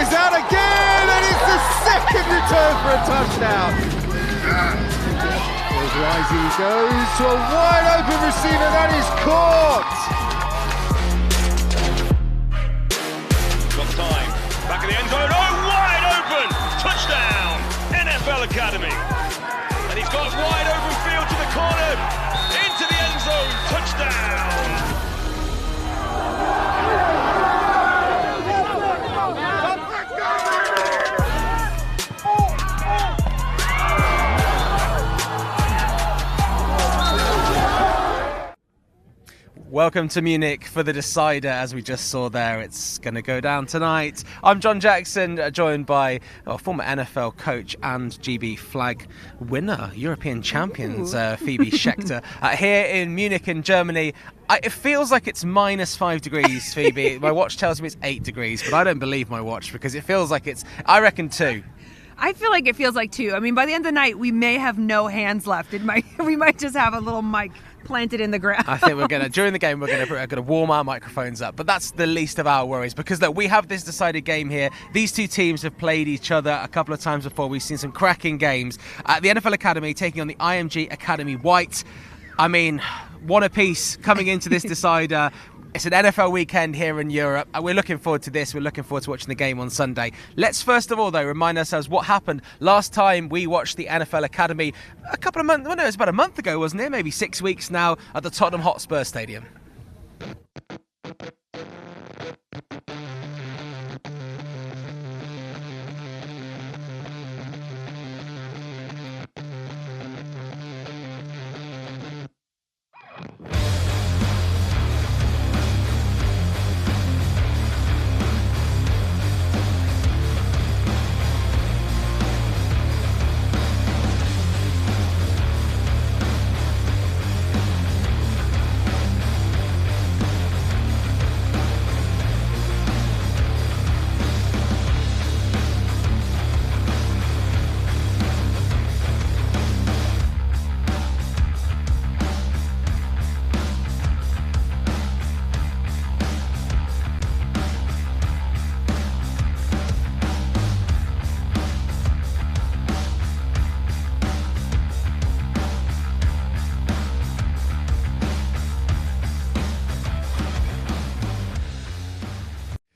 is out again, and it's the second return for a touchdown. As Rising goes to a wide open receiver, that is caught. Got time, back of the end zone, oh, wide open, touchdown, NFL Academy. And he's got wide open field to the corner, into the end zone, touchdown. Welcome to Munich for the decider, as we just saw there. It's going to go down tonight. I'm John Jackson, joined by former NFL coach and GB flag winner, European champions, Phoebe Schechter, here in Munich in Germany. It feels like it's -5 degrees, Phoebe. My watch tells me it's 8 degrees, but I don't believe my watch because it feels like it's, I reckon, 2. I feel like it feels like 2. I mean, by the end of the night, we may have no hands left. We might just have a little mic planted in the ground. I think during the game, we're going to warm our microphones up, but that's the least of our worries because look, we have this decided game here. These two teams have played each other a couple of times before. We've seen some cracking games. The NFL Academy taking on the IMG Academy White. I mean, one apiece coming into this decider. It's an NFL weekend here in Europe. We're looking forward to this. We're looking forward to watching the game on Sunday. Let's first of all, though, remind ourselves what happened last time we watched the NFL Academy a couple of months, well, no, it was about a month ago, wasn't it? Maybe 6 weeks now at the Tottenham Hotspur Stadium.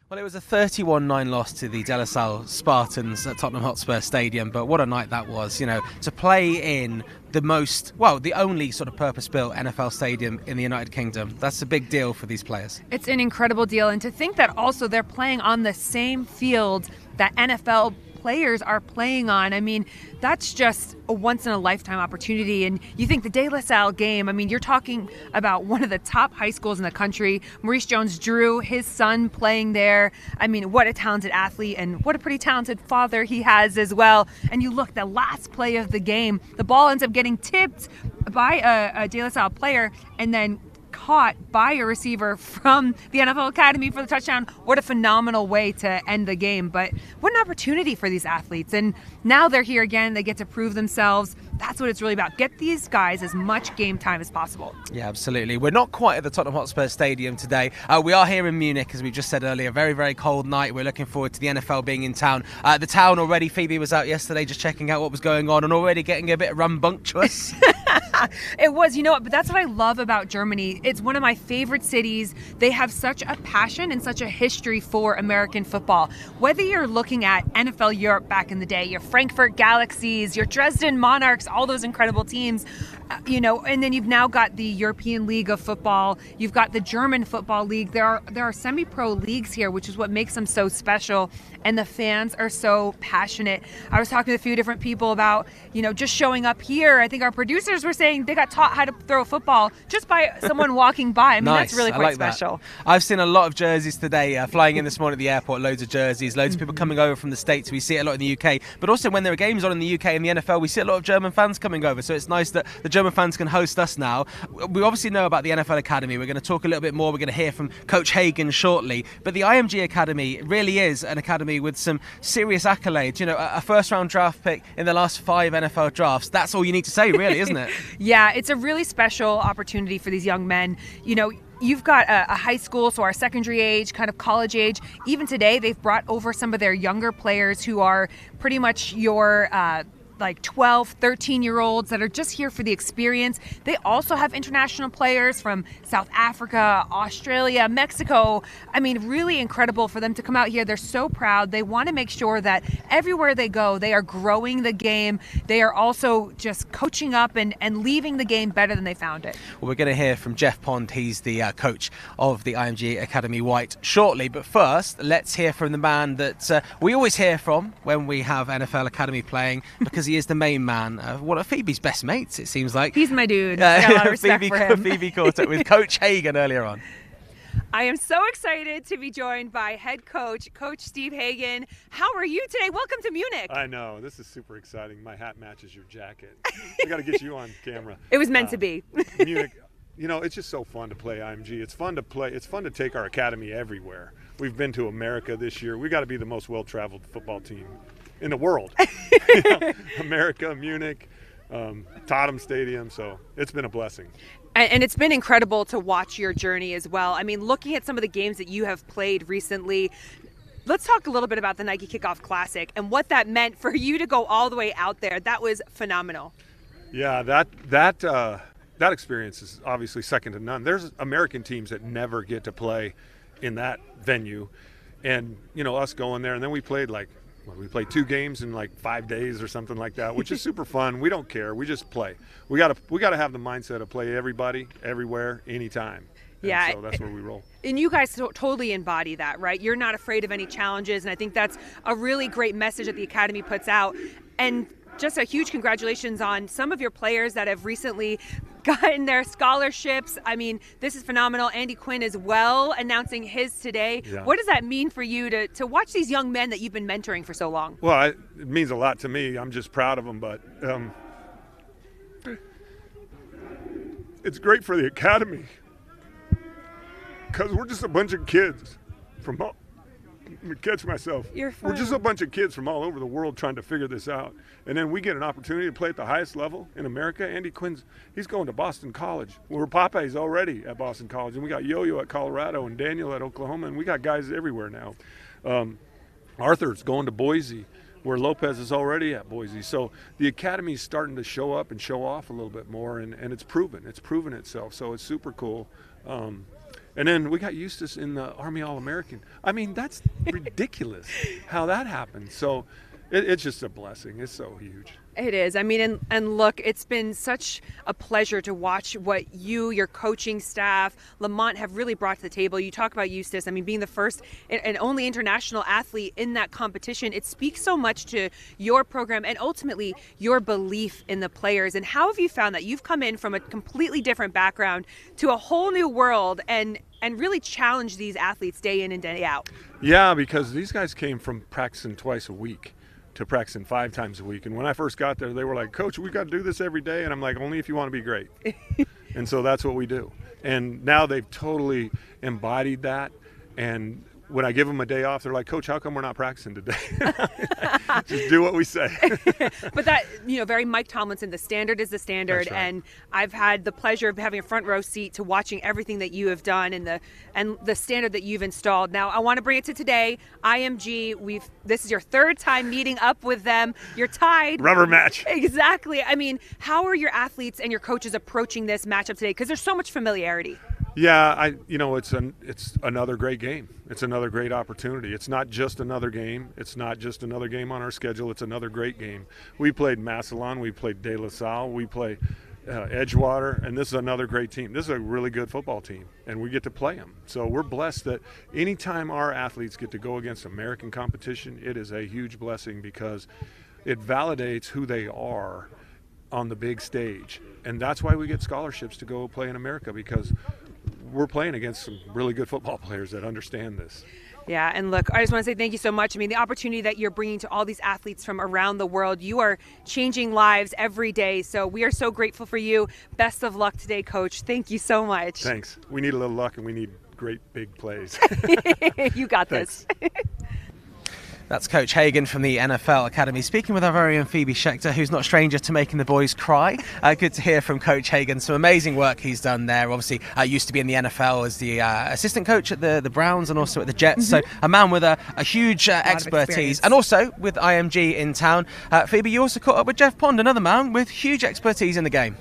Well, it was a 31-9 loss to the De La Salle Spartans at Tottenham Hotspur Stadium, but what a night that was, you know, to play in the only sort of purpose-built NFL stadium in the United Kingdom. That's a big deal for these players. It's an incredible deal, and to think that also they're playing on the same field that NFL players are playing on. I mean, that's just a once-in-a-lifetime opportunity. And you think the De La Salle game, I mean, you're talking about one of the top high schools in the country. Maurice Jones-Drew, his son playing there. I mean, what a talented athlete and what a pretty talented father he has as well. And you look, the last play of the game, the ball ends up getting tipped by a De La Salle player and then caught by a receiver from the NFL Academy for the touchdown. What a phenomenal way to end the game. But what an opportunity for these athletes. And now they're here again. They get to prove themselves. That's what it's really about. Get these guys as much game time as possible. Yeah, absolutely. We're not quite at the Tottenham Hotspur Stadium today. We are here in Munich, as we just said earlier. Very, very cold night. We're looking forward to the NFL being in town. The town already, Phoebe was out yesterday just checking out what was going on and already getting a bit rambunctious. It was, you know what, but that's what I love about Germany. It's one of my favorite cities. They have such a passion and such a history for American football. Whether you're looking at NFL Europe back in the day, your Frankfurt Galaxies, your Dresden Monarchs, all those incredible teams, you know, and then you've now got the European League of Football. You've got the German Football League. There are semi-pro leagues here, which is what makes them so special. And the fans are so passionate. I was talking to a few different people about, you know, just showing up here. I think our producers were saying they got taught how to throw a football just by someone walking by. I mean, nice. That's really quite special. That. I've seen a lot of jerseys today. Flying in this morning at the airport, loads of jerseys, loads of people coming over from the States. We see it a lot in the UK. But also when there are games on in the UK and the NFL, we see a lot of German fans coming over. So it's nice that the German fans can host us now. We obviously know about the NFL Academy. We're going to talk a little bit more. We're going to hear from Coach Hagen shortly. But the IMG Academy really is an academy with some serious accolades. You know, a first-round draft pick in the last 5 NFL drafts. That's all you need to say, really, isn't it? Yeah, it's a really special opportunity for these young men. You know, you've got a high school, so our secondary age, kind of college age. Even today, they've brought over some of their younger players who are pretty much your like 12, 13-year-olds that are just here for the experience. They also have international players from South Africa, Australia, Mexico. I mean, really incredible for them to come out here. They're so proud. They want to make sure that everywhere they go, they are growing the game. They are also just coaching up and leaving the game better than they found it. Well, we're going to hear from Jeff Pond. He's the coach of the IMG Academy White shortly. But first, let's hear from the man that we always hear from when we have NFL Academy playing, because he is the main man. One of Phoebe's best mates, it seems like. He's my dude. I got a lot of respect for him. Phoebe caught up with Coach Hagen earlier on. I am so excited to be joined by head coach, Coach Steve Hagen. How are you today? Welcome to Munich. I know. This is super exciting. My hat matches your jacket. I got to get you on camera. It was meant to be. Munich, you know, it's just so fun to play IMG. It's fun to play. It's fun to take our academy everywhere. We've been to America this year. We got to be the most well-traveled football team in the world. America, Munich, Tottenham Stadium. So it's been a blessing. And it's been incredible to watch your journey as well. I mean, looking at some of the games that you have played recently, let's talk a little bit about the Nike Kickoff Classic and what that meant for you to go all the way out there. That was phenomenal. Yeah, that experience is obviously second to none. There's American teams that never get to play in that venue. And, you know, us going there, and then we played we played 2 games in like 5 days or something like that, which is super fun. We don't care. We just play. We got to have the mindset of play everybody, everywhere, anytime. Yeah. So that's where we roll. And you guys totally embody that, right? You're not afraid of any challenges, and I think that's a really great message that the Academy puts out. And just a huge congratulations on some of your players that have recently gotten their scholarships. I mean, this is phenomenal. Andy Quinn as well, announcing his today. Yeah. What does that mean for you to watch these young men that you've been mentoring for so long? Well, it means a lot to me. I'm just proud of them, but it's great for the Academy because we're just a bunch of kids from all, let me catch myself. You're fine. We're just a bunch of kids from all over the world trying to figure this out. And then we get an opportunity to play at the highest level in America. Andy Quinn's, he's going to Boston College. Well, Pape's already at Boston College. And we got Yo-Yo at Colorado and Daniel at Oklahoma. And we got guys everywhere now. Arthur's going to Boise, where Lopez is already at Boise. So the Academy's starting to show up and show off a little bit more. And it's proven. It's proven itself. So it's super cool. And then we got Justus in the Army All-American. I mean, that's ridiculous how that happened. So it's just a blessing. It's so huge. It is. I mean, and look, it's been such a pleasure to watch what you, your coaching staff, Lamont have really brought to the table. You talk about Justus. I mean, being the first and only international athlete in that competition, it speaks so much to your program and ultimately your belief in the players. And how have you found that you've come in from a completely different background to a whole new world and really challenge these athletes day in and day out? Yeah, because these guys came from practicing twice a week to practicing 5 times a week. And when I first got there, they were like, Coach, we got to do this every day. And I'm like, only if you want to be great. And so that's what we do. And now they've totally embodied that. And when I give them a day off, they're like, Coach, how come we're not practicing today? Just do what we say. But that, very Mike Tomlinson, the standard is the standard. That's right. And I've had the pleasure of having a front row seat to watching everything that you have done and the standard that you've installed. Now, I want to bring it to today. IMG, this is your 3rd time meeting up with them. You're tied. Rubber match. Exactly. I mean, how are your athletes and your coaches approaching this matchup today? Because there's so much familiarity. Yeah, it's another great game. It's another great opportunity. It's not just another game. It's not just another game on our schedule. It's another great game. We played Massillon. We played De La Salle. We play Edgewater, and this is another great team. This is a really good football team, and we get to play them. So we're blessed that anytime our athletes get to go against American competition, it is a huge blessing because it validates who they are on the big stage. And that's why we get scholarships to go play in America, because we're playing against some really good football players that understand this. Yeah, and look, I just want to say thank you so much. I mean, the opportunity that you're bringing to all these athletes from around the world, you are changing lives every day. So we are so grateful for you. Best of luck today, Coach. Thank you so much. Thanks. We need a little luck, and we need great big plays. You got this. That's Coach Hagen from the NFL Academy, speaking with our very own Phoebe Schechter, who's not a stranger to making the boys cry. Good to hear from Coach Hagen. Some amazing work he's done there. Obviously, used to be in the NFL as the assistant coach at the Browns and also at the Jets. So a man with a huge expertise, and also with IMG in town. Phoebe, you also caught up with Jeff Pond, another man with huge expertise in the game.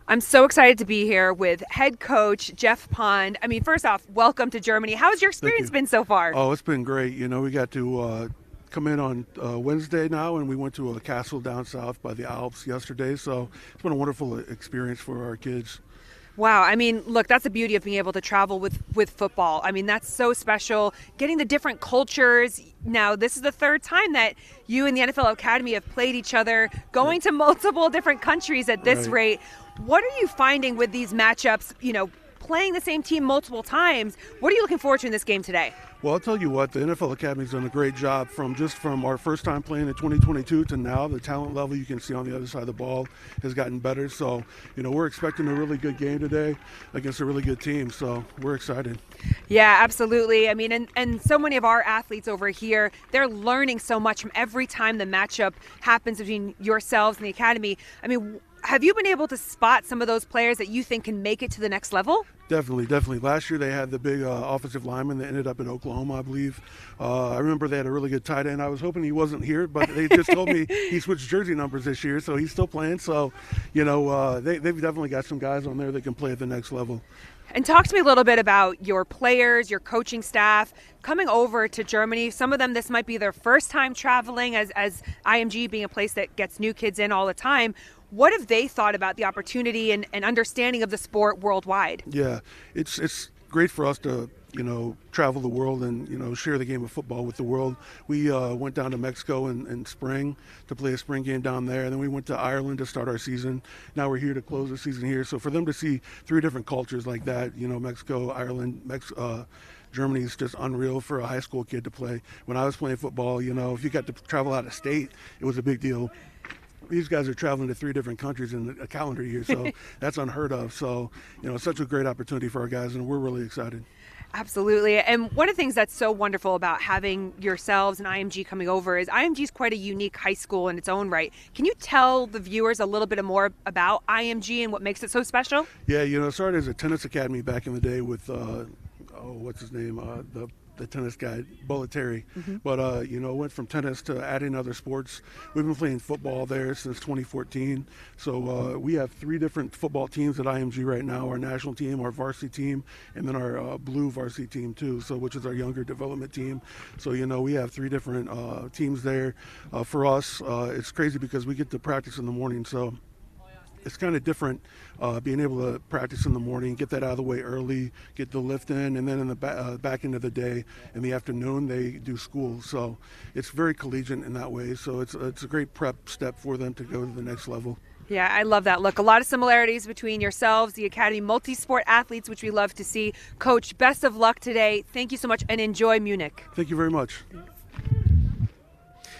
I'm so excited to be here with head coach Jeff Pond. I mean, first off, welcome to Germany. How's your experience been so far? Oh, it's been great. You know, we got to come in on Wednesday now, and we went to a castle down south by the Alps yesterday. So it's been a wonderful experience for our kids. Wow. I mean, look, that's the beauty of being able to travel with football. I mean, that's so special. Getting the different cultures. Now, this is the third time that you and the NFL Academy have played each other, going to multiple different countries at this rate. What are you finding with these matchups, you know, playing the same team multiple times? What are you looking forward to in this game today? Well, I'll tell you what, the NFL Academy's done a great job from our first time playing in 2022 to now. The talent level you can see on the other side of the ball has gotten better. So, you know, we're expecting a really good game today against a really good team. So we're excited. Yeah, absolutely. I mean, and so many of our athletes over here, they're learning so much from every time the matchup happens between yourselves and the Academy. I mean, have you been able to spot some of those players that you think can make it to the next level? Definitely. Last year they had the big offensive lineman that ended up in Oklahoma, I believe. I remember they had a really good tight end. I was hoping he wasn't here, but they just told me he switched jersey numbers this year, so he's still playing. So, you know, they've definitely got some guys on there that can play at the next level. And talk to me a little bit about your players, your coaching staff, coming over to Germany. Some of them, this might be their first time traveling, as IMG being a place that gets new kids in all the time. What have they thought about the opportunity and understanding of the sport worldwide? Yeah, it's great for us to, you know, travel the world and, you know, share the game of football with the world. We went down to Mexico in spring to play a spring game down there, and then we went to Ireland to start our season. Now we're here to close the season here. So for them to see three different cultures like that, you know, Mexico, Ireland, Germany is just unreal for a high school kid to play. When I was playing football, you know, if you got to travel out of state, it was a big deal. These guys are traveling to 3 different countries in a calendar year, so that's unheard of. So, you know, it's such a great opportunity for our guys, and we're really excited. Absolutely. And one of the things that's so wonderful about having yourselves and IMG coming over is IMG is quite a unique high school in its own right. Can you tell the viewers a little bit more about IMG and what makes it so special? Yeah, you know, it started as a tennis academy back in the day with, what's his name, the tennis guy, Bollettieri. But, you know, went from tennis to adding other sports. We've been playing football there since 2014. So we have 3 different football teams at IMG right now, our national team, our varsity team, and then our blue varsity team too, so which is our younger development team. So, you know, we have 3 different teams there. For us, it's crazy because we get to practice in the morning. So it's kind of different being able to practice in the morning, get that out of the way early, get the lift in, and then in the back end of the day, in the afternoon, they do school. So it's very collegiate in that way. So it's a great prep step for them to go to the next level. Yeah, I love that. Look, a lot of similarities between yourselves, the Academy multi-sport athletes, which we love to see. Coach, best of luck today. Thank you so much, and enjoy Munich. Thank you very much.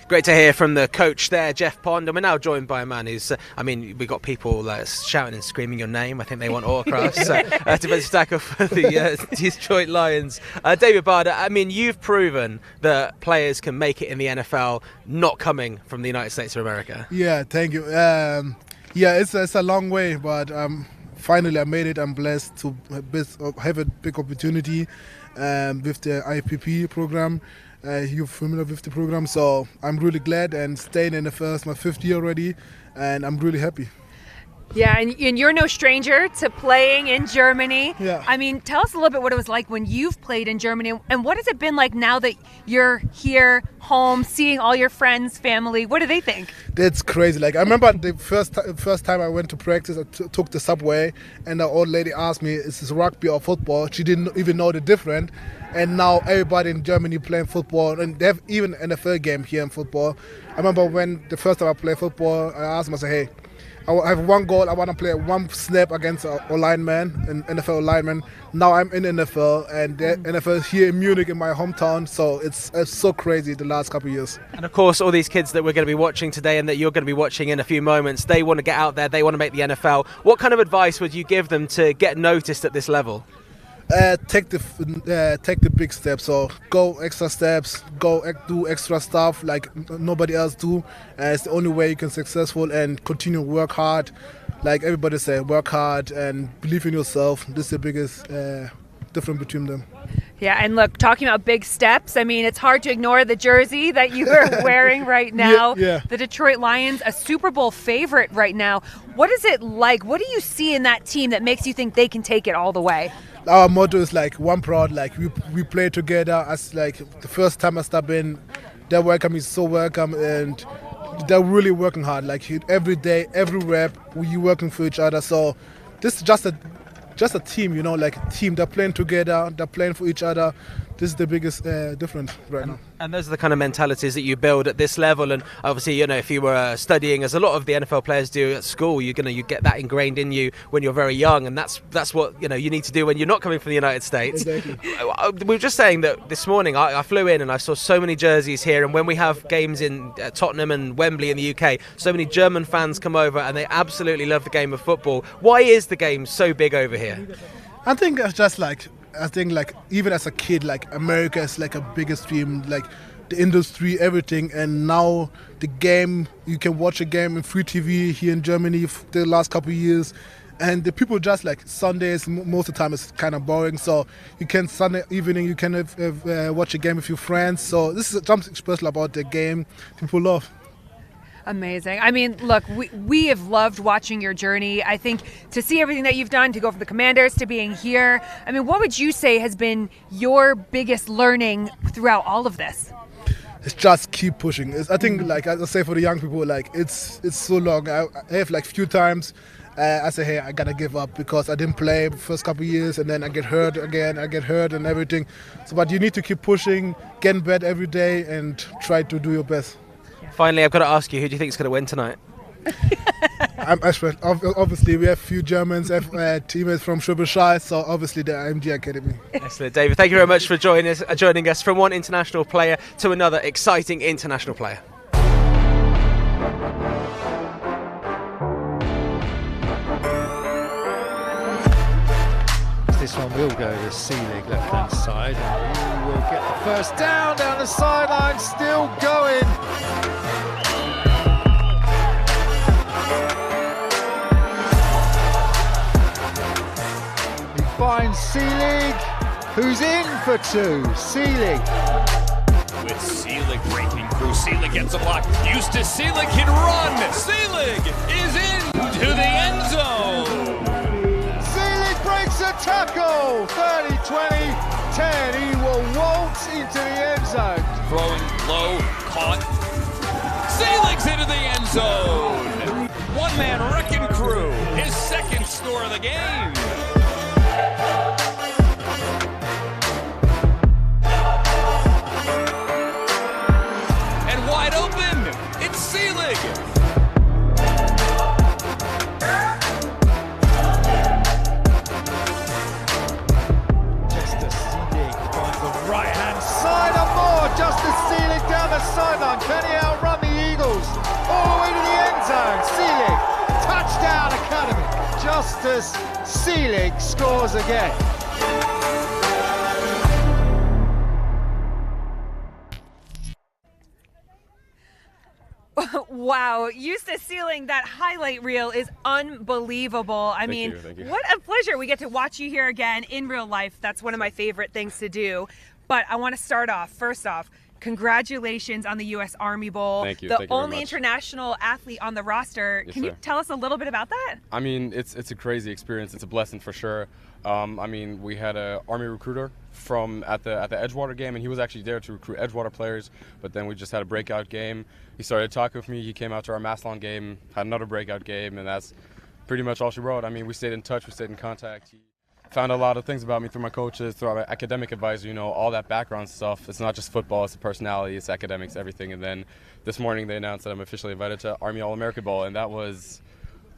Great to hear from the coach there, Jeff Pond. And we're now joined by a man who's, we got people shouting and screaming your name. I think they want autographs to tackle for the Detroit Lions. David Bada, I mean, you've proven that players can make it in the NFL not coming from the United States of America. Yeah, thank you. It's a long way, but finally I made it. I'm blessed to have a big opportunity with the IPP program. You're familiar with the program, so I'm really glad and staying in the my 5th year already, and I'm really happy. Yeah, and you're no stranger to playing in Germany. Yeah. I mean, tell us a little bit what it was like when you've played in Germany, and what has it been like now that you're here, home, seeing all your friends, family? What do they think? That's crazy. Like, I remember the first time I went to practice, I took the subway, and the old lady asked me, is this rugby or football? She didn't even know the difference. And now everybody in Germany playing football, and they have even an NFL game here in football. I remember when the first time I played football, I asked them, I said, hey, I have one goal, I want to play 1 snap against an NFL lineman. Now I'm in NFL, and the NFL is here in Munich in my hometown, so it's so crazy the last couple of years. And of course, all these kids that we're going to be watching today and that you're going to be watching in a few moments, they want to get out there, they want to make the NFL. What kind of advice would you give them to get noticed at this level? Take the big steps. So go extra steps, do extra stuff like nobody else do. It's the only way you can successful and continue to work hard. Like everybody say, work hard and believe in yourself. This is the biggest difference between them. Yeah, and look, talking about big steps, I mean, it's hard to ignore the jersey that you are wearing right now. Yeah. The Detroit Lions, a Super Bowl favorite right now. What is it like? What do you see in that team that makes you think they can take it all the way? Our motto is like one proud. Like we play together. As like the first time I step in, their welcome is so welcome, and they're really working hard. Like every day, every rep, we working for each other. So this is just a team, you know, like a team. They're playing together. They're playing for each other. This is the biggest difference right now. And those are the kind of mentalities that you build at this level. And obviously, you know, if you were studying, as a lot of the NFL players do at school, you get that ingrained in you when you're very young, and that's what you need to do when you're not coming from the United States. Exactly. We were just saying that this morning I flew in and I saw so many jerseys here, and when we have games in Tottenham and Wembley in the UK, so many German fans come over and they absolutely love the game of football. Why is the game so big over here? I think it's just like even as a kid, like America is like a biggest dream, like the industry, everything, and now the game, you can watch a game in free TV here in Germany for the last couple of years, and the people just like Sundays, most of the time it's kind of boring, so you can Sunday evening you can watch a game with your friends, so this is something special about the game people love. Amazing. I mean, look, we have loved watching your journey. I think to see everything that you've done, to go from the Commanders to being here, I mean, what would you say has been your biggest learning throughout all of this? It's just keep pushing. I think, like as I say for the young people, like it's so long. I have like few times I say, hey, I gotta give up because I didn't play the first couple of years, and then I get hurt again. I get hurt and everything. So, but you need to keep pushing, get in bed every day, and try to do your best. Finally, I've got to ask you, who do you think is going to win tonight? Obviously, we have a few Germans, teammates from Schwäbisch, so obviously the IMG Academy. Excellent, David. Thank you very much for joining us from one international player to another exciting international player. This one will go to Seelig, left-hand side, and he will get the first down the sideline, still going. He finds Seelig, who's in for two. Seelig. With Seelig breaking through, Seelig gets a block. Justus Seelig can run. Seelig is into the end zone. Breaks a tackle, 30, 20, 10. He will waltz into the end zone. Throwing low, caught. Seelig's into the end zone. One-man wrecking crew, his second score of the game. And wide open, it's Seelig. Justus Seelig down the sideline. Can he outrun the Eagles? All the way to the end zone. Seelig, touchdown Academy. Justus Seelig scores again. Wow, Justus Seelig, that highlight reel is unbelievable. I mean, Thank you. What a pleasure. We get to watch you here again in real life. That's one of my favorite things to do. But I want to start off, first off, congratulations on the U.S. Army Bowl. Thank you. The Thank you very only much. international athlete on the roster. Yes, Can you sir. tell us a little bit about that? I mean, it's a crazy experience. It's a blessing for sure. I mean, we had an Army recruiter at the Edgewater game, and he was actually there to recruit Edgewater players. But then we just had a breakout game. He started talking with me. He came out to our Massillon game, had another breakout game, and that's pretty much all she wrote. I mean, we stayed in touch. We stayed in contact. He found a lot of things about me through my coaches, through our academic advisor, all that background stuff. It's not just football, it's the personality, it's academics, everything. And then this morning they announced that I'm officially invited to Army All-American Bowl, and that was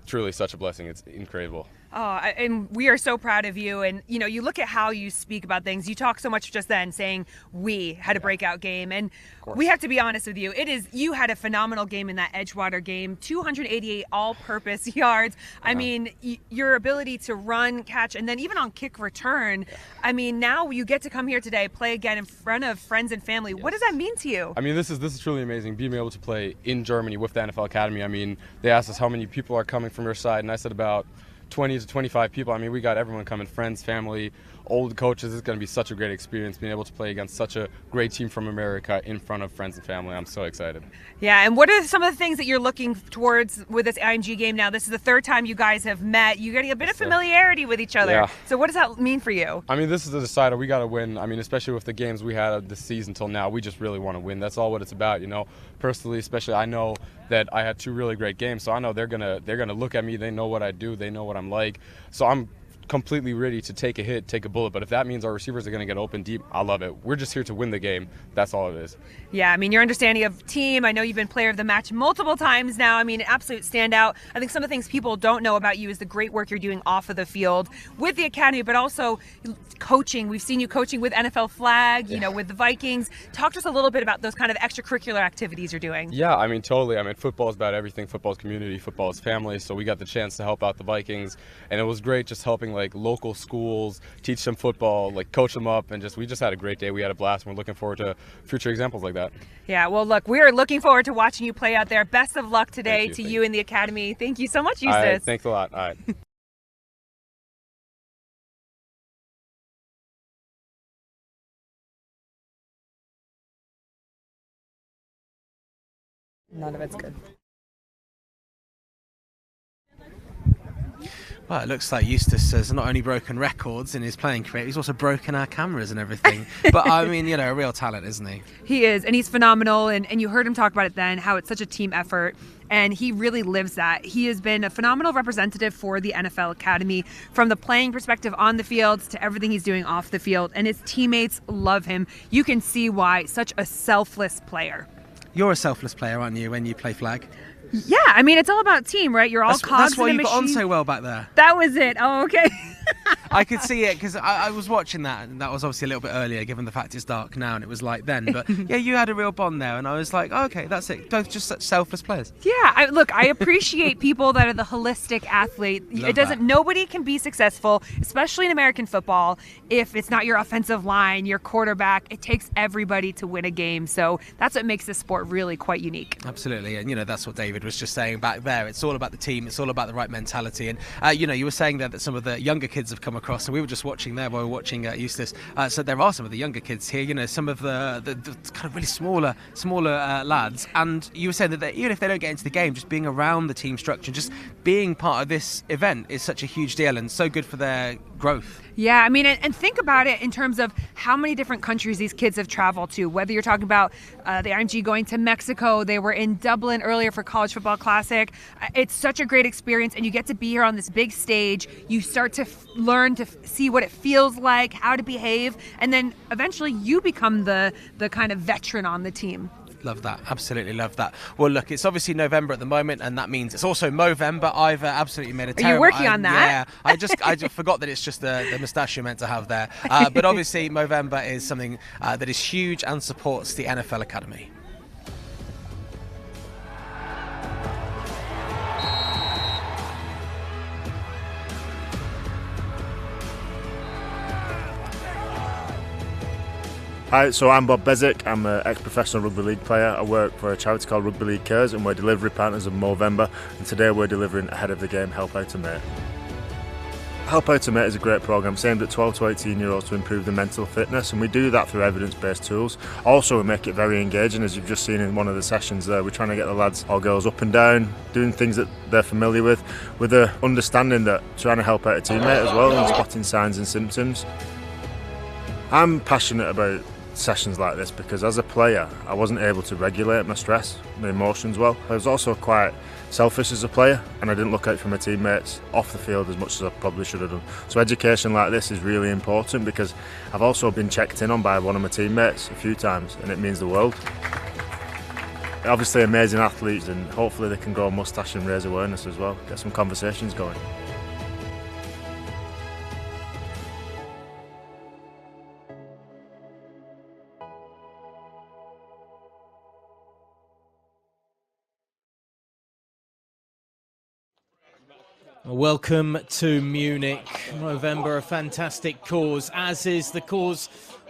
truly such a blessing. It's incredible. And we are so proud of you. And, you know, you look at how you speak about things. You talk so much just then saying we had a breakout game. And we have to be honest with you. You had a phenomenal game in that Edgewater game, 288 all-purpose yards. I mean, your ability to run, catch, and then even on kick return. I mean, now you get to come here today, play again in front of friends and family. What does that mean to you? I mean, this is truly amazing, being able to play in Germany with the NFL Academy. I mean, they asked us how many people are coming from your side, and I said about 20 to 25 people. I mean, we got everyone coming, friends, family, old coaches. It's going to be such a great experience being able to play against such a great team from America in front of friends and family. I'm so excited. Yeah, and what are some of the things that you're looking towards with this IMG game now? This is the third time you guys have met. You're getting a bit of familiarity with each other. Yeah. So what does that mean for you? I mean, this is a decider. We got to win. I mean, especially with the games we had this season till now, we just really want to win. That's all what it's about, you know. Personally, especially, I know that I had 2 really great games, so I know they're gonna look at me. They know what I do. They know what I'm like. So I'm completely ready to take a hit, take a bullet. But if that means our receivers are going to get open deep, I love it. We're just here to win the game. That's all it is. Yeah, I mean, your understanding of team, I know you've been player of the match multiple times now. I mean, an absolute standout. I think some of the things people don't know about you is the great work you're doing off of the field with the academy, but also coaching. We've seen you coaching with NFL Flag, you know, with the Vikings. Talk to us a little bit about those kind of extracurricular activities you're doing. Yeah, I mean, totally. I mean, football is about everything. Football is community. Football is family. So we got the chance to help out the Vikings, and it was great just helping like local schools, teach them football, like coach them up, and we just had a great day. We had a blast, and we're looking forward to future examples like that. Yeah, well, look, we are looking forward to watching you play out there. Best of luck today to you and the academy. Thank you so much, Justus. All right, thanks a lot. All right. None of it's good. Well, it looks like Justus has not only broken records in his playing career, he's also broken our cameras and everything. But I mean, you know, a real talent, isn't he? He is, and he's phenomenal. And you heard him talk about it then, how it's such a team effort. And he really lives that. He has been a phenomenal representative for the NFL Academy, from the playing perspective on the field to everything he's doing off the field. And his teammates love him. You can see why. Such a selfless player. You're a selfless player, aren't you, when you play flag? Yeah, I mean, it's all about team, right? You're all cogs in a machine. That's why you got on so well back there. That was it. Oh, okay. I could see it because I was watching that, and that was obviously a little bit earlier, given the fact it's dark now and it was light then. But yeah, you had a real bond there, and I was like, oh, okay, that's it. Both just such selfless players. Yeah, I appreciate people that are the holistic athlete. Nobody can be successful, especially in American football, if it's not your offensive line, your quarterback. It takes everybody to win a game. So that's what makes this sport really quite unique. Absolutely, and you know that's what David was just saying back there. It's all about the team. It's all about the right mentality. And you know, you were saying there that some of the younger kids have come across, and we were just watching there while we were watching Justus. So there are some of the younger kids here. You know, some of the kind of really smaller lads. And you were saying that even if they don't get into the game, just being around the team structure, just being part of this event is such a huge deal and so good for their growth. Yeah, I mean, and think about it in terms of how many different countries these kids have traveled to, whether you're talking about the IMG going to Mexico, they were in Dublin earlier for College Football Classic. It's such a great experience, and you get to be here on this big stage. You start to learn to see what it feels like, how to behave, and then eventually you become the kind of veteran on the team. Love that. Absolutely love that. Well, look, it's obviously November at the moment, and that means it's also Movember. I've absolutely made a terrible... Are you working on that? Yeah. I just forgot that it's just the moustache you're meant to have there. But obviously, Movember is something that is huge and supports the NFL Academy. Hi, so I'm Bob Bezic. I'm an ex-professional rugby league player. I work for a charity called Rugby League Cares, and we're delivery partners of Movember. And today we're delivering ahead of the game Help Out a Mate. Help Out a Mate is a great programme aimed at 12 to 18-year-olds to improve their mental fitness, and we do that through evidence-based tools. Also, we make it very engaging, as you've just seen in one of the sessions there. We're trying to get the lads or girls up and down, doing things that they're familiar with the understanding that trying to help out a teammate as well and spotting signs and symptoms. I'm passionate about sessions like this because as a player I wasn't able to regulate my stress, my emotions well. I was also quite selfish as a player, and I didn't look out for my teammates off the field as much as I probably should have done. So education like this is really important because I've also been checked in on by one of my teammates a few times, and it means the world. Obviously amazing athletes, and hopefully they can grow a moustache and raise awareness as well, get some conversations going. Welcome to Munich. Movember, a fantastic cause, as is the cause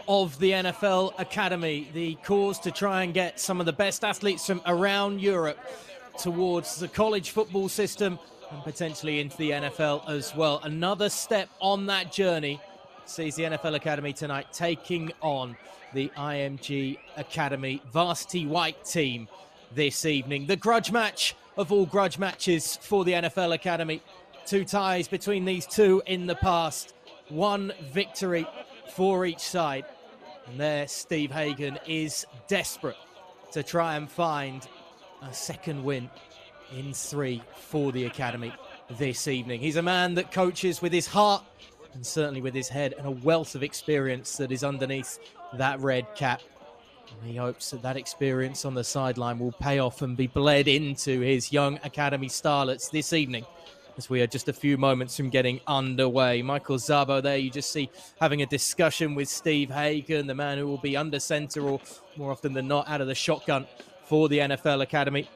of the NFL Academy, the cause to try and get some of the best athletes from around Europe towards the college football system and potentially into the NFL as well. Another step on that journey sees the NFL Academy tonight taking on the IMG Academy Varsity White team this evening. The grudge match of all grudge matches for the NFL Academy. 2 ties between these two in the past. 1 victory for each side. And there, Steve Hagen is desperate to try and find a second win in 3 for the Academy this evening. He's a man that coaches with his heart and certainly with his head, and a wealth of experience that is underneath that red cap. And he hopes that that experience on the sideline will pay off and be bled into his young Academy starlets this evening, as we are just a few moments from getting underway. Michael Szabo there, you just see having a discussion with Steve Hagen, the man who will be under center or more often than not out of the shotgun for the NFL Academy.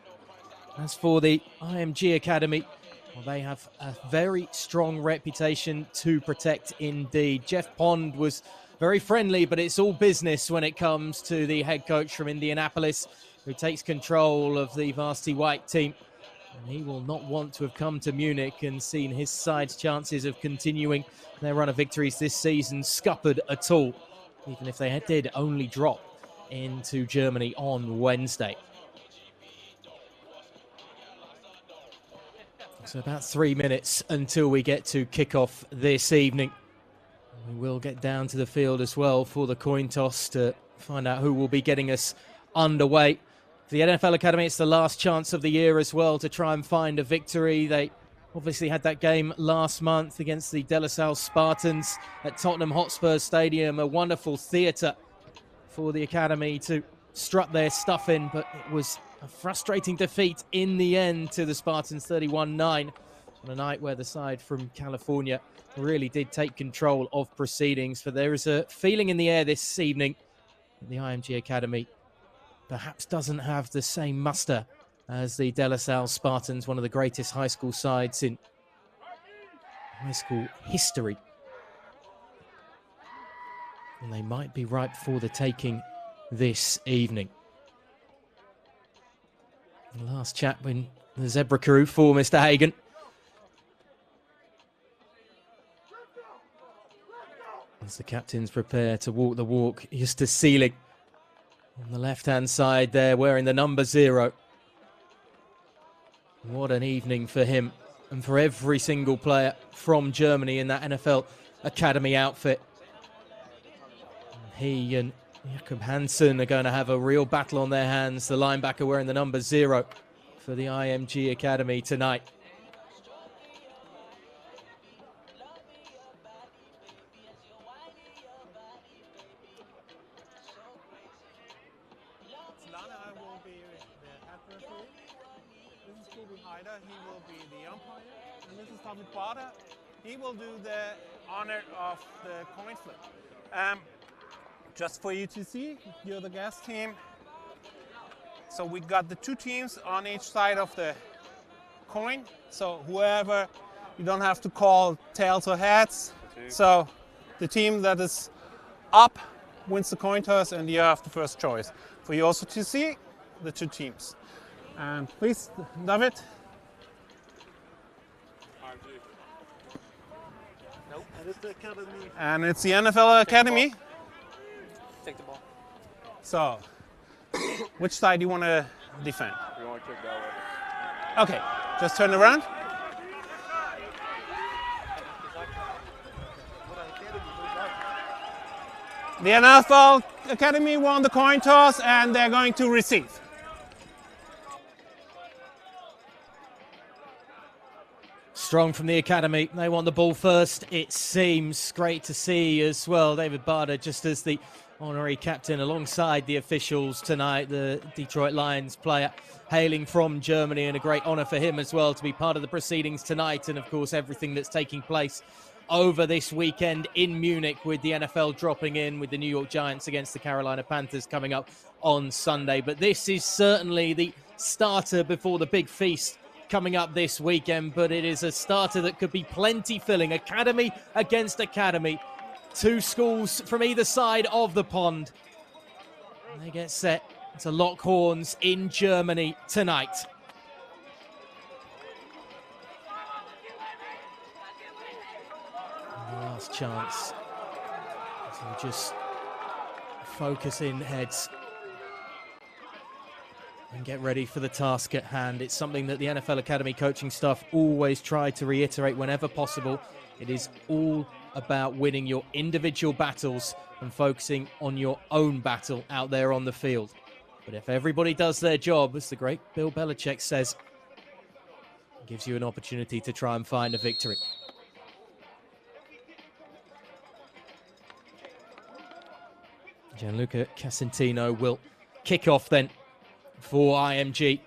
As for the IMG Academy, well, they have a very strong reputation to protect indeed. Jeff Pond was very friendly, but it's all business when it comes to the head coach from Indianapolis, who takes control of the Varsity White team. And he will not want to have come to Munich and seen his side's chances of continuing their run of victories this season scuppered at all, even if they did only drop into Germany on Wednesday. So about 3 minutes until we get to kickoff this evening. We will get down to the field as well for the coin toss to find out who will be getting us underway. For the NFL Academy, it's the last chance of the year as well to try and find a victory. They obviously had that game last month against the De La Salle Spartans at Tottenham Hotspur Stadium, a wonderful theatre for the Academy to strut their stuff in, but it was a frustrating defeat in the end to the Spartans 31-9 on a night where the side from California really did take control of proceedings. But there is a feeling in the air this evening that the IMG Academy perhaps doesn't have the same muster as the De La Salle Spartans, one of the greatest high school sides in high school history. And they might be ripe for the taking this evening. The last chat with the Zebra crew for Mr. Hagen. As the captains prepare to walk the walk, Justus Seelig on the left-hand side there, wearing the number 0. What an evening for him and for every single player from Germany in that NFL Academy outfit. He and Jakob Hansen are going to have a real battle on their hands, the linebacker wearing the number 0 for the IMG Academy tonight. He will be the umpire, and this is Bada. He will do the honor of the coin flip. Just for you to see, you're the guest team. So we got the 2 teams on each side of the coin. So whoever, you don't have to call tails or heads. So the team that is up wins the coin toss, and you have the first choice. For you also to see the 2 teams. And please, David. And it's the NFL Academy. Take the ball. So, which side do you want to defend? We want to kick that way. Okay, just turn around. The NFL Academy won the coin toss, and they're going to receive. Strong from the Academy. They want the ball first, it seems. Great to see as well. David Bada, just as the honorary captain alongside the officials tonight, the Detroit Lions player hailing from Germany, and a great honor for him as well to be part of the proceedings tonight, and of course everything that's taking place over this weekend in Munich, with the NFL dropping in with the New York Giants against the Carolina Panthers coming up on Sunday. But this is certainly the starter before the big feast coming up this weekend, but it is a starter that could be plenty filling. Academy against academy. Two schools from either side of the pond. And they get set to lock horns in Germany tonight. And the last chance to just focus in heads and get ready for the task at hand. It's something that the NFL Academy coaching staff always try to reiterate whenever possible. It is all about winning your individual battles and focusing on your own battle out there on the field. But if everybody does their job, as the great Bill Belichick says, it gives you an opportunity to try and find a victory. Gianluca Casentino will kick off then for IMG.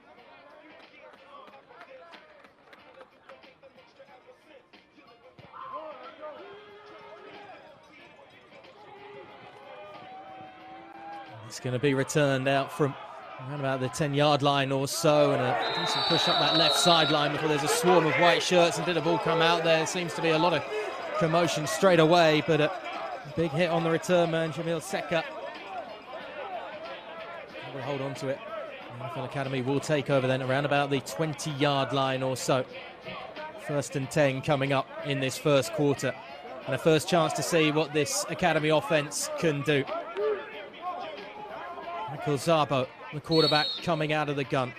It's going to be returned out from around about the 10-yard line or so, and a decent push up that left sideline before there's a swarm of white shirts. And did a ball come out there? Seems to be a lot of commotion straight away, but a big hit on the return man, Jamil Seka. Will hold on to it. The NFL Academy will take over then around about the 20-yard line or so. 1st and 10 coming up in this first quarter, and a first chance to see what this Academy offense can do. Michael Szabo, the quarterback, coming out of the gun.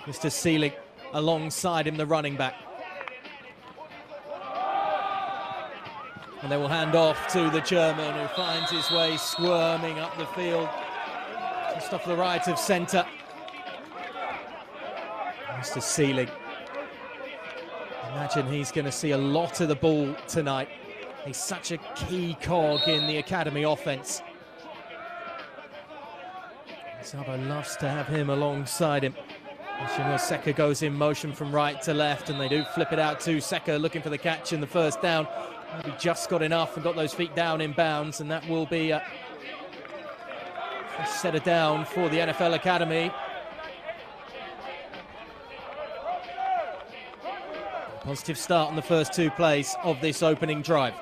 Justus Seelig alongside him, the running back. And they will hand off to the German, who finds his way squirming up the field just off the right of centre. Justus Seelig. Imagine he's going to see a lot of the ball tonight. He's such a key cog in the Academy offense. Szabo loves to have him alongside him. Jamil Seka goes in motion from right to left, and they do flip it out to Seka, looking for the catch in the first down. Maybe just got enough and got those feet down in bounds, and that will be a setter down for the NFL Academy. Positive start on the first two plays of this opening drive.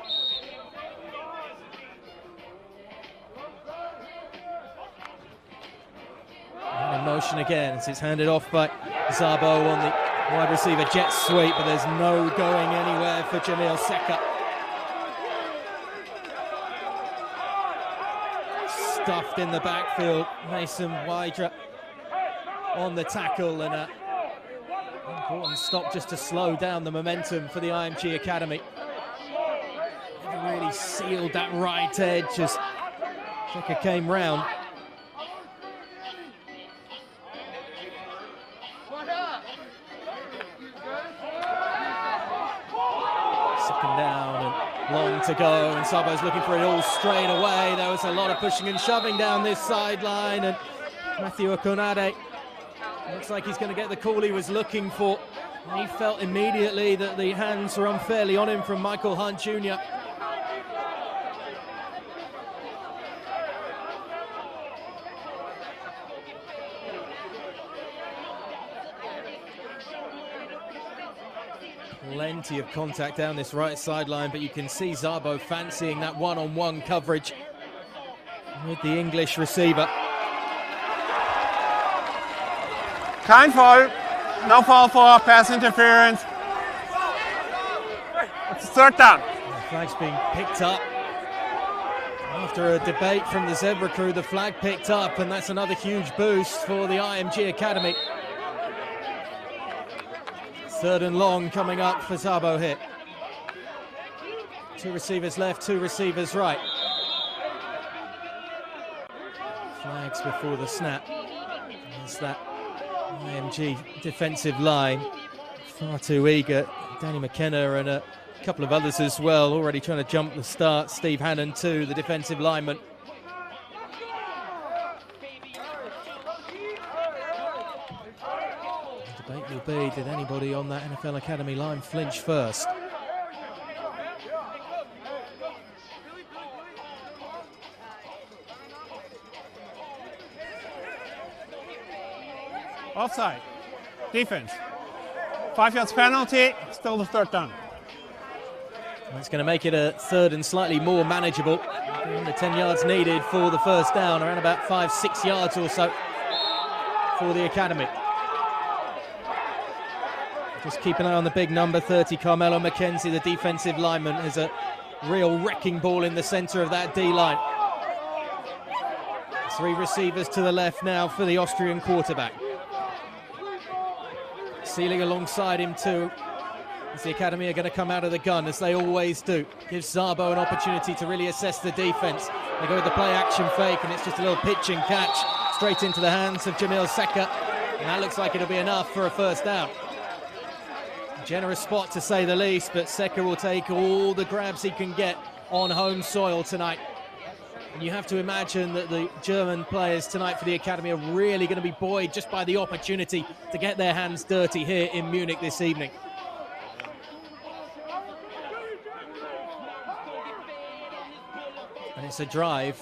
And in motion again as it's handed off by Szabo on the wide receiver jet sweep, but there's no going anywhere for Jamil Seka. Stuffed in the backfield, Mason Wydra on the tackle, and an important stop just to slow down the momentum for the IMG Academy. Never really sealed that right edge as Seka came round. Second down and long to go, and Szabo's looking for it all straight away. There was a lot of pushing and shoving down this sideline, and Matthew Okonade looks like he's going to get the call he was looking for. And he felt immediately that the hands were unfairly on him from Michael Hunt Jr. Plenty of contact down this right sideline, but you can see Szabo fancying that one-on-one coverage with the English receiver. Kein Foul. No foul for pass interference. It's third down. The flag's being picked up. After a debate from the Zebra crew, the flag picked up, and that's another huge boost for the IMG Academy. 3rd and long coming up for Szabo here. 2 receivers left, 2 receivers right. Flags before the snap. There's that IMG defensive line, far too eager. Danny McKenna and a couple of others as well, already trying to jump the start. Steve Hannon too, the defensive lineman. The debate will be, did anybody on that NFL Academy line flinch first? Offside. Defense. 5 yards penalty, still the third down. That's going to make it a third and slightly more manageable. The 10 yards needed for the first down, around about 5-6 yards or so for the Academy. Just keep an eye on the big number 30, Carmelo McKenzie, the defensive lineman, has a real wrecking ball in the center of that D-line. 3 receivers to the left now for the Austrian quarterback. Seelig alongside him too, as the Academy are going to come out of the gun, as they always do. Gives Szabo an opportunity to really assess the defense. They go with the play-action fake, and it's just a little pitch and catch straight into the hands of Jamil Seka, and that looks like it'll be enough for a first down. Generous spot to say the least, but Seka will take all the grabs he can get on home soil tonight. And you have to imagine that the German players tonight for the Academy are really going to be buoyed just by the opportunity to get their hands dirty here in Munich this evening. And it's a drive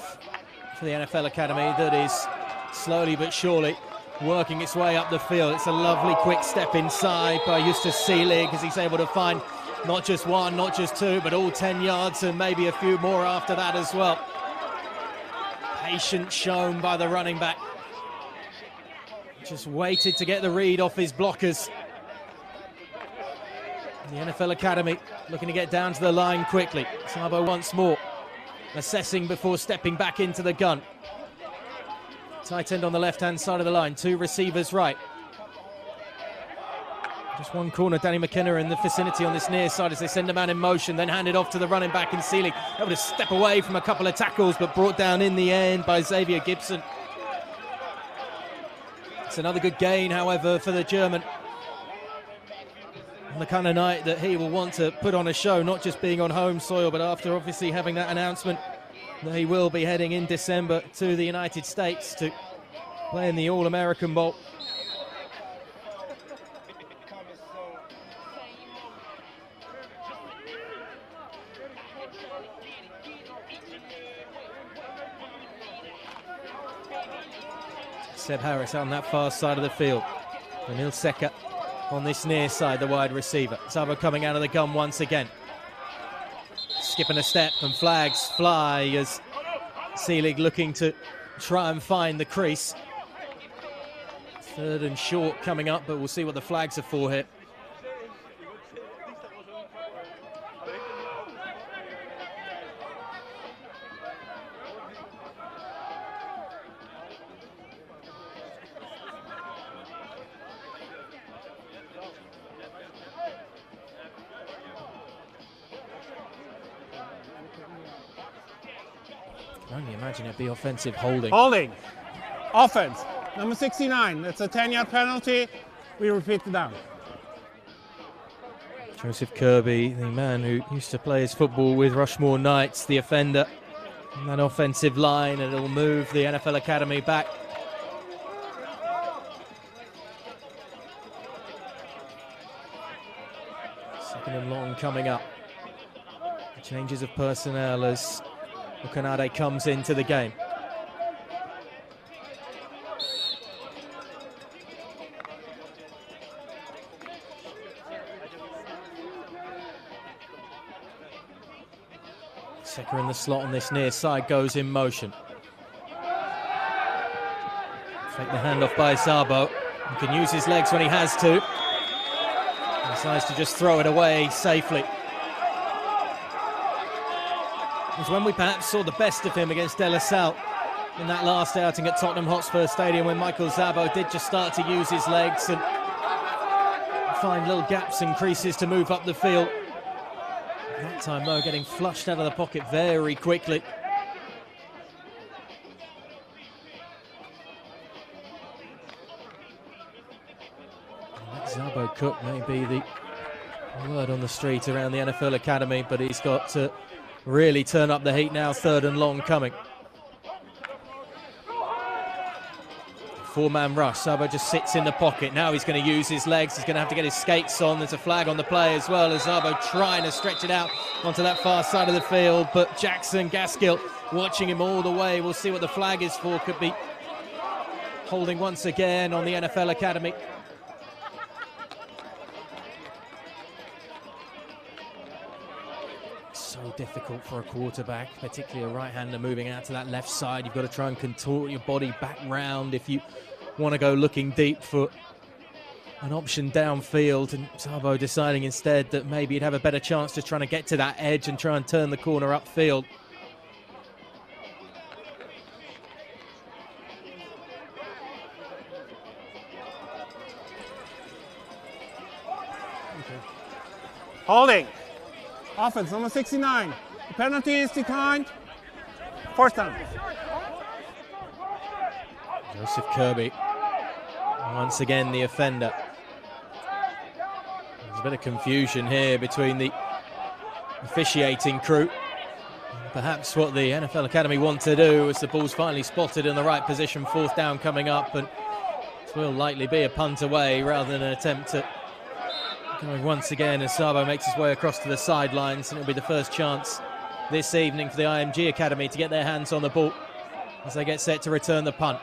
for the NFL Academy that is slowly but surely working its way up the field. It's a lovely quick step inside by Justus Seelig, as he's able to find not just one, not just two, but all 10 yards and maybe a few more after that as well. Patience shown by the running back. Just waited to get the read off his blockers. The NFL Academy looking to get down to the line quickly. Szabo once more, assessing before stepping back into the gun. Tight end on the left-hand side of the line, 2 receivers right. Just one corner, Danny McKenna in the vicinity on this near side as they send a man in motion, then hand it off to the running back in Seelig. Able to step away from a couple of tackles, but brought down in the end by Xavier Gibson. It's another good gain, however, for the German. On the kind of night that he will want to put on a show, not just being on home soil, but after obviously having that announcement that he will be heading in December to the United States to play in the All-American Bowl. Seb Harris on that far side of the field. Jamil Seka on this near side, the wide receiver. Szabo coming out of the gun once again. Skipping a step and flags fly as Seelig looking to try and find the crease. Third and short coming up, but we'll see what the flags are for here. I can only imagine it'd be offensive holding. Holding. Offense. Number 69. That's a 10-yard penalty. We repeat the down. Joseph Kirby, the man who used to play his football with Rushmore Knights, the offender on that offensive line, and it'll move the NFL Academy back. Second and long coming up. Changes of personnel as Okanade comes into the game. Seka in the slot on this near side goes in motion. Take the handoff by Szabo. He can use his legs when he has to. He decides to just throw it away safely. It was when we perhaps saw the best of him against De La Salle in that last outing at Tottenham Hotspur Stadium, when Michael Szabo did just start to use his legs and find little gaps and creases to move up the field. That time, though, getting flushed out of the pocket very quickly. Let Szabo cook may be the word on the street around the NFL Academy, but he's got to really turn up the heat now. Third and long coming. 4-man rush. Szabo just sits in the pocket. Now he's going to use his legs. He's going to have to get his skates on. There's a flag on the play as well, as Szabo trying to stretch it out onto that far side of the field. But Jackson Gaskill watching him all the way. We'll see what the flag is for. Could be holding once again on the NFL Academy. Very difficult for a quarterback, particularly a right-hander moving out to that left side. You've got to try and contort your body back round if you want to go looking deep for an option downfield, and Sabo deciding instead that maybe he'd have a better chance just trying to get to that edge and try and turn the corner upfield. Holding. Offense, number 69. The penalty is declined. First down. Joseph Kirby, once again the offender. There's a bit of confusion here between the officiating crew. Perhaps what the NFL Academy want to do is the ball's finally spotted in the right position, fourth down coming up, and it will likely be a punt away rather than an attempt to go once again as Sabo makes his way across to the sidelines, and it'll be the first chance this evening for the IMG Academy to get their hands on the ball as they get set to return the punt.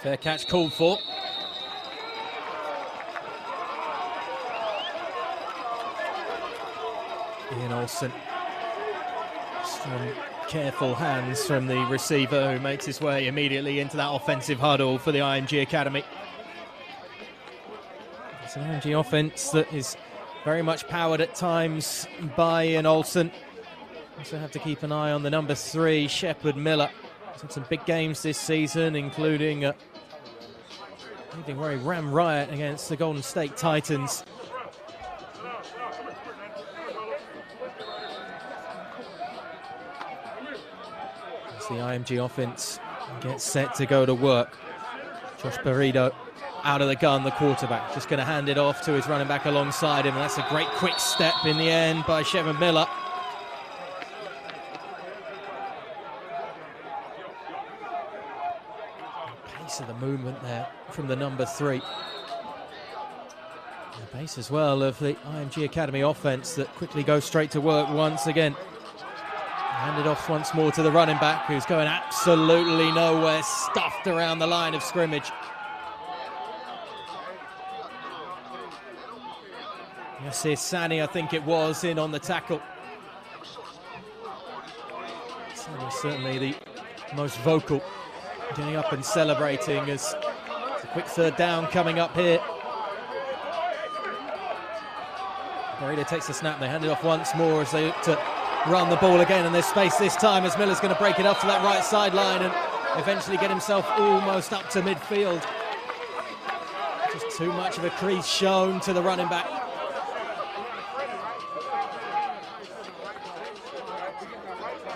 Fair catch called for. Ian Olsen. Strong, careful hands from the receiver who makes his way immediately into that offensive huddle for the IMG Academy. It's an IMG offense that is very much powered at times by Ian Olsen. Also have to keep an eye on the number 3, Shepard Miller. He's had some big games this season, including where he ran riot against the Golden State Titans. As the IMG offense gets set to go to work, Josh Burrito out of the gun, the quarterback, just going to hand it off to his running back alongside him, and that's a great quick step in the end by Shepard Miller. Of the movement there from the number 3. The base as well of the IMG Academy offense that quickly goes straight to work once again. Handed off once more to the running back, who's going absolutely nowhere, stuffed around the line of scrimmage. Yassir Sani, I think it was, in on the tackle. Sani certainly the most vocal, getting up and celebrating as it's a quick third down coming up here. Burrito takes the snap, they hand it off once more as they look to run the ball again, and there's space this time as Miller's going to break it up to that right sideline and eventually get himself almost up to midfield. Just too much of a crease shown to the running back.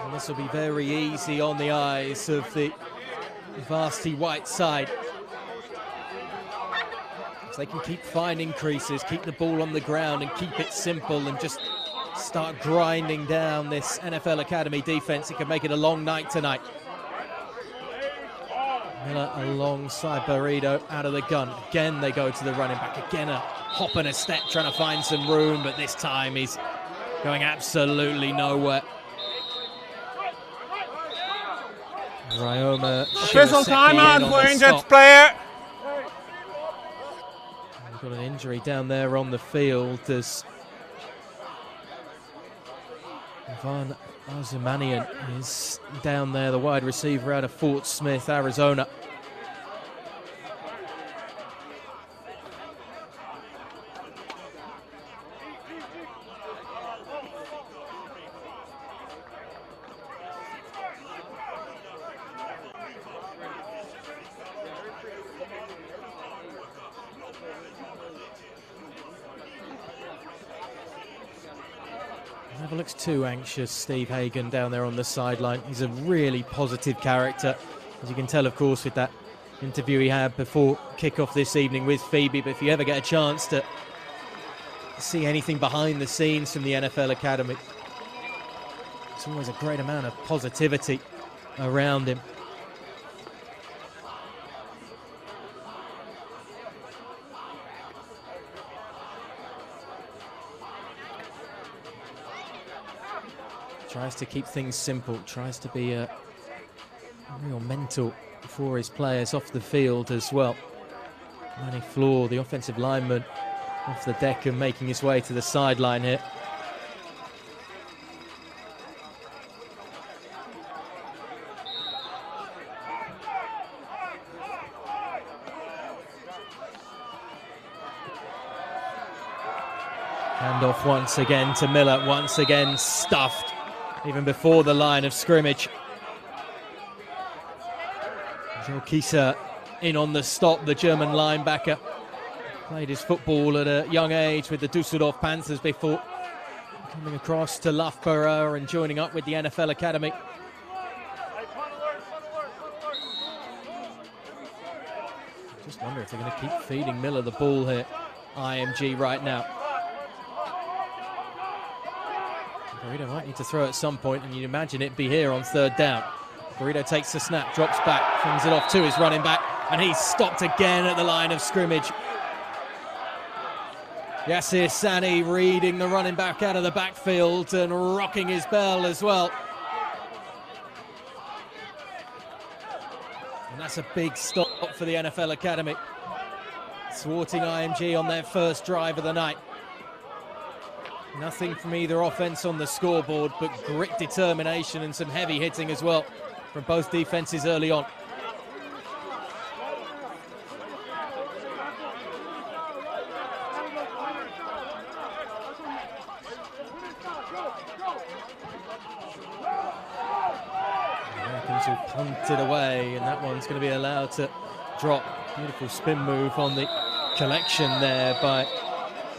And this will be very easy on the eyes of the Varsity White side. If they can keep finding creases, keep the ball on the ground and keep it simple and just start grinding down this NFL Academy defense, it can make it a long night tonight. Miller alongside Burrito out of the gun. Again they go to the running back. Again a hop and a step trying to find some room, but this time he's going absolutely nowhere. Ryoma official timeout for injured player. We've got an injury down there on the field as Ivan Azumanian is down there, the wide receiver out of Fort Smith, Arizona. Never looks too anxious, Steve Hagen, down there on the sideline. He's a really positive character, as you can tell, of course, with that interview he had before kickoff this evening with Phoebe. But if you ever get a chance to see anything behind the scenes from the NFL Academy, it's always a great amount of positivity around him. Tries to keep things simple, tries to be a real mentor for his players off the field as well. Manny Floor, the offensive lineman, off the deck and making his way to the sideline here. Handoff once again to Miller, once again stuffed, even before the line of scrimmage. Joe Kieser in on the stop, the German linebacker. Played his football at a young age with the Düsseldorf Panthers before coming across to Loughborough and joining up with the NFL Academy. Just wonder if they're going to keep feeding Miller the ball here, IMG right now. Burrito might need to throw at some point, and you'd imagine it'd be here on third down. Burrito takes the snap, drops back, flings it off to his running back, and he's stopped again at the line of scrimmage. Yassir Sani reading the running back out of the backfield and rocking his bell as well. And that's a big stop for the NFL Academy, thwarting IMG on their first drive of the night. Nothing from either offense on the scoreboard, but grit, determination, and some heavy hitting as well from both defenses early on. The Americans will punt it away, and that one's going to be allowed to drop. Beautiful spin move on the collection there by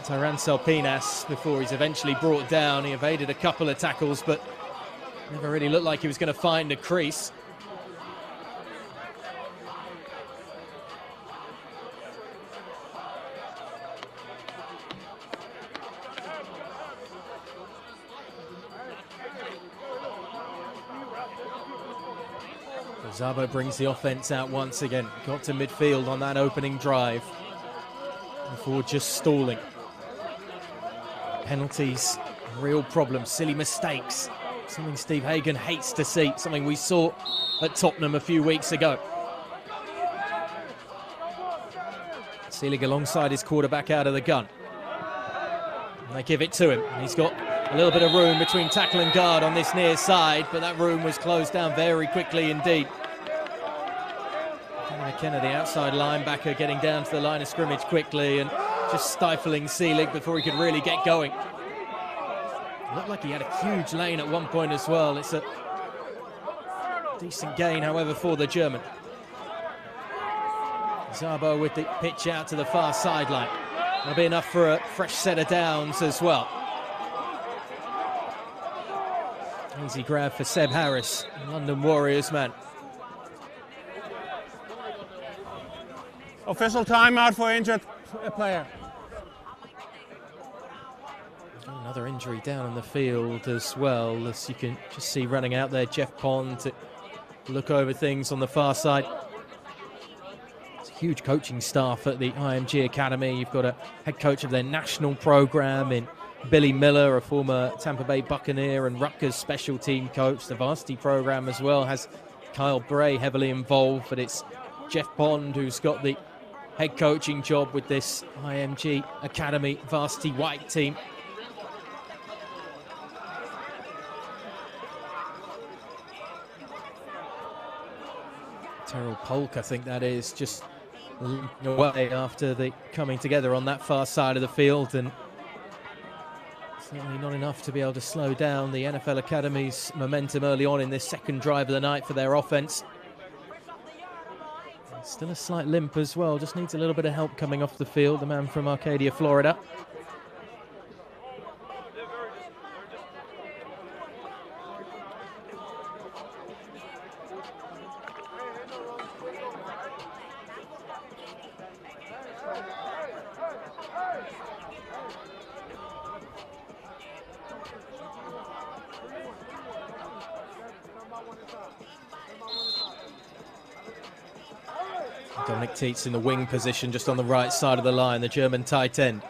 Tyran Salpinas before he's eventually brought down. He evaded a couple of tackles, but never really looked like he was going to find a crease. Zabo brings the offense out once again. Got to midfield on that opening drive before just stalling. Penalties, real problems, silly mistakes, something Steve Hagen hates to see, something we saw at Tottenham a few weeks ago. Seelig alongside his quarterback out of the gun. And they give it to him. And he's got a little bit of room between tackle and guard on this near side, but that room was closed down very quickly indeed. McKenna, the outside linebacker, getting down to the line of scrimmage quickly and just stifling Seelig before he could really get going. Looked like he had a huge lane at one point as well. It's a decent gain, however, for the German. Zabo with the pitch out to the far sideline. That'll be enough for a fresh set of downs as well. Easy grab for Seb Harris, London Warriors man. Official timeout for injured player. Another injury down on the field as well, as you can just see running out there, Jeff Pond to look over things on the far side. It's a huge coaching staff at the IMG Academy. You've got a head coach of their national program in Billy Miller, a former Tampa Bay Buccaneer and Rutgers special team coach. The varsity program as well has Kyle Bray heavily involved, but it's Jeff Pond who's got the head coaching job with this IMG Academy Varsity White team. Terrell Polk, I think that is, just away after the coming together on that far side of the field, and certainly not enough to be able to slow down the NFL Academy's momentum early on in this second drive of the night for their offense. Still a slight limp as well, just needs a little bit of help coming off the field, the man from Arcadia, Florida. Dominic Tietz in the wing position just on the right side of the line, the German tight end.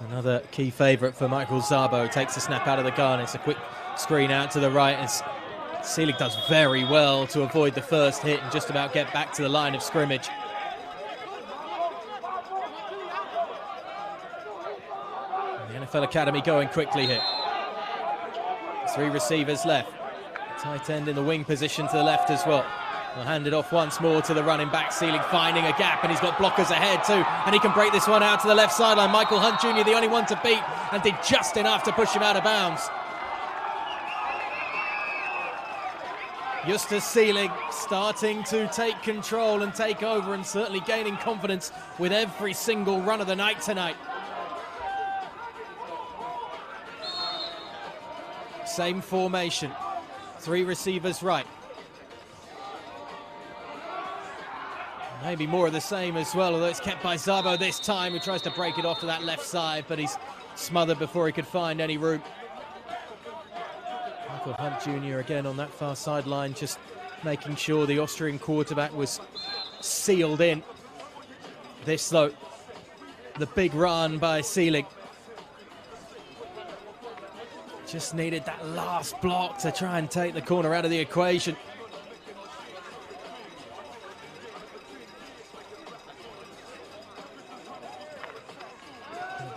Another key favourite for Michael Zabo. Takes the snap out of the gun. It's a quick screen out to the right. And Seelig does very well to avoid the first hit and just about get back to the line of scrimmage. NFL Academy going quickly here. 3 receivers left. Tight end in the wing position to the left as well. They'll hand it off once more to the running back. Seelig finding a gap, and he's got blockers ahead too. And he can break this one out to the left sideline. Michael Hunt Jr., the only one to beat, and did just enough to push him out of bounds. Justus Seelig starting to take control and take over, and certainly gaining confidence with every single run of the night tonight. Same formation. 3 receivers right. Maybe more of the same as well, although it's kept by Szabo this time, who tries to break it off to that left side, but he's smothered before he could find any room. Michael Hunt Jr. again on that far sideline, just making sure the Austrian quarterback was sealed in. This, though, the big run by Seelig. Just needed that last block to try and take the corner out of the equation.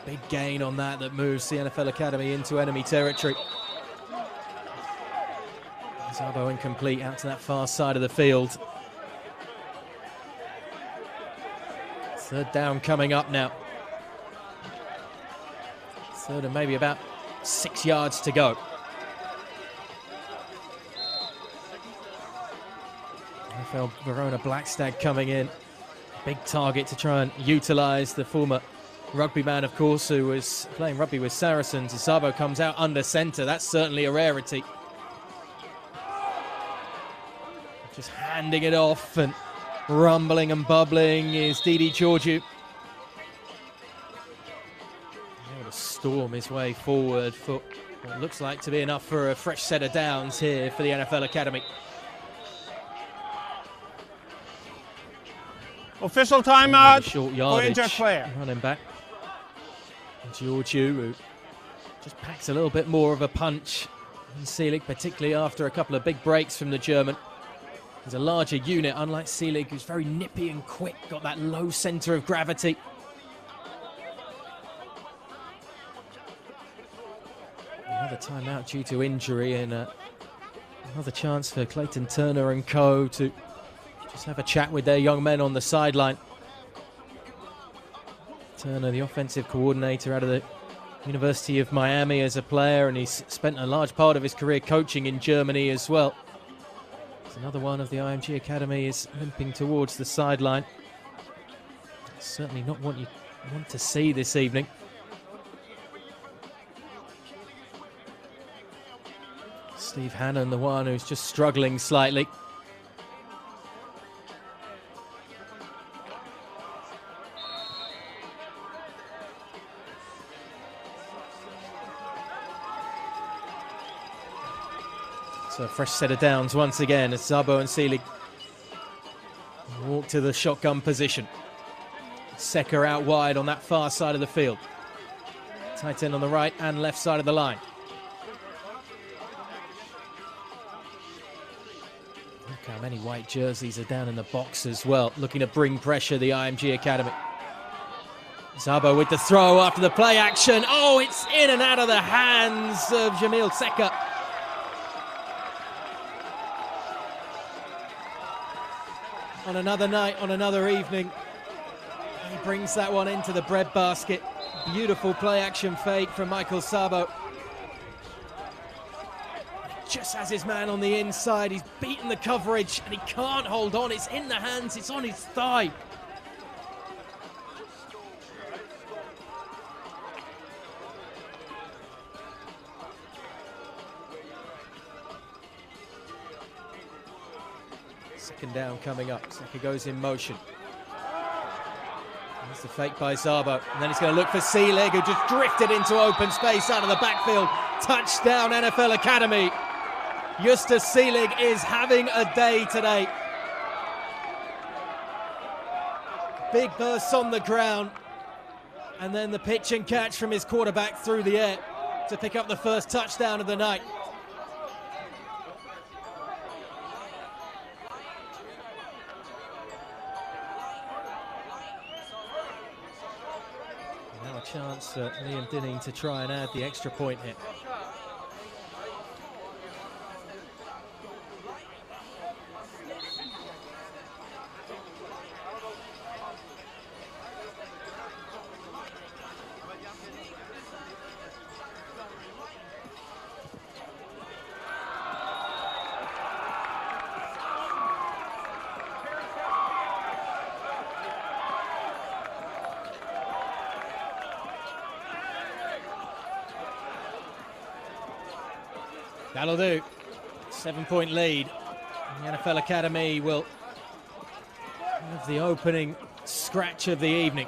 Big gain on that moves the NFL Academy into enemy territory. Szabo incomplete out to that far side of the field. 3rd down coming up now. 3rd and maybe about 6 yards to go. NFL Verona Blackstag coming in. Big target to try and utilize the former rugby man, of course, who was playing rugby with Saracens. Szabo comes out under center. That's certainly a rarity. Just handing it off and rumbling and bubbling is Didi Georgiou. Able to storm his way forward for what looks like to be enough for a fresh set of downs here for the NFL Academy. Official timeout short for yardage. injured player. Running back Georgiou, who just packs a little bit more of a punch than Seelig, particularly after a couple of big breaks from the German. He's a larger unit, unlike Seelig, who's very nippy and quick, got that low center of gravity. Another timeout due to injury, and another chance for Clayton Turner and co to just have a chat with their young men on the sideline. Turner, the offensive coordinator out of the University of Miami as a player, and he's spent a large part of his career coaching in Germany as well. Another one of the IMG Academy is limping towards the sideline. Certainly not what you want to see this evening. Steve Hannon, the one who's just struggling slightly. So a fresh set of downs once again as Szabo and Seelig walk to the shotgun position. Secker out wide on that far side of the field. Tight end on the right and left side of the line. Look how many white jerseys are down in the box as well, looking to bring pressure the IMG Academy. Szabo with the throw after the play action. Oh, it's in and out of the hands of Jamil Secker. On another night, on another evening, he brings that one into the breadbasket. Beautiful play action fake from Michael Szabo. Just has his man on the inside. He's beaten the coverage and he can't hold on. It's in the hands, it's on his thigh. Second down coming up. Secker goes in motion. There's the fake by Szabo. And then he's going to look for Seelig, who just drifted into open space out of the backfield. Touchdown, NFL Academy. Justus Seelig is having a day today. Big bursts on the ground. And then the pitch and catch from his quarterback through the air to pick up the first touchdown of the night. chance for Liam Dinning to try and add the extra point here. That'll do. 7-point lead. The NFL Academy will have the opening scratch of the evening.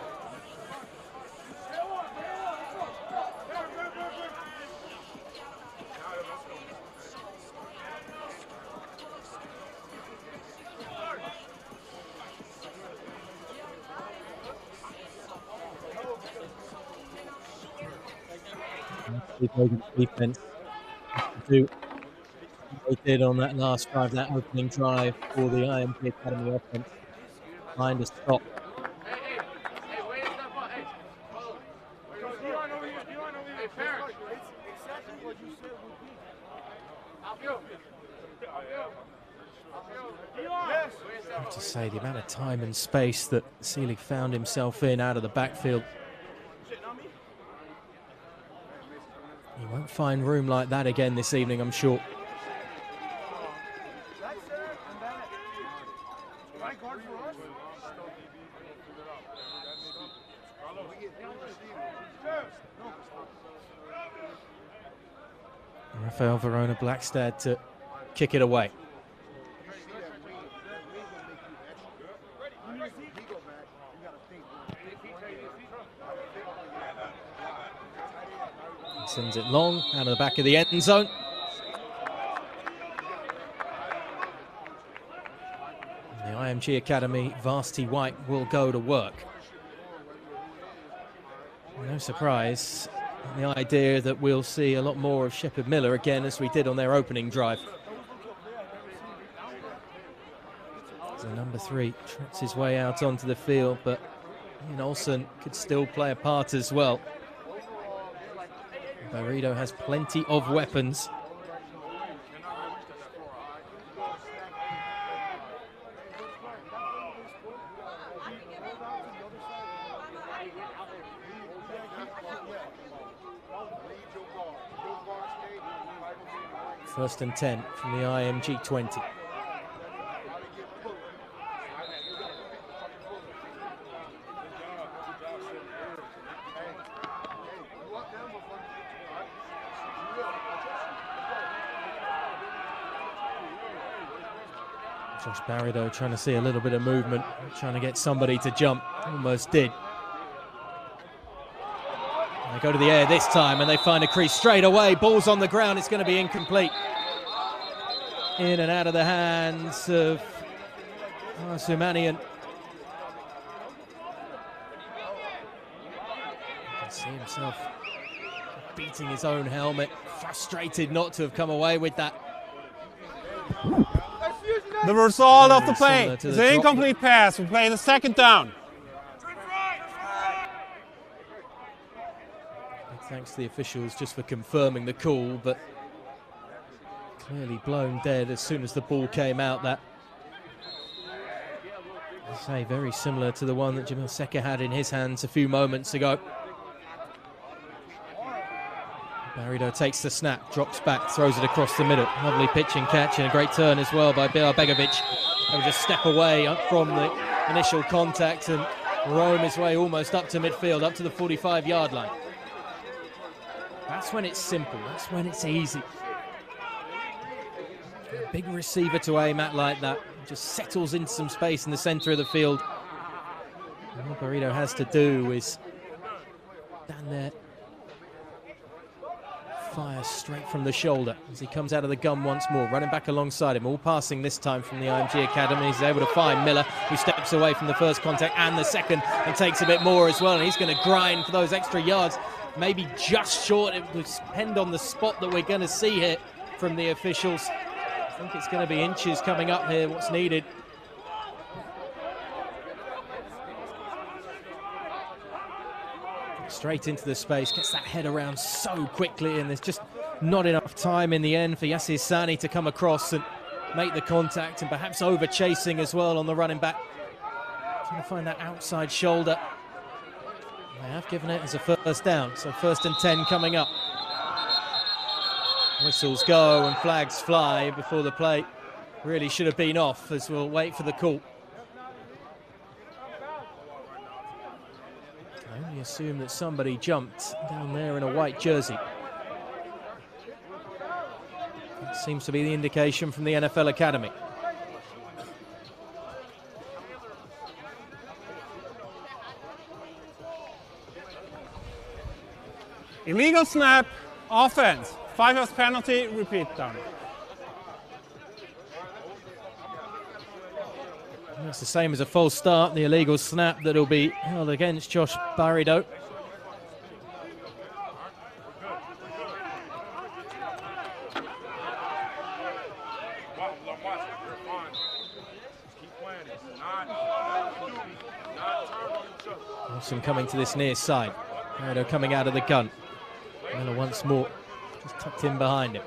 Defense do they did on that last drive, that opening drive for the IMG Academy offense. Find a stop. I have to say, the amount of time and space that Seelig found himself in out of the backfield. He won't find room like that again this evening, I'm sure. Rafael Verona Blackstad to kick it away. Sends it long out of the back of the end zone. And the IMG Academy Varsity White will go to work. No surprise, the idea that we'll see a lot more of Shepard Miller again, as we did on their opening drive. So number 3 trots his way out onto the field, but Ian Olsen could still play a part as well. Barredo has plenty of weapons. First and 10 from the IMG 20. Josh Barredo trying to see a little bit of movement, trying to get somebody to jump. Almost did. And they go to the air this time and they find a crease straight away. Ball's on the ground, it's going to be incomplete. In and out of the hands of Sumanian. You can see himself beating his own helmet, frustrated not to have come away with that. The result of the play is an incomplete pass. We play the second down. Thanks to the officials just for confirming the call, but clearly blown dead as soon as the ball came out. That, I say, very similar to the one that Jamil Seka had in his hands a few moments ago. Barredo takes the snap, drops back, throws it across the middle. Lovely pitch and catch and a great turn as well by Bilal Begovic. He'll just step away up from the initial contact and roam his way almost up to midfield, up to the 45-yard line. That's when it's simple, that's when it's easy. A big receiver to aim at like that, just settles into some space in the centre of the field. And all Barredo has to do is stand there, fire straight from the shoulder as he comes out of the gun once more, running back alongside him, all passing this time from the IMG Academy. He's able to find Miller, who steps away from the first contact and the second and takes a bit more as well, and he's going to grind for those extra yards, maybe just short. It will depend on the spot that we're going to see here from the officials. I think it's going to be inches coming up here, what's needed. Straight into the space, gets that head around so quickly, and there's just not enough time in the end for Justus Seelig to come across and make the contact, and perhaps over chasing as well on the running back. Trying to find that outside shoulder. They have given it as a first down, so 1st and 10 coming up. Whistles go and flags fly before the play really should have been off, as we'll wait for the call. I only assume that somebody jumped down there in a white jersey. That seems to be the indication from the NFL Academy. Illegal snap, offense. 5 yards penalty, repeat down. It's the same as a false start, the illegal snap that'll be held against Josh Barido. Wilson coming to this near side. Barido coming out of the gun. Miller once more, just tucked in behind him.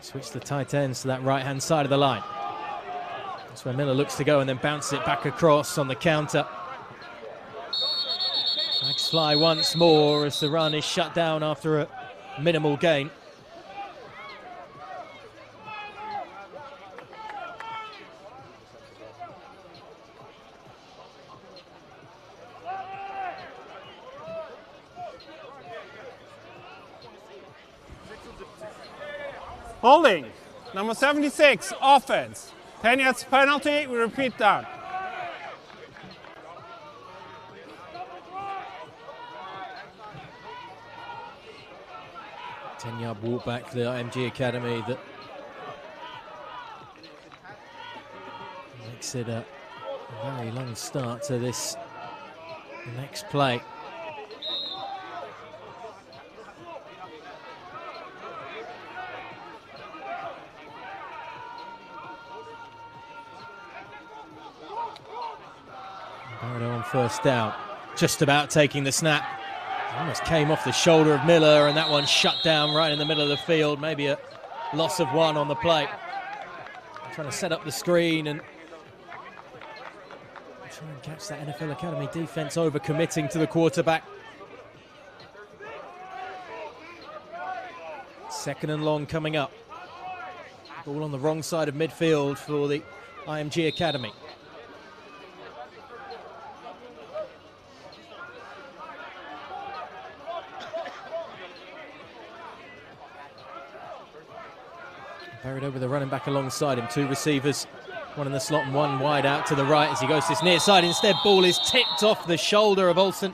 Switch the tight ends to that right-hand side of the line. That's where Miller looks to go and then bounces it back across on the counter. Flags fly once more as the run is shut down after a minimal gain. Holding, number 76, offense. 10 yards penalty, we repeat down. A 10-yard walk back for the IMG Academy that makes it a very long start to this next play. Bada on first down, just about taking the snap. Almost came off the shoulder of Miller, and that one shut down right in the middle of the field. Maybe a loss of 1 on the play. Trying to set up the screen and try and catch that NFL Academy defense over committing to the quarterback. 2nd and long coming up. Ball on the wrong side of midfield for the IMG Academy. Buried with a running back alongside him. 2 receivers, 1 in the slot and 1 wide out to the right as he goes to this near side. Instead, ball is tipped off the shoulder of Olsen.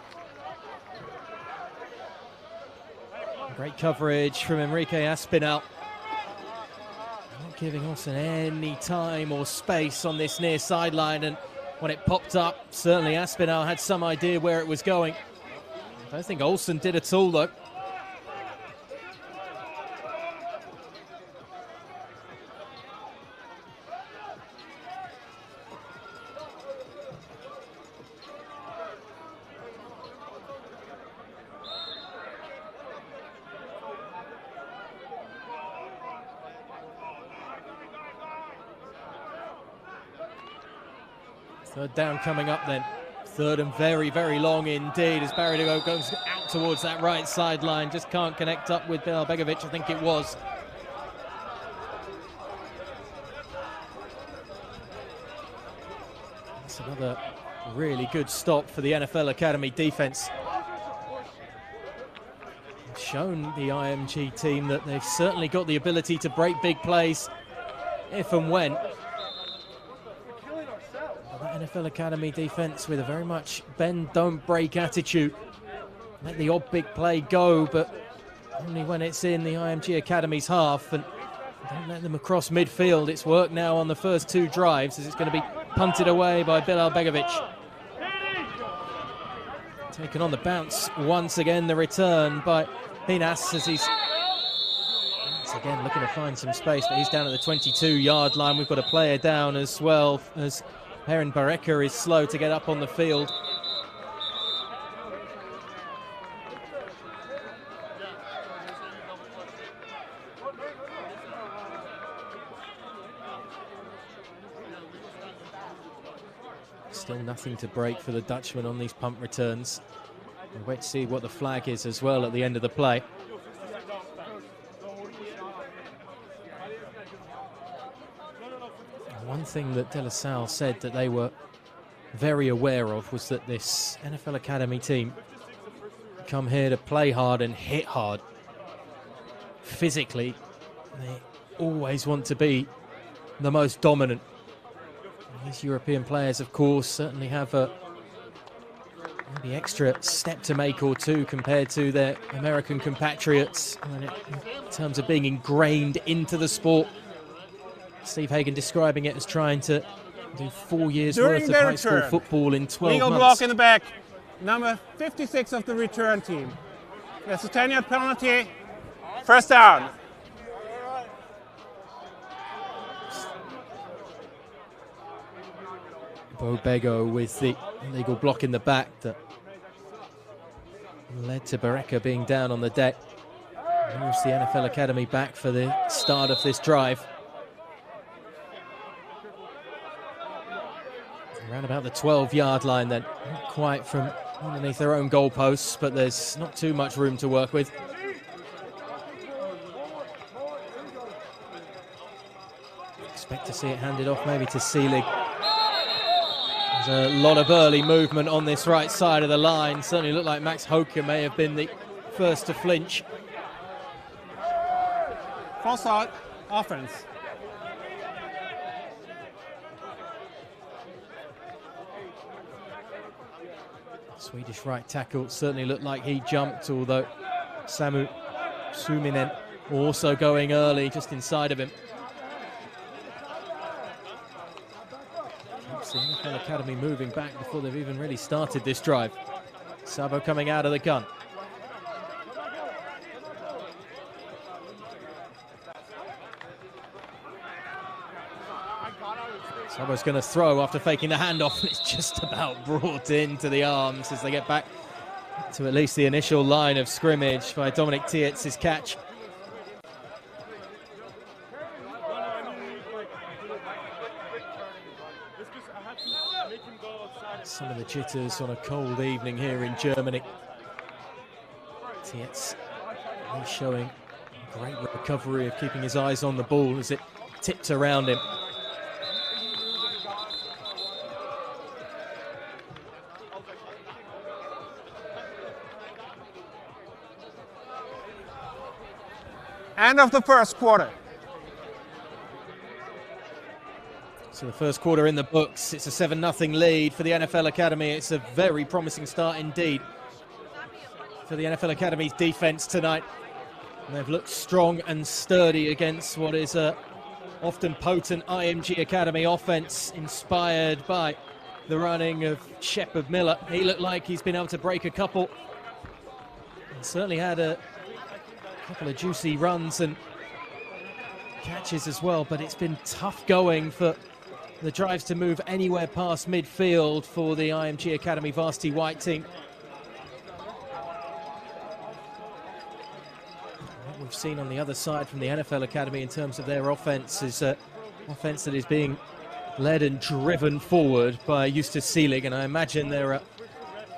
Great coverage from Enrique Aspinall. Not giving Olsen any time or space on this near sideline, and when it popped up, certainly Aspinall had some idea where it was going. I don't think Olsen did at all, though. Third down coming up then. 3rd and very, very long indeed as Barido goes out towards that right sideline. Just can't connect up with Bilal Begovic, I think it was. That's another really good stop for the NFL Academy defense. It's shown the IMG team that they've certainly got the ability to break big plays if and when. NFL Academy defense with a very much bend, don't break attitude. Let the odd big play go, but only when it's in the IMG Academy's half, and don't let them across midfield. It's worked now on the first 2 drives as it's going to be punted away by Bilal Begovic. Taken on the bounce once again, the return by Pinas as he's once again looking to find some space, but he's down at the 22-yard line. We've got a player down as well as Heron Bareka is slow to get up on the field. Still nothing to break for the Dutchman on these punt returns. We'll wait to see what the flag is as well at the end of the play. One thing that De La Salle said that they were very aware of was that this NFL Academy team come here to play hard and hit hard. Physically, they always want to be the most dominant. These European players, of course, certainly have a maybe extra step to make or two compared to their American compatriots in terms of being ingrained into the sport. Steve Hagen describing it as trying to do 4 years worth of high school football in 12 Legal months. block in the back, number 56 of the return team. That's a 10-yard penalty, first down. Bo Bego with the illegal block in the back that led to Bareka being down on the deck. Moves the NFL Academy back for the start of this drive. Around about the 12-yard line then, not quite from underneath their own goalposts, but there's not too much room to work with. Expect to see it handed off maybe to Seelig. There's a lot of early movement on this right side of the line. Certainly looked like Max Hoke may have been the first to flinch. False start, offense. Swedish right tackle certainly looked like he jumped, although Samu Suminen also going early just inside of him. Keeps the NFL Academy moving back before they've even really started this drive. Sabo coming out of the gun. Sabo's going to throw after faking the handoff, and it's just about brought into the arms as they get back to at least the initial line of scrimmage by Dominic Tietz's catch. Some of the jitters on a cold evening here in Germany. Tietz showing great recovery of keeping his eyes on the ball as it tipped around him. End of the first quarter. So the first quarter in the books. It's a 7-0 lead for the NFL Academy. It's a very promising start indeed for the NFL Academy's defense tonight. And they've looked strong and sturdy against what is a often potent IMG Academy offense inspired by the running of Shepard Miller. He looked like he's been able to break a couple. And certainly had a couple of juicy runs and catches as well, but it's been tough going for the drives to move anywhere past midfield for the IMG Academy Varsity White team. What we've seen on the other side from the NFL Academy in terms of their offense is an offense that is being led and driven forward by Justus Seelig, and I imagine there are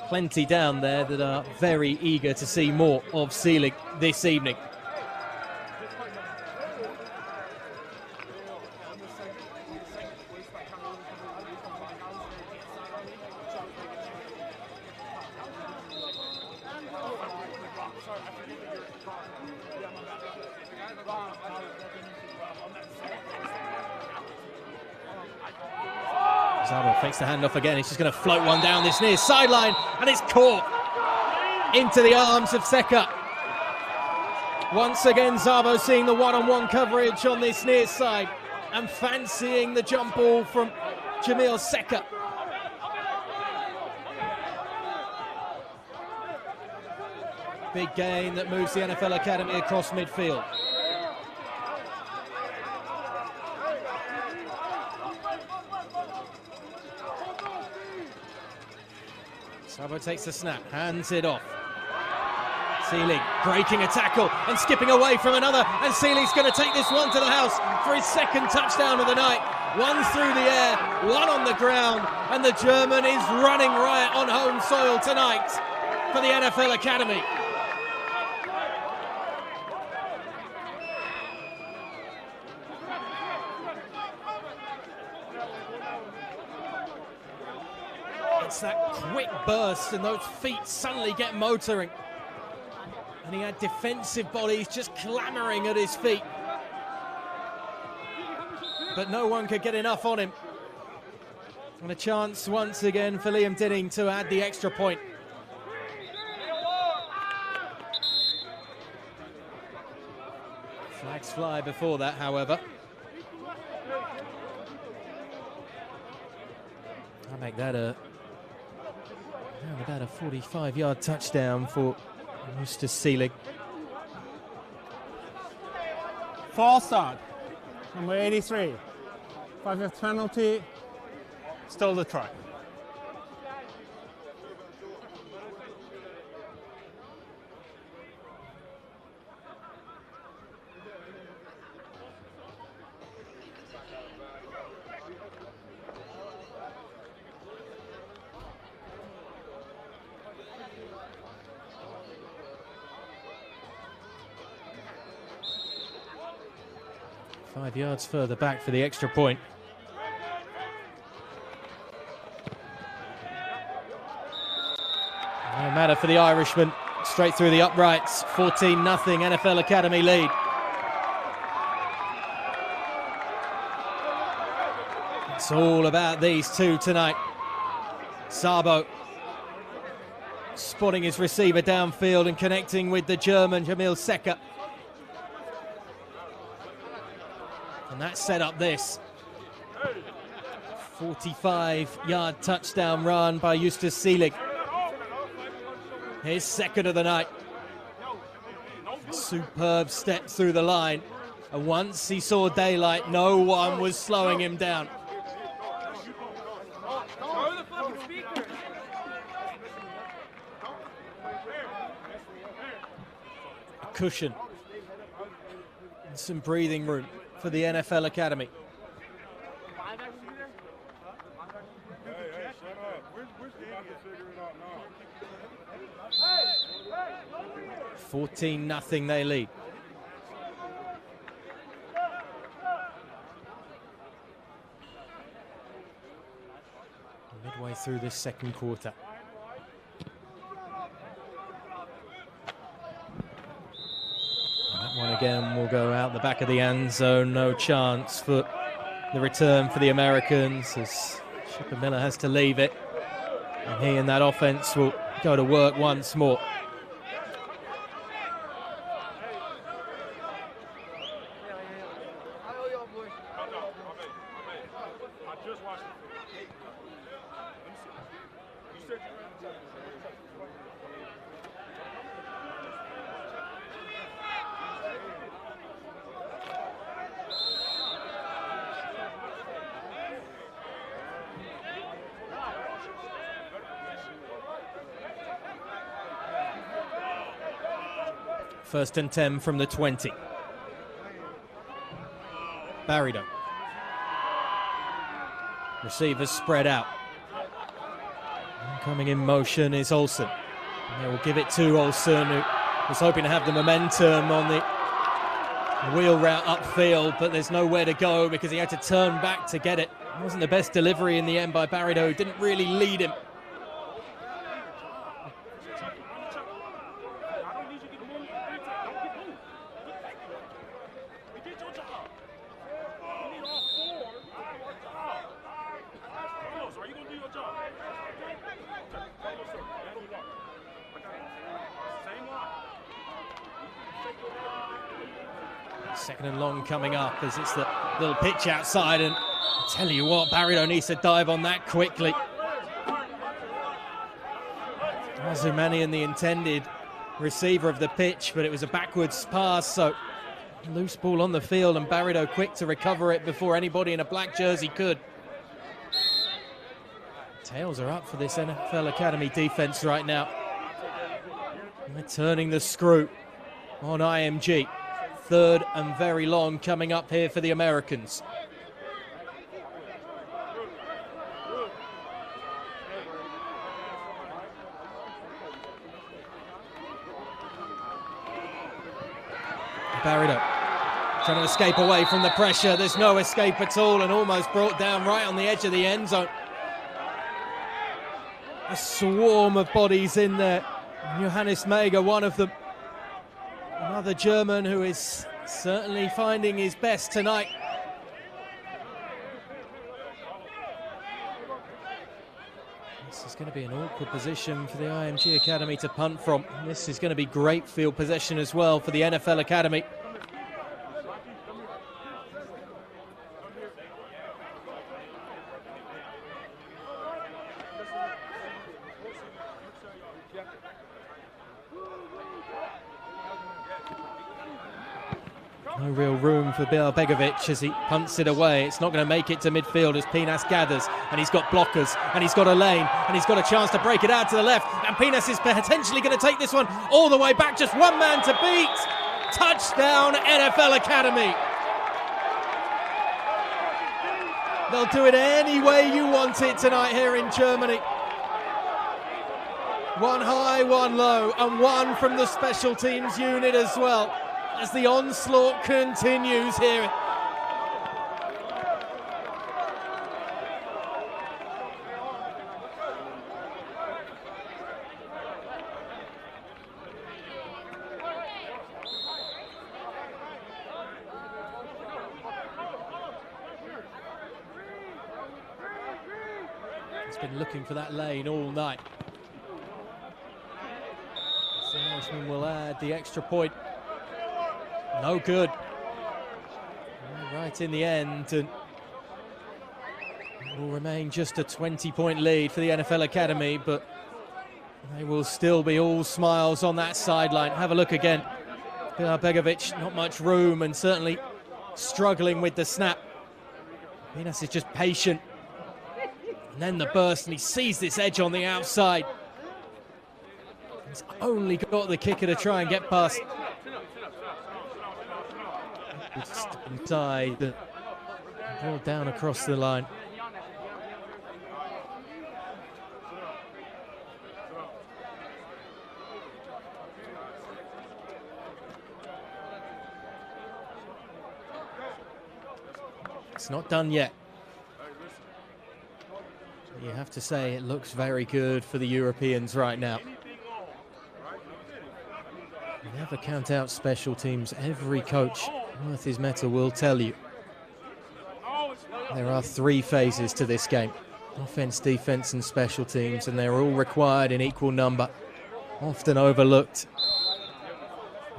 plenty down there that are very eager to see more of Seelig this evening. Zabo fakes the handoff again. He's just going to float one down this near sideline, and it's caught into the arms of Seka. Once again, Zabo seeing the one-on-one coverage on this near side and fancying the jump ball from Jamil Seka. Big gain that moves the NFL Academy across midfield. Sabo takes the snap, hands it off. Seelig breaking a tackle and skipping away from another, and Seelig's going to take this one to the house for his second touchdown of the night. One through the air, one on the ground, and the German is running riot on home soil tonight for the NFL Academy. It's that quick burst and those feet suddenly get motoring. And he had defensive bodies just clamoring at his feet. But no one could get enough on him. And a chance once again for Liam Dinning to add the extra point. Flags fly before that, however. I'll make that about a 45-yard touchdown for Justus Seelig. False start, number 83. 5-yard penalty, stole the try. Five yards further back for the extra point. No matter for the Irishman, straight through the uprights, 14-0 NFL Academy lead. It's all about these two tonight. Sabo spotting his receiver downfield and connecting with the German Jamil Secker. And that set up this 45-yard touchdown run by Justus Seelig. His second of the night. Superb step through the line. And once he saw daylight, no one was slowing him down. A cushion. And some breathing room for the NFL Academy. 14-0 they lead. Midway through this second quarter. That one again will go out the back of the end zone. No chance for the return for the Americans as Shepard Miller has to leave it. And he and that offense will go to work once more. First and 10 from the 20. Bada. Receivers spread out. And coming in motion is Olsen. And they will give it to Olsen, who was hoping to have the momentum on the wheel route upfield, but there's nowhere to go because he had to turn back to get it. It wasn't the best delivery in the end by Bada, who didn't really lead him. Second and long coming up as it's the little pitch outside, and I tell you what, Bada needs to dive on that quickly. Azumanian, the intended receiver of the pitch, but it was a backwards pass, so loose ball on the field, and Bada quick to recover it before anybody in a black jersey could. Tails are up for this NFL Academy defense right now. They're turning the screw on IMG. Third and very long coming up here for the Americans. Bada trying to escape away from the pressure. There's no escape at all, and almost brought down right on the edge of the end zone. A swarm of bodies in there. Johannes Mega, one of them. Another German who is certainly finding his best tonight. This is going to be an awkward position for the IMG Academy to punt from. This is going to be great field possession as well for the NFL Academy. No real room for Begovic as he punts it away. It's not going to make it to midfield as Pinas gathers, and he's got blockers, and he's got a lane, and he's got a chance to break it out to the left, and Pinas is potentially going to take this one all the way back. Just one man to beat. Touchdown, NFL Academy. They'll do it any way you want it tonight here in Germany. One high, one low, and one from the special teams unit as well, as the onslaught continues here. He's been looking for that lane all night. The Irishman will add the extra point. No good. Right in the end, and it will remain just a 20-point lead for the NFL Academy, but they will still be all smiles on that sideline. Have a look again. Begovic, not much room, and certainly struggling with the snap. Pinas is just patient. And then the burst, and he sees this edge on the outside. He's only got the kicker to try and get past. Inside, ball down across the line. It's not done yet. You have to say it looks very good for the Europeans right now. Never count out special teams. Every coach worth his metal will tell you there are three phases to this game: offense, defense, and special teams, and they're all required in equal number, often overlooked.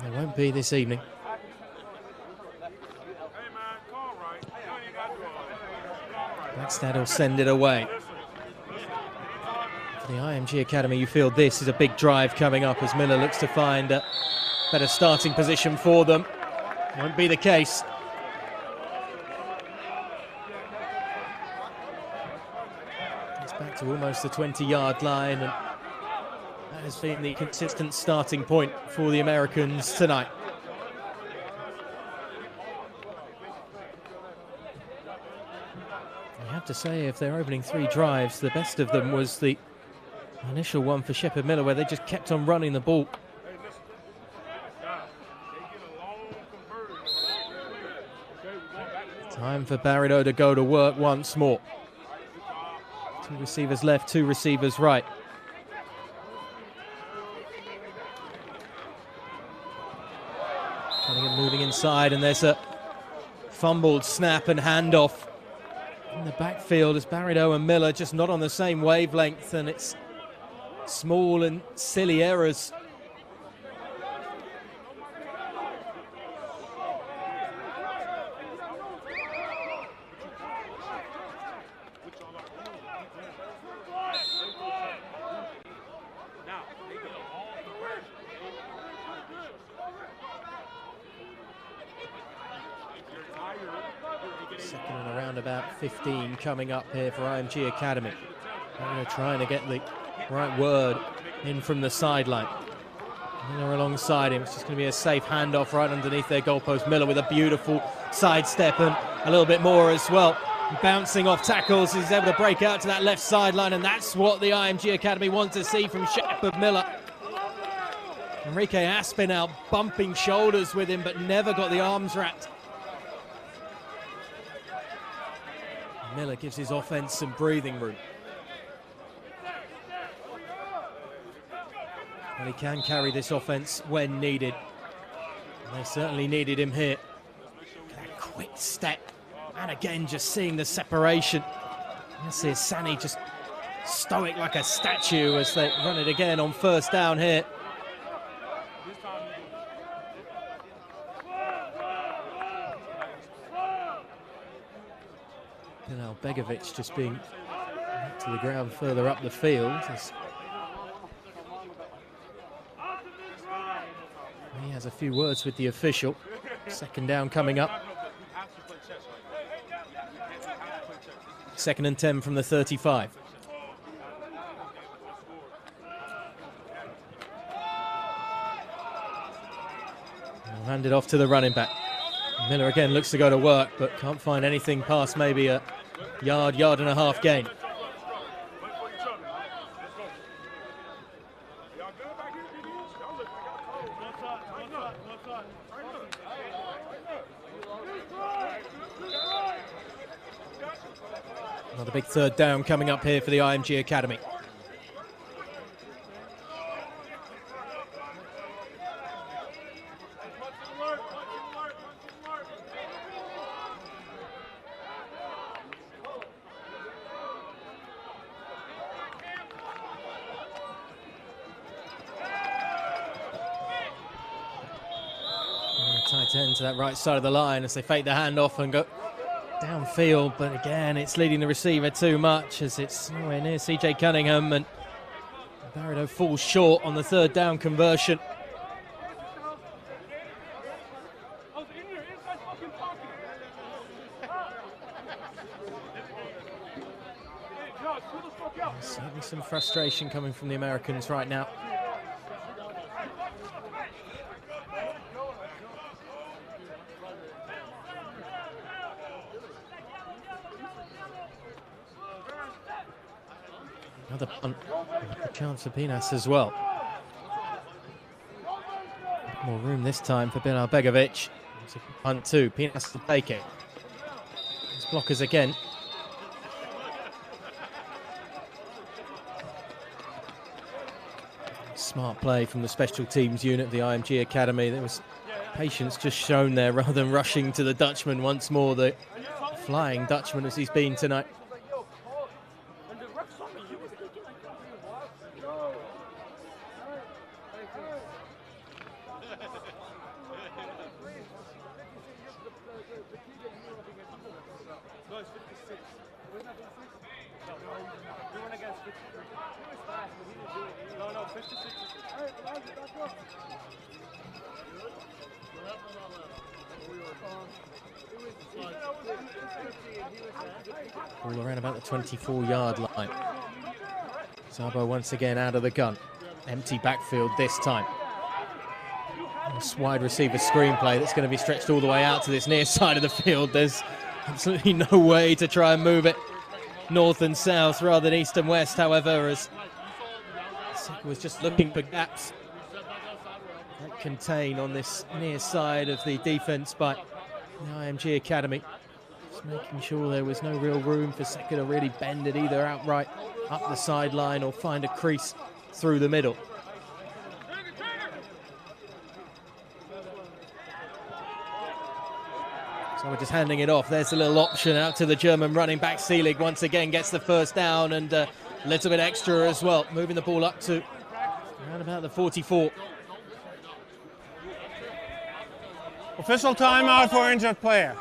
They won't be this evening. Blackstad will send it away. For the IMG Academy, you feel this is a big drive coming up as Miller looks to find a better starting position for them. Won't be the case. It's back to almost the 20-yard line, and that has been the consistent starting point for the Americans tonight. You have to say, if they're opening three drives, the best of them was the initial one for Shepard Miller, where they just kept on running the ball. Time for Bada to go to work once more. Two receivers left, two receivers right. Cunningham moving inside, and there's a fumbled snap and handoff in the backfield as Bada and Miller just not on the same wavelength, and it's small and silly errors. Second and around about 15 coming up here for IMG Academy. They're trying to get the right word in from the sideline. Miller alongside him. It's just going to be a safe handoff right underneath their goalpost. Miller with a beautiful sidestep and a little bit more as well. Bouncing off tackles, he's able to break out to that left sideline, and that's what the IMG Academy wants to see from Shepard Miller. Enrique Aspinall bumping shoulders with him, but never got the arms wrapped. Miller gives his offense some breathing room. Well, he can carry this offense when needed. And they certainly needed him here. That quick step. And again, just seeing the separation. Let's see Sani just stoic like a statue as they run it again on first down here. Bilal Begovic just being knocked to the ground further up the field. He has a few words with the official. Second down coming up. 2nd and 10 from the 35. We'll hand it off to the running back. Miller again looks to go to work, but can't find anything past maybe a yard and a half gain. Another big third down coming up here for the IMG Academy. Tight end to that right side of the line as they fake the handoff and go downfield, but again it's leading the receiver too much as it's nowhere near CJ Cunningham, and Bada falls short on the third down conversion. Certainly some frustration coming from the Americans right now. Another punt, a chance for Pinas as well. More room this time for Bilal Begovic. It's a punt too, Pinas to take it. His blockers again. Smart play from the special teams unit of the IMG Academy. There was patience just shown there rather than rushing to the Dutchman once more, the flying Dutchman as he's been tonight. All around about the 24-yard line. Zabo once again out of the gun. Empty backfield this time. This wide receiver screenplay that's going to be stretched all the way out to this near side of the field. There's absolutely no way to try and move it north and south rather than east and west, however, as Seelig was just looking for gaps that contain on this near side of the defense by the IMG Academy. Just making sure there was no real room for Seelig to really bend it either outright up the sideline or find a crease through the middle. So we're just handing it off. There's a little option out to the German running back. Seelig once again gets the first down and a little bit extra as well, moving the ball up to around about the 44. Official timeout for injured player.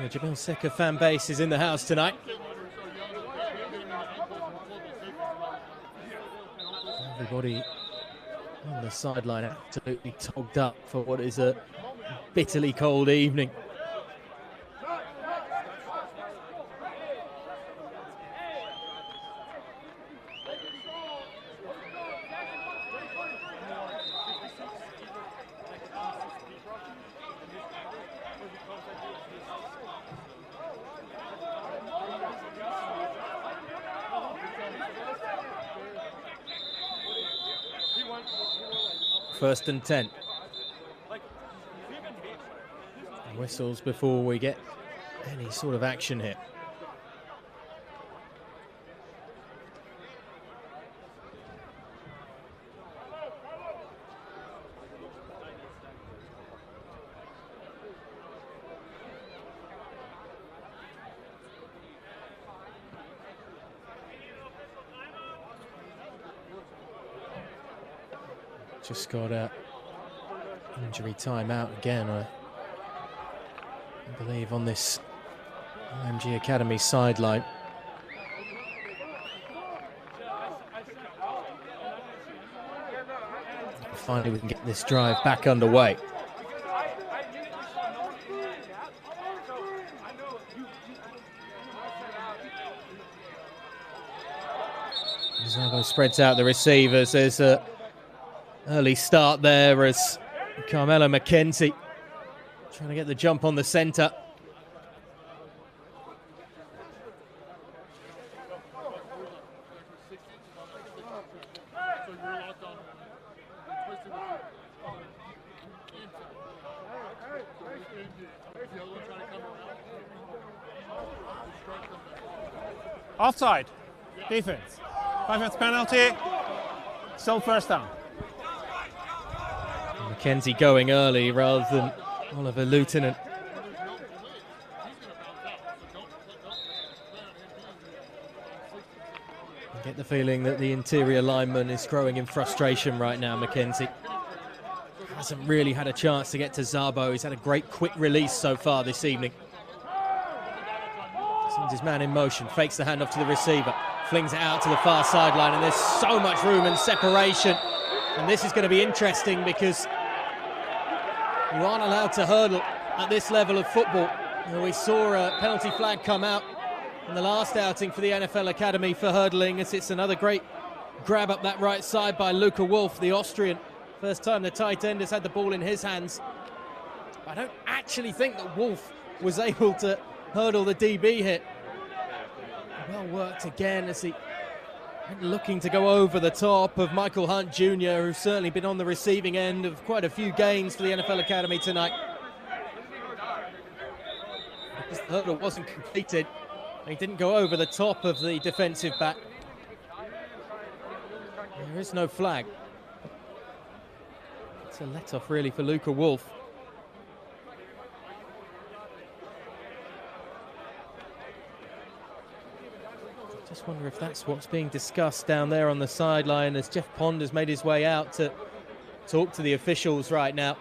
The Jamil Secker fan base is in the house tonight. Everybody on the sideline absolutely togged up for what is a bitterly cold evening. 1st and 10. Whistles before we get any sort of action here. Just got a injury timeout again, I believe, on this IMG Academy sideline. Finally, we can get this drive back underway. Zabo spreads out the receivers. There's a early start there as Carmelo McKenzie trying to get the jump on the centre. Offside. Defense. 5 minutes penalty. Still 1st down. McKenzie going early rather than Oliver Lieutenant. I get the feeling that the interior lineman is growing in frustration right now, McKenzie. Hasn't really had a chance to get to Zabo. He's had a great quick release so far this evening. Sends his man in motion, fakes the handoff to the receiver, flings it out to the far sideline, and there's so much room and separation. And this is going to be interesting because you aren't allowed to hurdle at this level of football. We saw a penalty flag come out in the last outing for the NFL Academy for hurdling, as it's another great grab up that right side by Luca Wolf, the Austrian. First time the tight end has had the ball in his hands. I don't actually think that Wolf was able to hurdle the DB hit. Well worked again as he looking to go over the top of Michael Hunt Jr., who's certainly been on the receiving end of quite a few gains for the NFL Academy tonight. Because the hurdle wasn't completed, he didn't go over the top of the defensive back. There is no flag. It's a let-off really for Luca Wolf. Just wonder if that's what's being discussed down there on the sideline as Jeff Pond has made his way out to talk to the officials right now.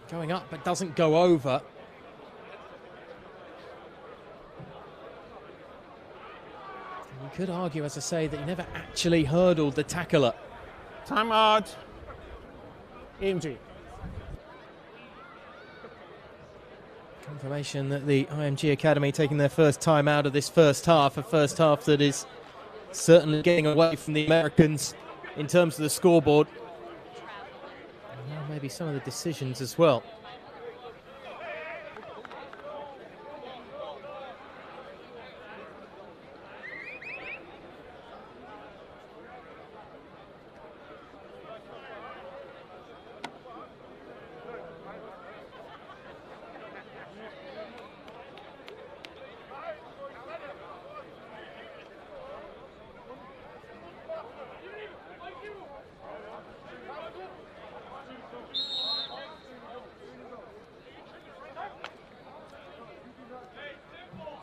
Going up but doesn't go over. You could argue, as I say, that he never actually hurdled the tackler. Timeout. IMG. Confirmation that the IMG Academy taking their first time out of this first half, a first half that is certainly getting away from the Americans in terms of the scoreboard. And now maybe some of the decisions as well.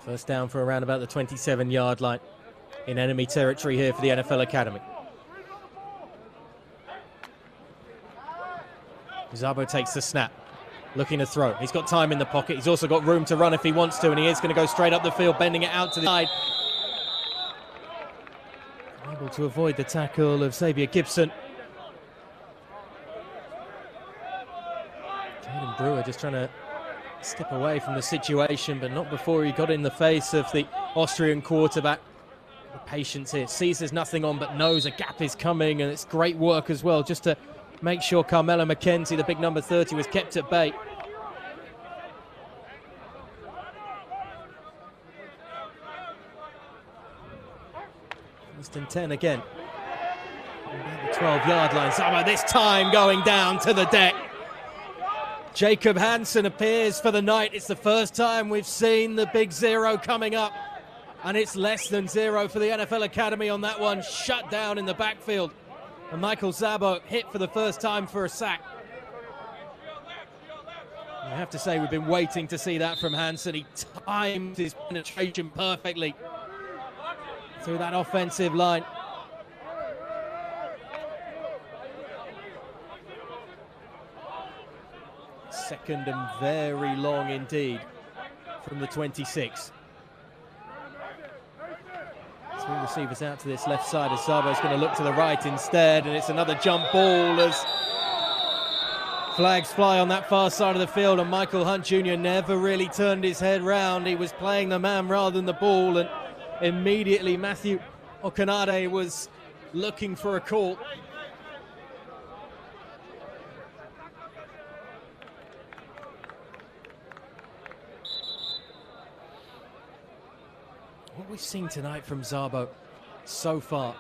First down for around about the 27-yard line in enemy territory here for the NFL Academy. Zabo takes the snap, looking to throw. He's got time in the pocket. He's also got room to run if he wants to, and he is going to go straight up the field, bending it out to the side. Able to avoid the tackle of Xavier Gibson. Caden Brewer just trying to step away from the situation, but not before he got in the face of the Austrian quarterback. The patience here, sees there's nothing on, but knows a gap is coming, and it's great work as well just to make sure Carmelo McKenzie, the big number 30, was kept at bay. 1st and 10 again. At the 12-yard line, Zabo this time going down to the deck. Jacob Hansen appears for the night. It's the first time we've seen the big zero coming up. And it's less than zero for the NFL Academy on that one. Shut down in the backfield. And Michael Zabo hit for the first time for a sack. I have to say, we've been waiting to see that from Hansen. He timed his penetration perfectly through that offensive line. Second and very long indeed from the 26. Three receivers out to this left side as Zabo's going to look to the right instead, and it's another jump ball as flags fly on that far side of the field, and Michael Hunt Jr. never really turned his head round. He was playing the man rather than the ball, and immediately Matthew Okanade was looking for a call. What we've seen tonight from Zabo so far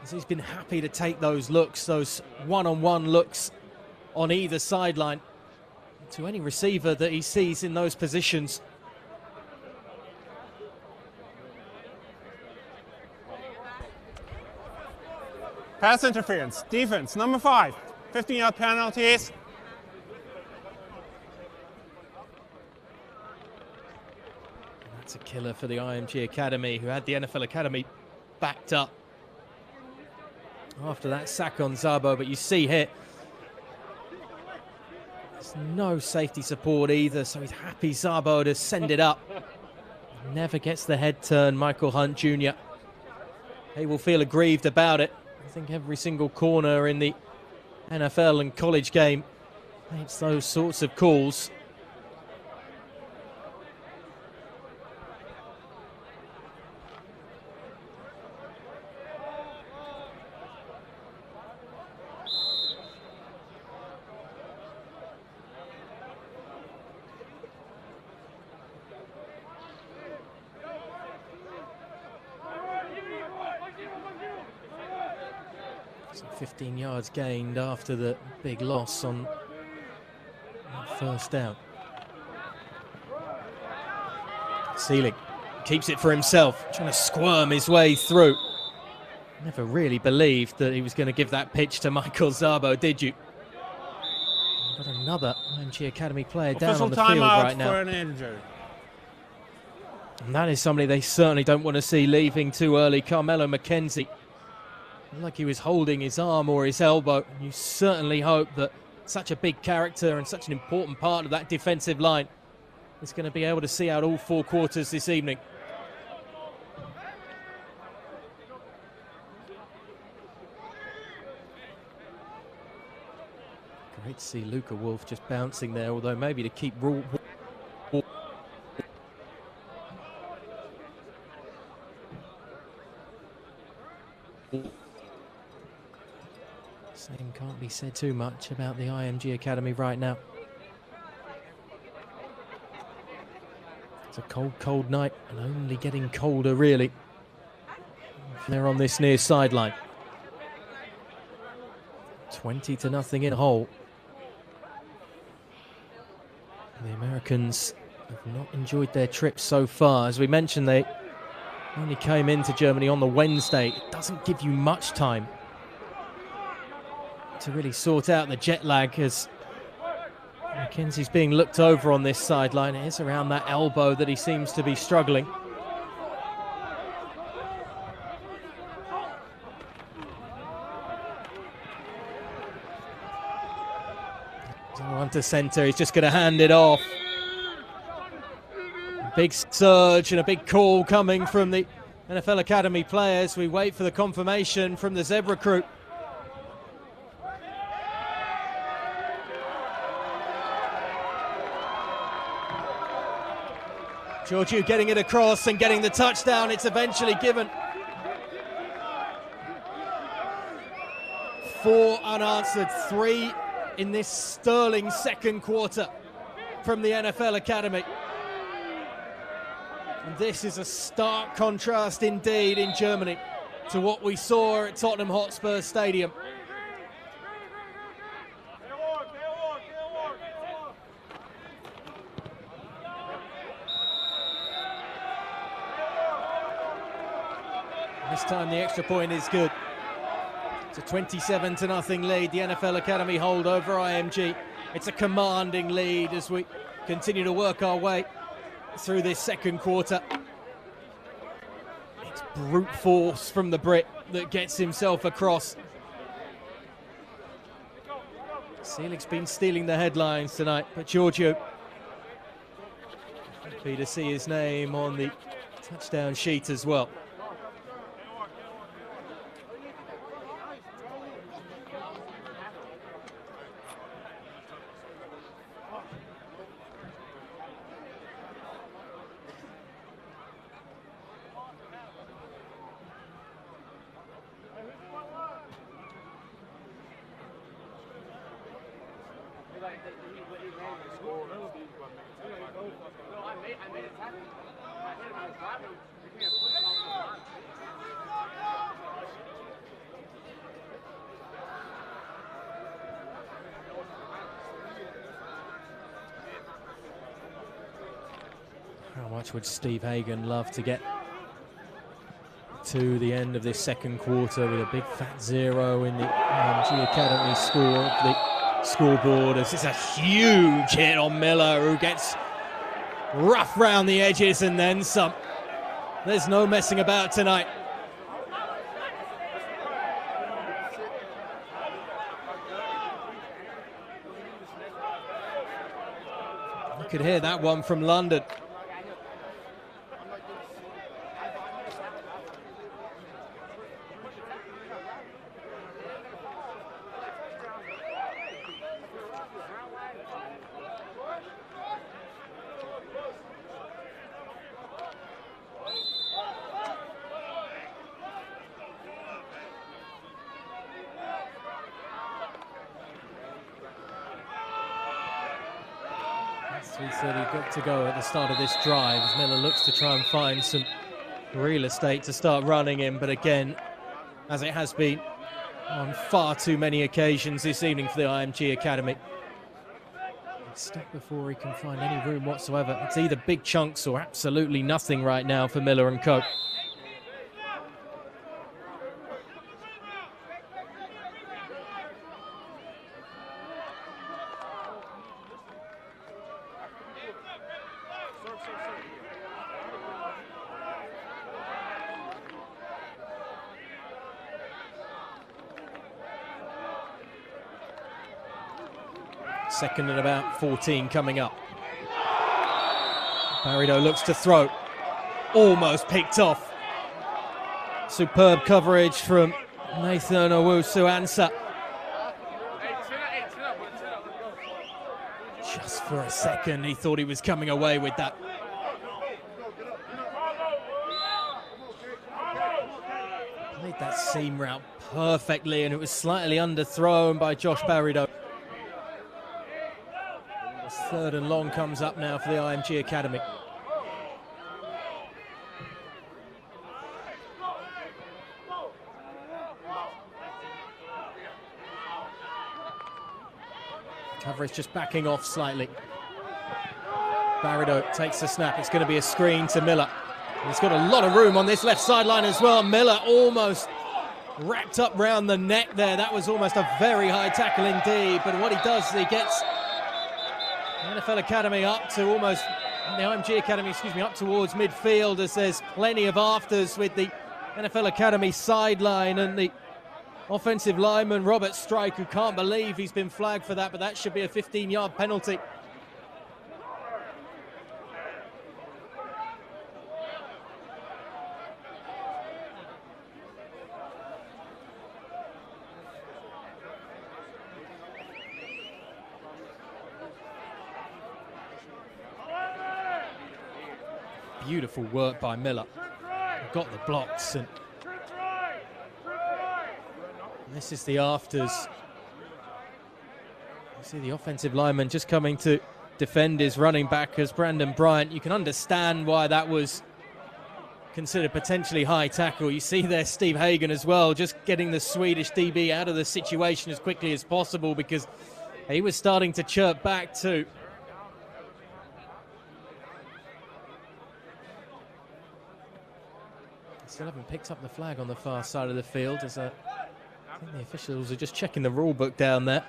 is he's been happy to take those looks, those one-on-one looks on either sideline to any receiver that he sees in those positions. Pass interference, defense, number 5. 15-yard penalties. That's a killer for the IMG Academy, who had the NFL Academy backed up after that sack on Zabo. But you see here, there's no safety support either, so he's happy Zabo to send it up. Never gets the head turn, Michael Hunt Jr. He will feel aggrieved about it. I think every single corner in the NFL and college game makes those sorts of calls. So 15 yards gained after the big loss on that first down. Seelig keeps it for himself, trying to squirm his way through. Never really believed that he was going to give that pitch to Michael Zabo, did you? Got another IMG Academy player down on the field right now. For an injury. And that is somebody they certainly don't want to see leaving too early. Carmelo McKenzie, like he was holding his arm or his elbow. You certainly hope that such a big character and such an important part of that defensive line is going to be able to see out all 4 quarters this evening. Great to see Luca Wolf just bouncing there, although maybe to keep rule. Same can't be said too much about the IMG Academy right now. It's a cold, cold night, and only getting colder, really. They're on this near sideline. 20-0 in Hull. The Americans have not enjoyed their trip so far. As we mentioned, they only came into Germany on the Wednesday. It doesn't give you much time to really sort out the jet lag, as McKenzie's being looked over on this sideline. It is around that elbow that he seems to be struggling. On to centre, he's just going to hand it off. Big surge and a big call coming from the NFL Academy players. We wait for the confirmation from the Zebra crew. Georgiou getting it across and getting the touchdown. It's eventually given. 4 unanswered, 3 in this sterling second quarter from the NFL Academy. And this is a stark contrast indeed in Germany. to what we saw at Tottenham Hotspur Stadium. This time the extra point is good. It's a 27-0 lead. The NFL Academy hold over IMG. It's a commanding lead as we continue to work our way through this second quarter. It's brute force from the Brit that gets himself across. Seelig's been stealing the headlines tonight, but Giorgio, happy to see his name on the touchdown sheet as well. How much would Steve Hagen love to get to the end of this second quarter with a big fat 0 in the IMG Academy scoreboard? This is a huge hit on Miller, who gets rough round the edges and then some. There's no messing about tonight. You could hear that one from London. Got to go at the start of this drive as Miller looks to try and find some real estate to start running in, but again, as it has been on far too many occasions this evening for the IMG Academy, he's stuck before he can find any room whatsoever. It's either big chunks or absolutely nothing right now for Miller and co. Second and about 14 coming up. Barido looks to throw. Almost picked off. Superb coverage from Nathan Owusu-Ansah. Just for a second, he thought he was coming away with that. Played that seam route perfectly, and it was slightly underthrown by Josh Barido. Third and long comes up now for the IMG Academy. Coverage just backing off slightly. Barido takes the snap. It's going to be a screen to Miller. He's got a lot of room on this left sideline as well. Miller almost wrapped up round the neck there. That was almost a very high tackle indeed. But what he does is he gets NFL Academy up to almost, the IMG Academy, excuse me, up towards midfield, as there's plenty of afters with the NFL Academy sideline and the offensive lineman Robert Strike, who can't believe he's been flagged for that, but that should be a 15-yard penalty. Beautiful work by Miller. Got the blocks, and this is the afters. You see the offensive lineman just coming to defend his running back as Brandon Bryant. You can understand why that was considered potentially high tackle. You see there Steve Hagen as well, just getting the Swedish DB out of the situation as quickly as possible because he was starting to chirp back too. Still haven't picked up the flag on the far side of the field as I think the officials are just checking the rule book down there.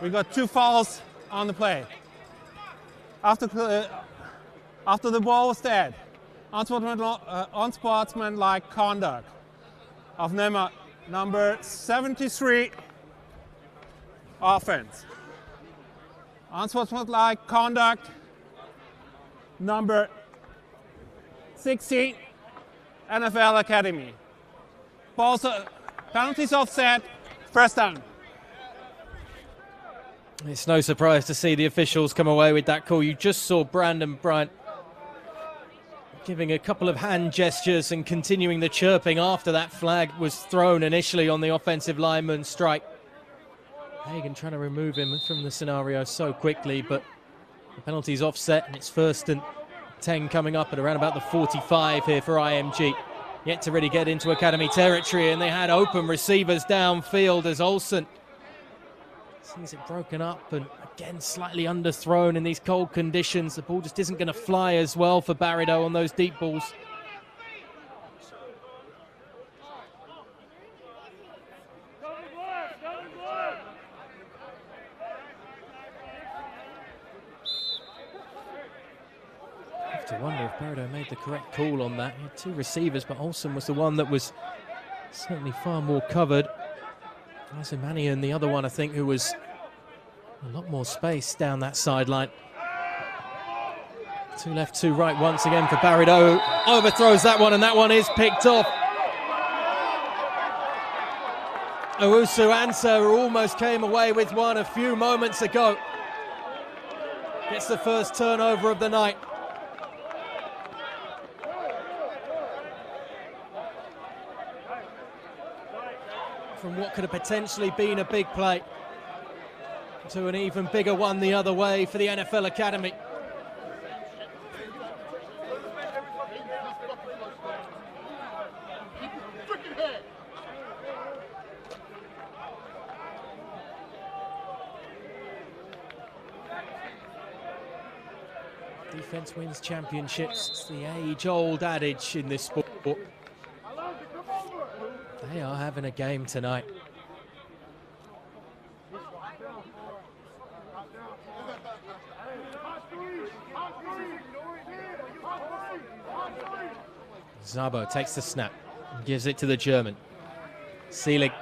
We got 2 fouls on the play. After the ball was dead, unsportsmanlike conduct of number 73 offense. Unsportsmanlike conduct number 16 NFL Academy. Balls, penalties offset, first down. It's no surprise to see the officials come away with that call. You just saw Brandon Bryant giving a couple of hand gestures and continuing the chirping after that flag was thrown initially on the offensive lineman's strike. Hagen trying to remove him from the scenario so quickly, but the penalty's offset and it's 1st and 10 coming up at around about the 45 here for IMG. Yet to really get into Academy territory, and they had open receivers downfield as Olsen sees it broken up and again slightly underthrown in these cold conditions. The ball just isn't going to fly as well for Barido on those deep balls. I have to wonder if Barido made the correct call on that. He had 2 receivers, but Olsen was the one that was certainly far more covered. Azimanian, the other one, I think, who was a lot more space down that sideline. 2 left, 2 right once again for Barido. Overthrows that one, and that one is picked off. Owusu Ansah, who almost came away with one a few moments ago, gets the first turnover of the night. From what could have potentially been a big play to an even bigger one the other way for the NFL Academy. Defense wins championships. It's the age-old adage in this sport. They are having a game tonight. Szabo takes the snap and gives it to the German. Seelig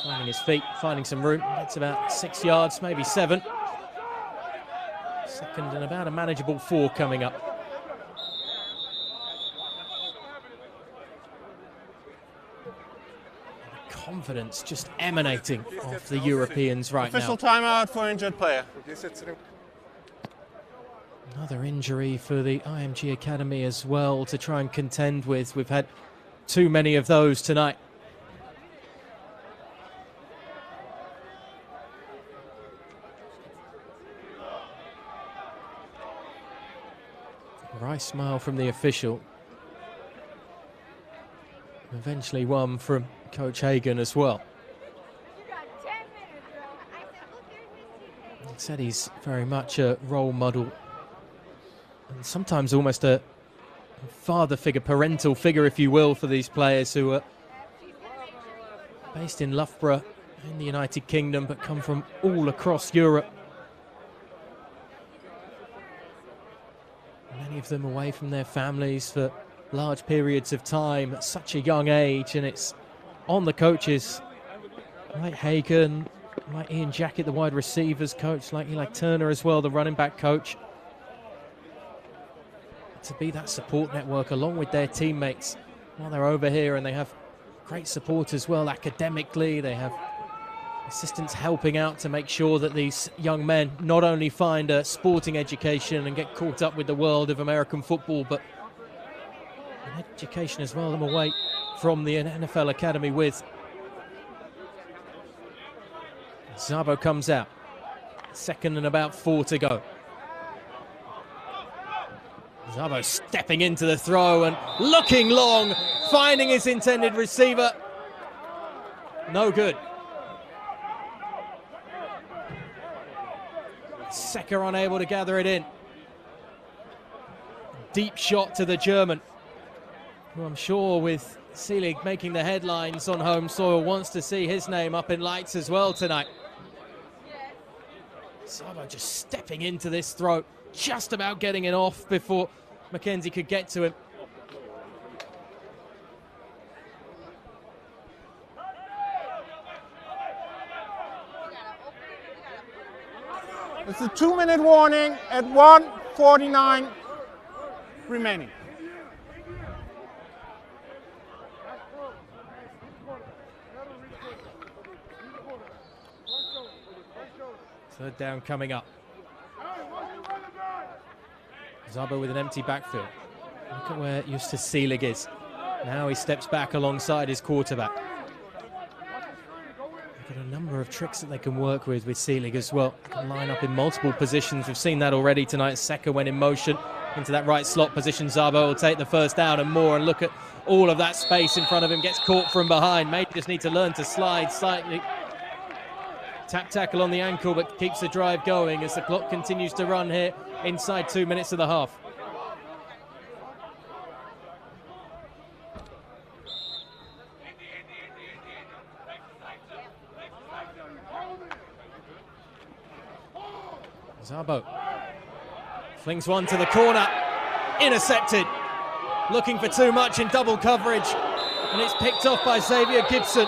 finding his feet, finding some room. That's about 6 yards, maybe 7. 2nd and about a manageable 4 coming up. Confidence just emanating off the Europeans right now. Official timeout for injured player. Another injury for the IMG Academy as well to try and contend with. We've had too many of those tonight. Wry smile from the official. Eventually one from Coach Hagen as well. He said he's very much a role model and sometimes almost a father figure, parental figure, if you will, for these players who are based in Loughborough in the United Kingdom but come from all across Europe. Many of them away from their families for large periods of time at such a young age, and it's on the coaches like Hagen, like Ian Jackett, the wide receivers coach, like Eli Turner as well, the running back coach, to be that support network along with their teammates while they're over here. And they have great support as well academically. They have assistants helping out to make sure that these young men not only find a sporting education and get caught up with the world of American football, but an education as well, them away from the NFL Academy with Zabo comes out. 2nd and about 4 to go. Zabo stepping into the throw and looking long, finding his intended receiver. No good. Secker unable to gather it in. Deep shot to the German, who I'm sure with Seelig making the headlines on home soil wants to see his name up in lights as well tonight. Zabo just stepping into this throw, just about getting it off before Mackenzie could get to him. It's a 2-minute warning at 1:49 remaining. Third down coming up. Zabo with an empty backfield. Look at where Justus Seelig is. Now he steps back alongside his quarterback. They've got a number of tricks that they can work with Seelig as well. They can line up in multiple positions. We've seen that already tonight. Secker went in motion into that right slot position. Zabo will take the first down and more, and look at all of that space in front of him. Gets caught from behind. May just need to learn to slide slightly. Tap tackle on the ankle, but keeps the drive going as the clock continues to run here inside 2 minutes of the half. Zabo flings one to the corner, intercepted, looking for too much in double coverage, and it's picked off by Xavier Gibson.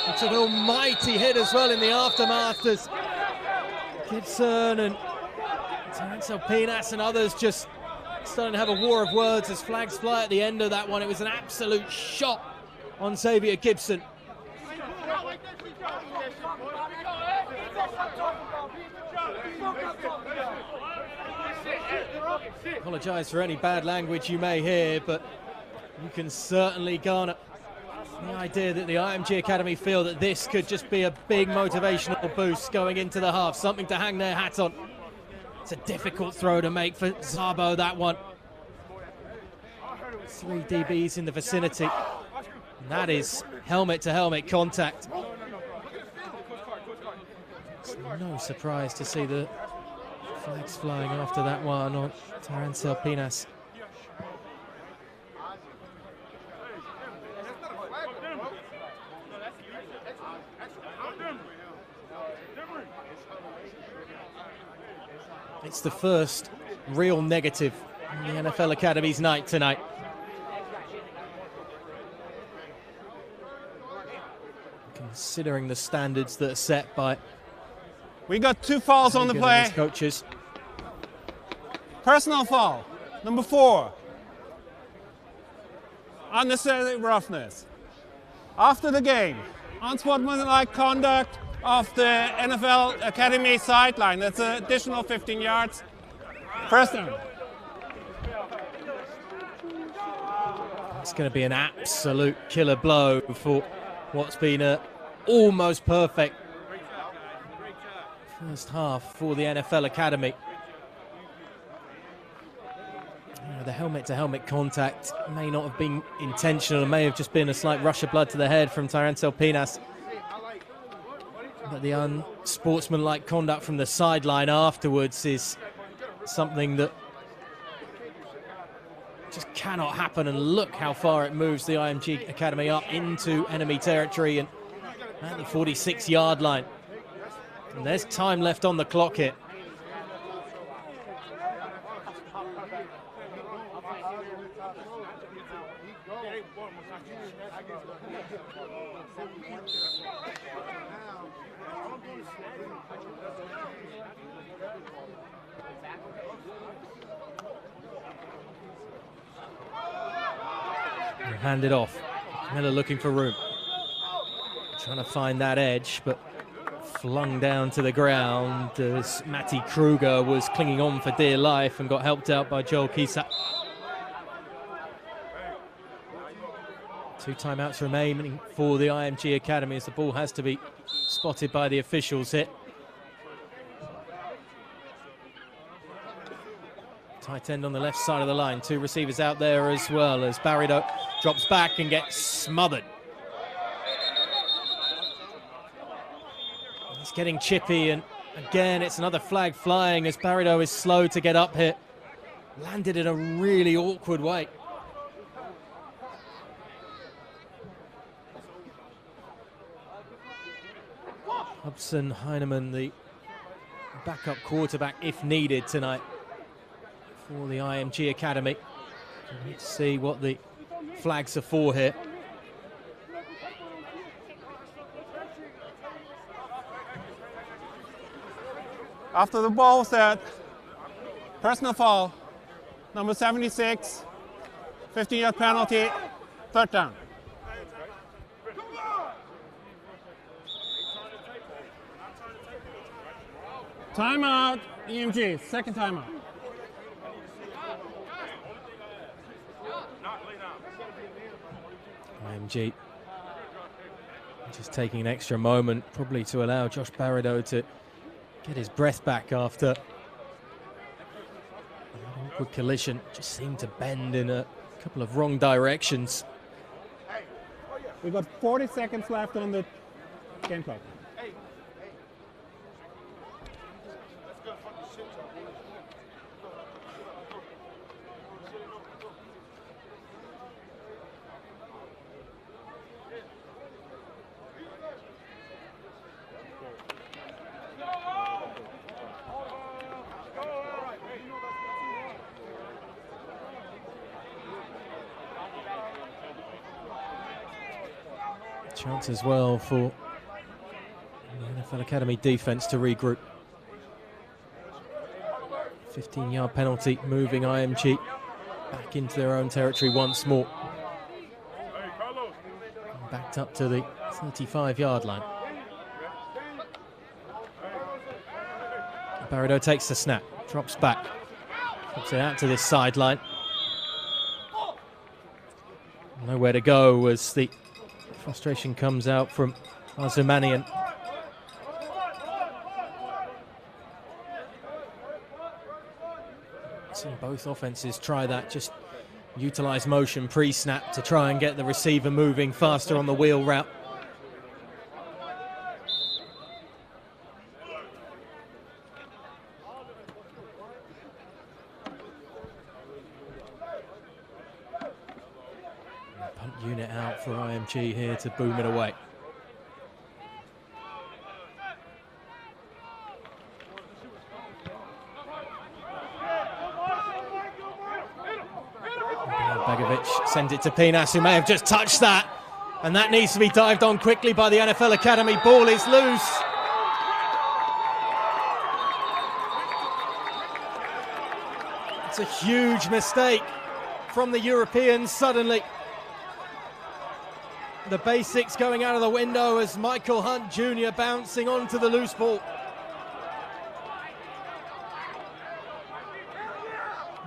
He took an almighty hit as well in the aftermath as Gibson and Terence Alpinas and others just starting to have a war of words as flags fly at the end of that one. It was an absolute shot on Xavier Gibson. Apologise for any bad language you may hear, but you can certainly garner the idea that the IMG Academy feel that this could just be a big motivational boost going into the half, something to hang their hat on. It's a difficult throw to make for Zabo, that one. 3 DBs in the vicinity. And that is helmet-to-helmet contact. It's no surprise to see the flags flying after that one on Terence Alpinas. It's the first real negative in the NFL Academy's night tonight. Considering the standards that are set by We got 2 fouls on the play. Coaches. Personal foul, number 4. Unnecessary roughness. After the game, unsportsmanlike conduct of the NFL Academy sideline. That's an additional 15 yards. First down. It's going to be an absolute killer blow for what's been a almost perfect first half for the NFL Academy. The helmet-to-helmet contact may not have been intentional. It may have just been a slight rush of blood to the head from Terence Alpinas. But the unsportsmanlike conduct from the sideline afterwards is something that just cannot happen. And look how far it moves the IMG Academy up into enemy territory and at the 46-yard line. And there's time left on the clock here. Hand it off. Miller looking for room. Trying to find that edge, but flung down to the ground as Matty Kruger was clinging on for dear life and got helped out by Joel Kisa. 2 timeouts remaining for the IMG Academy as the ball has to be spotted by the officials here. Tight end on the left side of the line. Two receivers out there as well as Bada drops back and gets smothered. He's getting chippy, and again it's another flag flying as Bada is slow to get up here. Landed in a really awkward way. Hudson Heinemann, the backup quarterback if needed tonight for the IMG Academy. We need to see what the flags are for here. After the ball set, personal foul, number 76, 15-yard penalty, third down. Timeout, IMG, second timeout. IMG just taking an extra moment, probably to allow Josh Bada to get his breath back after an awkward collision. Just seemed to bend in a couple of wrong directions. We've got 40 seconds left on the game clock. Chance as well for the NFL Academy defense to regroup. 15-yard penalty, moving IMG back into their own territory once more. Backed up to the 35-yard line. Bada takes the snap, drops back, drops it out to this sideline. Nowhere to go as the frustration comes out from Azumanian. Seeing both offenses try that, just utilize motion pre-snap to try and get the receiver moving faster on the wheel route. Punt unit out for IMG here to boom it away. Begovic sends it to Pinas, who may have just touched that, and that needs to be dived on quickly by the NFL Academy. Ball is loose. It's a huge mistake from the Europeans suddenly. The basics going out of the window as Michael Hunt Jr. bouncing onto the loose ball.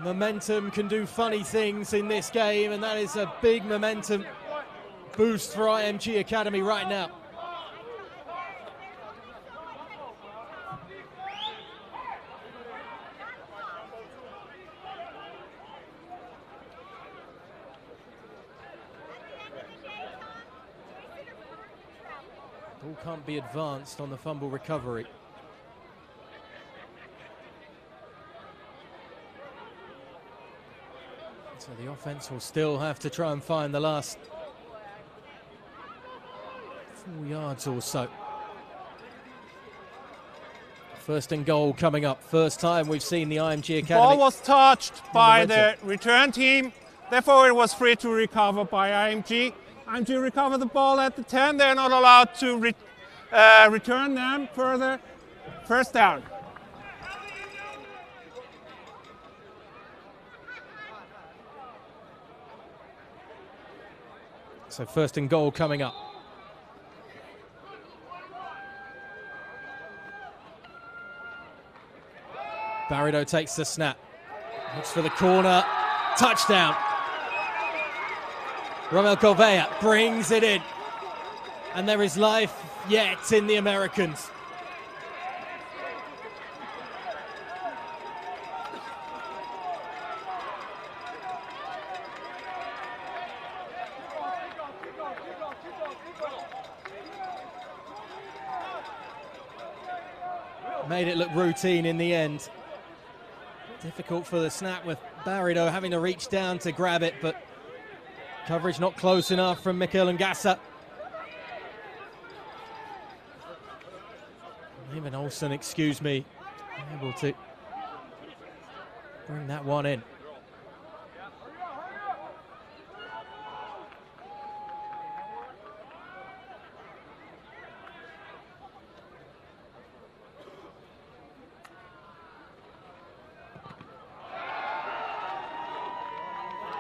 Momentum can do funny things in this game, and that is a big momentum boost for IMG Academy right now. Ball can't be advanced on the fumble recovery. So the offense will still have to try and find the last 4 yards or so. First and goal coming up. First time we've seen the IMG Academy. Ball was touched by the return team, therefore it was free to recover by IMG. IMG recovered the ball at the 10. They're not allowed to return them further. First down. So first and goal coming up. Bada takes the snap. Looks for the corner. Touchdown. Romel Corvea brings it in. And there is life yet in the Americans. Made it look routine in the end. Difficult for the snap with Bada having to reach down to grab it, but coverage not close enough from Mikkel and Gasser. Even Olsen, excuse me, able to bring that one in.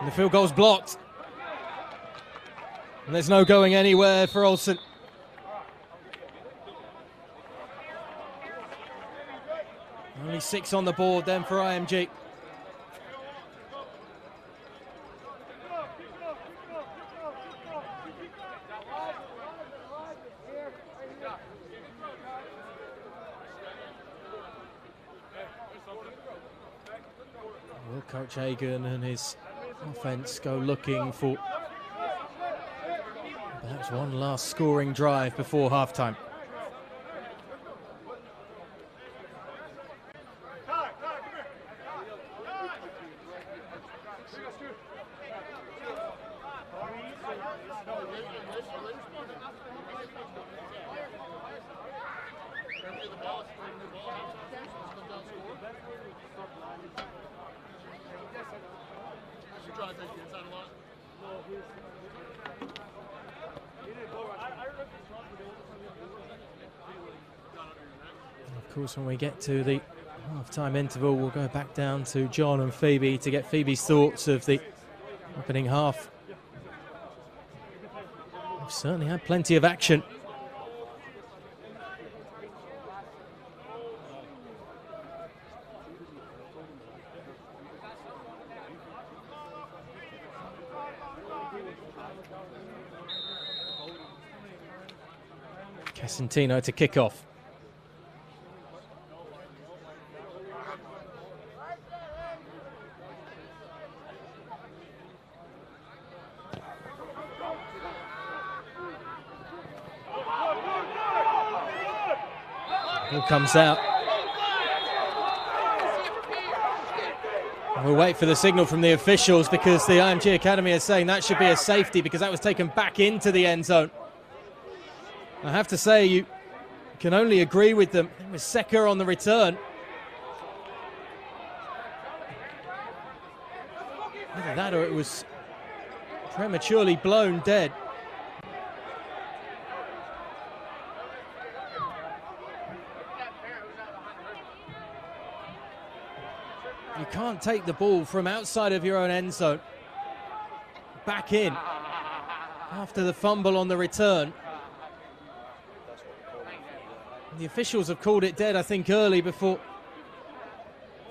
And the field goal's blocked. And there's no going anywhere for Olsen. Only 6 on the board then for IMG. Will Coach Hagen and his offense go looking for perhaps one last scoring drive before halftime? Of course, when we get to the half-time interval, we'll go back down to John and Phoebe to get Phoebe's thoughts of the opening half. We've certainly had plenty of action. Casentino to kick off. Ball comes out. We'll wait for the signal from the officials because the IMG Academy is saying that should be a safety because that was taken back into the end zone. I have to say, you can only agree with them. It was Secker on the return. Either that or it was prematurely blown dead. You can't take the ball from outside of your own end zone back in after the fumble on the return. The officials have called it dead, I think, early before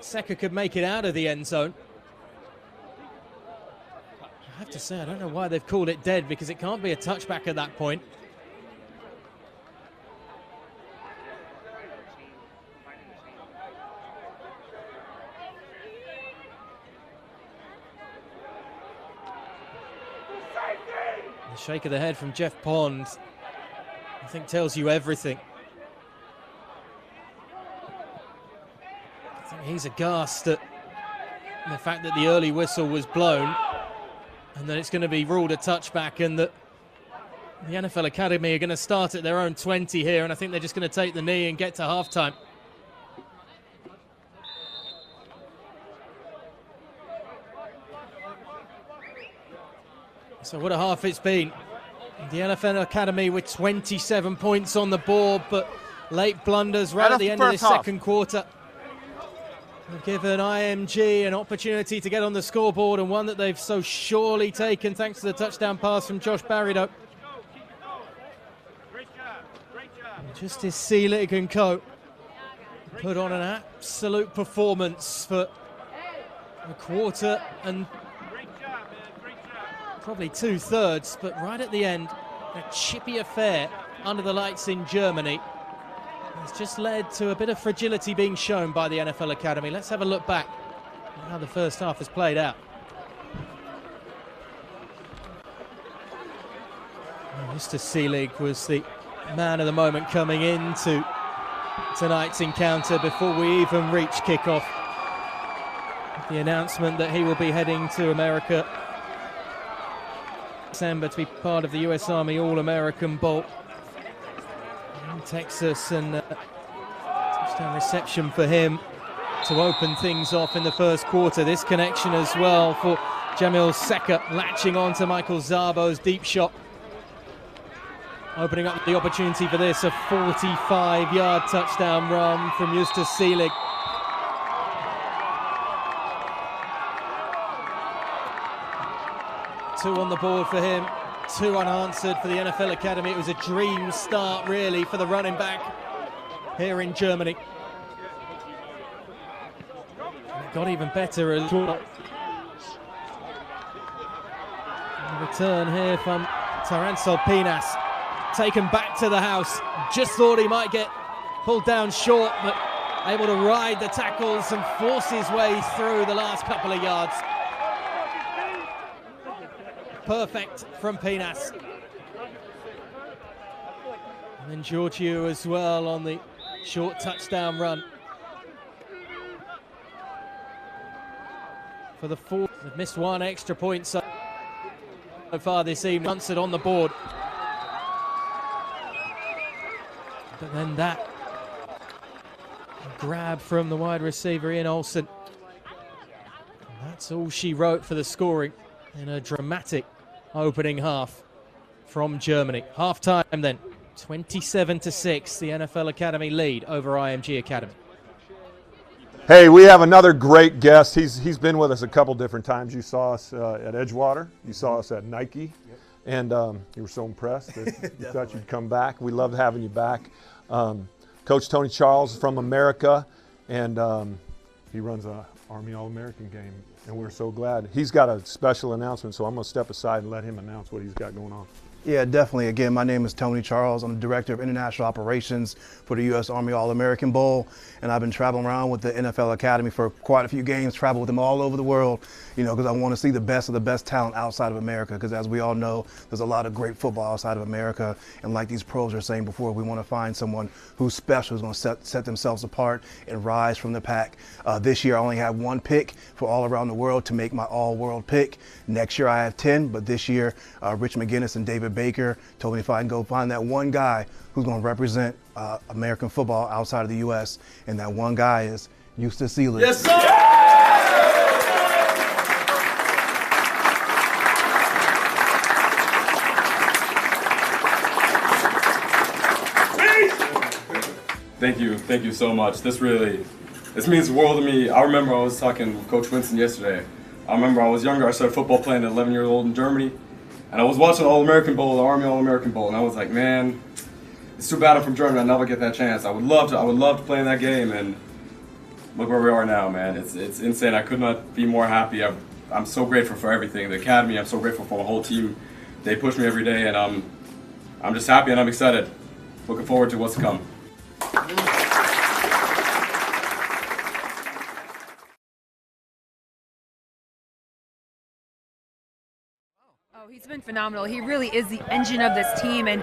Secker could make it out of the end zone. I have to say, I don't know why they've called it dead because it can't be a touchback at that point. The shake of the head from Jeff Pond, I think, tells you everything. I think he's aghast at the fact that the early whistle was blown and that it's going to be ruled a touchback and that the NFL Academy are going to start at their own 20 here, and I think they're just going to take the knee and get to halftime. So what a half it's been. The NFL Academy with 27 points on the board, but late blunders right at the end of this second quarter have given IMG an opportunity to get on the scoreboard, and one that they've so surely taken thanks to the touchdown pass from Josh Barrido. Justus Seelig and co put on an absolute performance for a quarter and probably 2/3, but right at the end, a chippy affair under the lights in Germany. It's just led to a bit of fragility being shown by the NFL Academy. Let's have a look back at how the first half has played out. Justus Seelig was the man of the moment coming into tonight's encounter before we even reach kickoff. The announcement that he will be heading to America December to be part of the US Army All-American Bowl in Texas, and touchdown reception for him to open things off in the first quarter. This connection as well for Jamil Seka, latching on to Michael Zabo's deep shot, opening up the opportunity for this, a 45-yard touchdown run from Justus Seelig. Two on the board for him, two unanswered for the NFL Academy. It was a dream start, really, for the running back here in Germany. And it got even better as well. A return here from Tarantzol Pinas, taken back to the house. Just thought he might get pulled down short, but able to ride the tackles and force his way through the last couple of yards. Perfect from Pinas. And then Georgiou as well on the short touchdown run. For the fourth, they've missed one extra point so far this evening. Answered on the board. But then that grab from the wide receiver Ian Olsen. And that's all she wrote for the scoring in a dramatic opening half from Germany. Half time then, 27-6, the NFL Academy lead over IMG Academy. Hey, we have another great guest. He's been with us a couple different times. You saw us at Edgewater. You saw us at Nike. And you were so impressed that you thought you'd come back. We loved having you back. Coach Tony Charles from America, and he runs a Army All-American game, and we're so glad. He's got a special announcement, so I'm going to step aside and let him announce what he's got going on. Yeah, definitely. Again, my name is Tony Charles. I'm the Director of International Operations for the U.S. Army All-American Bowl, and I've been traveling around with the NFL Academy for quite a few games, traveled with them all over the world, because I want to see the best of the best talent outside of America, because as we all know, there's a lot of great football outside of America, and like these pros were saying before, we want to find someone who's special, who's going to set themselves apart and rise from the pack. This year, I only have one pick for all around the world to make my all-world pick. Next year, I have 10, but this year, Rich McGinnis and David Baker told me if I can go find that one guy who's going to represent American football outside of the U.S., and that one guy is Justus Seelig. Yes, sir! Thank you so much. This means the world to me. I remember I was talking with Coach Winston yesterday. I remember I was younger. I started football playing at 11 years old in Germany. And I was watching the All-American Bowl, the Army All-American Bowl, and I was like, man, it's too bad I'm from Germany. I'll never get that chance. I would love to play in that game, and look where we are now, man. It's insane. I could not be more happy. I'm so grateful for everything. The Academy, I'm so grateful for the whole team. They push me every day, and I'm just happy and I'm excited. Looking forward to what's to come. He's been phenomenal. He really is the engine of this team, and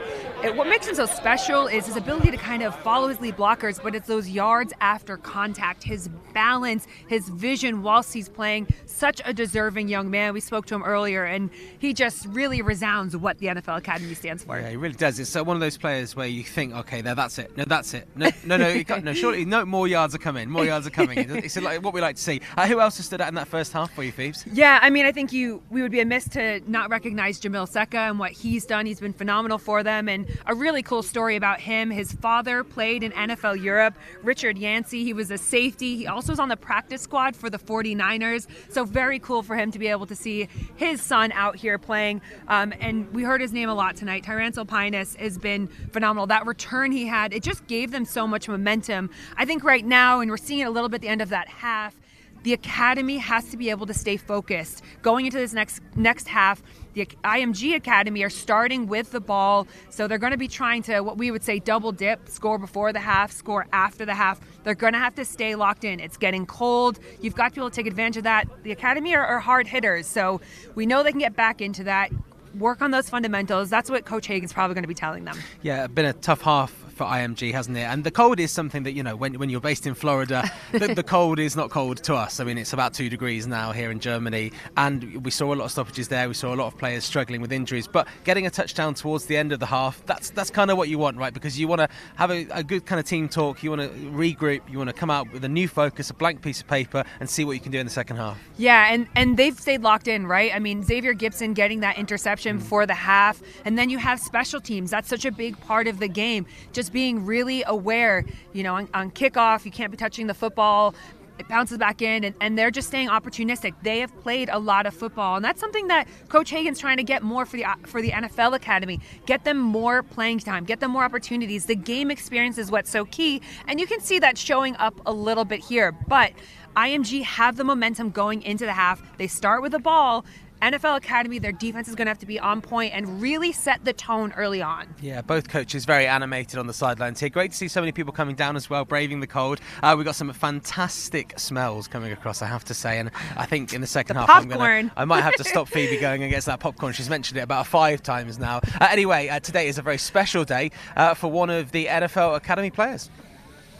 what makes him so special is his ability to kind of follow his lead blockers, but it's those yards after contact, his balance, his vision whilst he's playing. Such a deserving young man. We spoke to him earlier, and he just really resounds what the NFL Academy stands for. Yeah, he really does. It's one of those players where you think, okay, that's it. No, that's it. No, surely no more yards are coming. More yards are coming. It's like what we like to see. Who else has stood out in that first half for you, Phoebes? Yeah, I mean, I think we would be amiss to not recognize Jamil Seka and what he's done. He's been phenomenal for them, and a really cool story about him. His father played in NFL Europe, Richard Yancey. He was a safety. He also was on the practice squad for the 49ers, so very cool for him to be able to see his son out here playing. And we heard his name a lot tonight. Tarantzol Pinas has been phenomenal. That return he had, it just gave them so much momentum. I think right now, and we're seeing it a little bit at the end of that half, the Academy has to be able to stay focused. Going into this next half, the IMG Academy are starting with the ball, so they're going to be trying to, what we would say, double dip, score before the half, score after the half. They're going to have to stay locked in. It's getting cold. You've got to be able to take advantage of that. The Academy are hard hitters, so we know they can get back into that. Work on those fundamentals. That's what Coach Hagen's probably going to be telling them. Yeah, been a tough half for IMG, hasn't it? And the cold is something that, you know, when you're based in Florida, the cold is not cold to us. I mean, it's about 2 degrees now here in Germany, and we saw a lot of stoppages there. We saw a lot of players struggling with injuries, but getting a touchdown towards the end of the half, that's kind of what you want, right? Because you want to have a good kind of team talk. You want to regroup. You want to come out with a new focus, a blank piece of paper, and see what you can do in the second half. Yeah, and they've stayed locked in, right? I mean, Xavier Gibson getting that interception before the half, and then you have special teams. That's such a big part of the game. Just being really aware, you know, on kickoff, you can't be touching the football. It bounces back in, and they're just staying opportunistic. They have played a lot of football, and that's something that Coach Hagen's trying to get more for the NFL Academy. Get them more playing time, get them more opportunities. The game experience is what's so key, and you can see that showing up a little bit here. But IMG have the momentum going into the half. They start with the ball. NFL Academy, their defense is going to have to be on point and really set the tone early on. Yeah, both coaches very animated on the sidelines here. Great to see so many people coming down as well, braving the cold. We've got some fantastic smells coming across, I have to say. And I think in the second half, I might have to stop Phoebe going and get that popcorn. She's mentioned it about 5 times now. Anyway, today is a very special day for one of the NFL Academy players.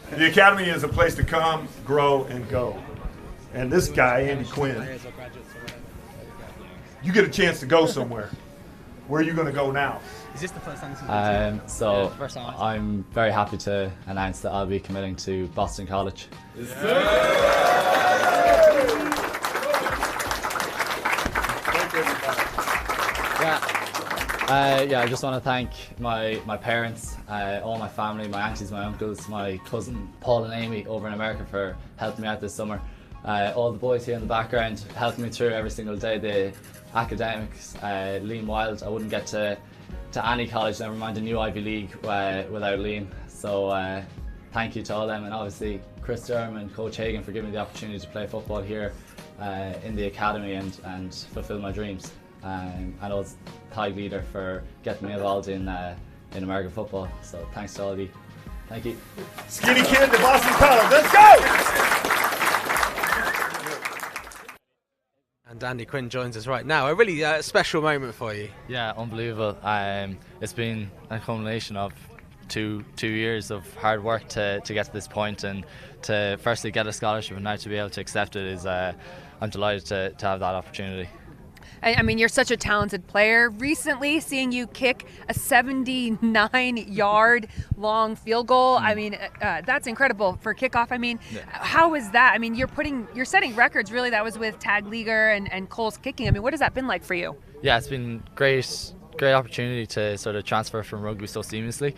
The Academy is a place to come, grow, and go. And this guy, Andy Quinn, you get a chance to go somewhere. Where are you going to go now? Is this the first time? So I'm very happy to announce that I'll be committing to Boston College. I just want to thank my parents, all my family, my aunties, my uncles, my cousin Paul and Amy over in America for helping me out this summer. All the boys here in the background helping me through every single day. The academics, Liam Wild, I wouldn't get to any college, never mind a new Ivy League, without Liam. So thank you to all them, and obviously Chris Durham and Coach Hagen for giving me the opportunity to play football here in the academy and fulfill my dreams. And also Ty Leader for getting me involved in American football. So thanks to all of you. Thank you. Skinny kid to Boston College. Let's go! And Andy Quinn joins us right now. A really special moment for you. Yeah, unbelievable. It's been a culmination of two years of hard work to get to this point, and to firstly get a scholarship and now to be able to accept it is I'm delighted to have that opportunity. I mean, you're such a talented player. Recently, seeing you kick a 79-yard long field goal, I mean, that's incredible for kickoff. I mean, how is that? I mean, you're setting records, really. That was with Tag Leaguer and Cole's kicking. I mean, what has that been like for you? Yeah, it's been great opportunity to sort of transfer from rugby so seamlessly.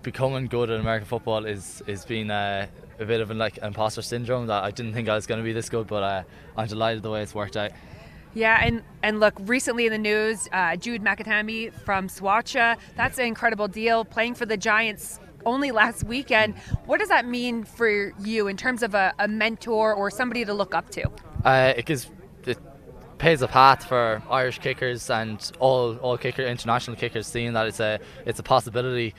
Becoming good at American football is being a bit of an imposter syndrome that I didn't think I was going to be this good, but I'm delighted the way it's worked out. Yeah, and look, recently in the news, Jude McAtamey from Swatcha, that's an incredible deal, playing for the Giants only last weekend. What does that mean for you in terms of a mentor or somebody to look up to? It paves a path for Irish kickers and all international kickers, seeing that it's a possibility.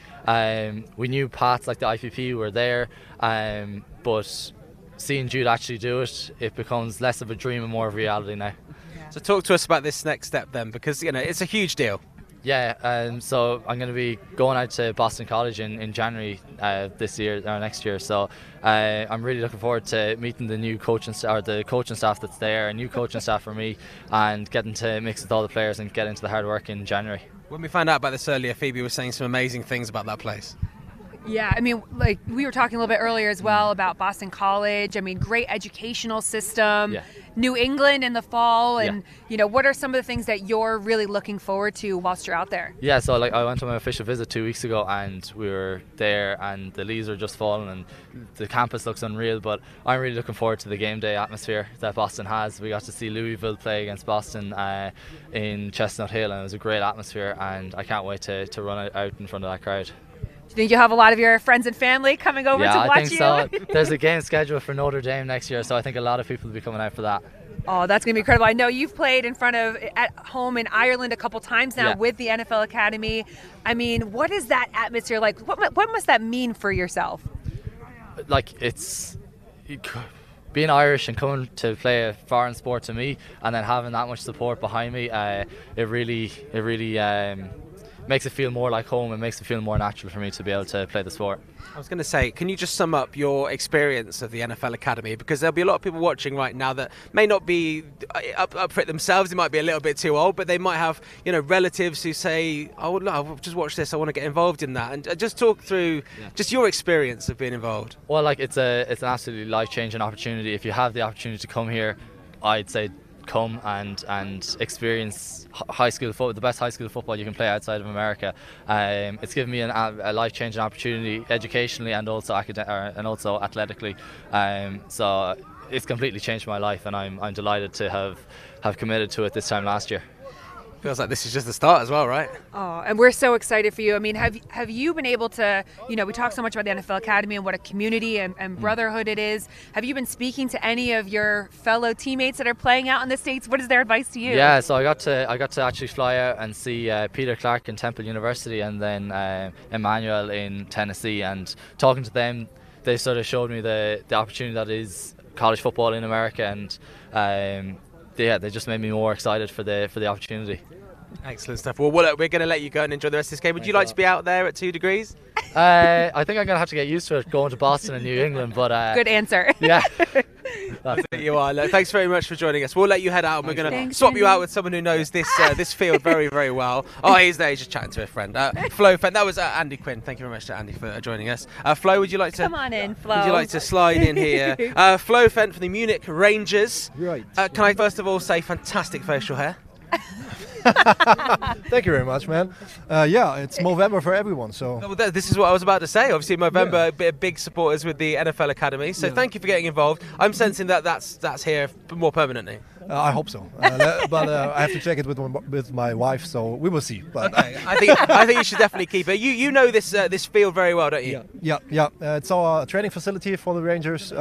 We knew paths like the IPP were there, but seeing Jude actually do it, it becomes less of a dream and more of a reality now. So talk to us about this next step then, because it's a huge deal. Yeah, so I'm going to be going out to Boston College in January this year or next year. So I'm really looking forward to meeting the new coaching staff that's there, a new coaching staff for me, and getting to mix with all the players and get into the hard work in January. When we found out about this earlier, Phoebe was saying some amazing things about that place. Yeah, I mean, like we were talking a little bit earlier as well about Boston College. I mean, great educational system. Yeah. New England in the fall, and what are some of the things that you're really looking forward to whilst you're out there? Yeah, so I went on my official visit 2 weeks ago, and we were there, and the leaves are just falling, and the campus looks unreal. But I'm really looking forward to the game day atmosphere that Boston has. We got to see Louisville play against Boston in Chestnut Hill, and it was a great atmosphere, and I can't wait to run out in front of that crowd. you think you'll have a lot of your friends and family coming over to watch you? Yeah, I think so. There's a game scheduled for Notre Dame next year, so I think a lot of people will be coming out for that. Oh, that's going to be incredible. I know you've played at home in Ireland a couple times now with the NFL Academy. I mean, what is that atmosphere like? What must that mean for yourself? Like, it's being Irish and coming to play a foreign sport to me, and then having that much support behind me, it really makes it feel more like home. It makes it feel more natural for me to be able to play the sport. I was going to say, can you just sum up your experience of the NFL Academy? Because there'll be a lot of people watching right now that may not be up for it themselves. They might be a little bit too old, but they might have, relatives who say, "Oh, no, I've just watched this. I want to get involved in that." And just talk through just your experience of being involved. Well, like it's an absolutely life-changing opportunity. If you have the opportunity to come here, I'd say come and experience high school football, the best high school football you can play outside of America. It's given me a life-changing opportunity educationally and also athletically. So it's completely changed my life, and I'm delighted to have committed to it this time last year. Feels like this is just the start as well, right? Oh, and we're so excited for you. I mean, have you been able to, we talk so much about the NFL Academy and what a community and brotherhood it is. Have you been speaking to any of your fellow teammates that are playing out in the States? What is their advice to you? Yeah, so I got to actually fly out and see Peter Clark in Temple University, and then Emmanuel in Tennessee, and talking to them, they sort of showed me the opportunity that is college football in America, and they just made me more excited for the opportunity. Excellent stuff. Well, we're going to let you go and enjoy the rest of this game. Would you like to be out there at 2 degrees? I think I'm going to have to get used to it going to Boston and New England, but good answer. Yeah. I think you are. Look, thanks very much for joining us. We'll let you head out, and we're going to swap you out with someone who knows this field very, very well. Oh, he's there. He's just chatting to a friend. Flo, that was Andy Quinn. Thank you very much to Andy for joining us. Flo, would you like to come on in? Flo, would you like to slide in here? Flo Fent from the Munich Rangers. Right. Can I first of all say, fantastic facial hair? Thank you very much, man. It's Movember for everyone. So this is what I was about to say. Obviously, Movember, big supporters with the NFL Academy. So thank you for getting involved. I'm sensing that's here more permanently. I hope so, but I have to check it with my wife. So we will see. But okay. I think you should definitely keep it. You know this field very well, don't you? Yeah. It's our training facility for the Rangers.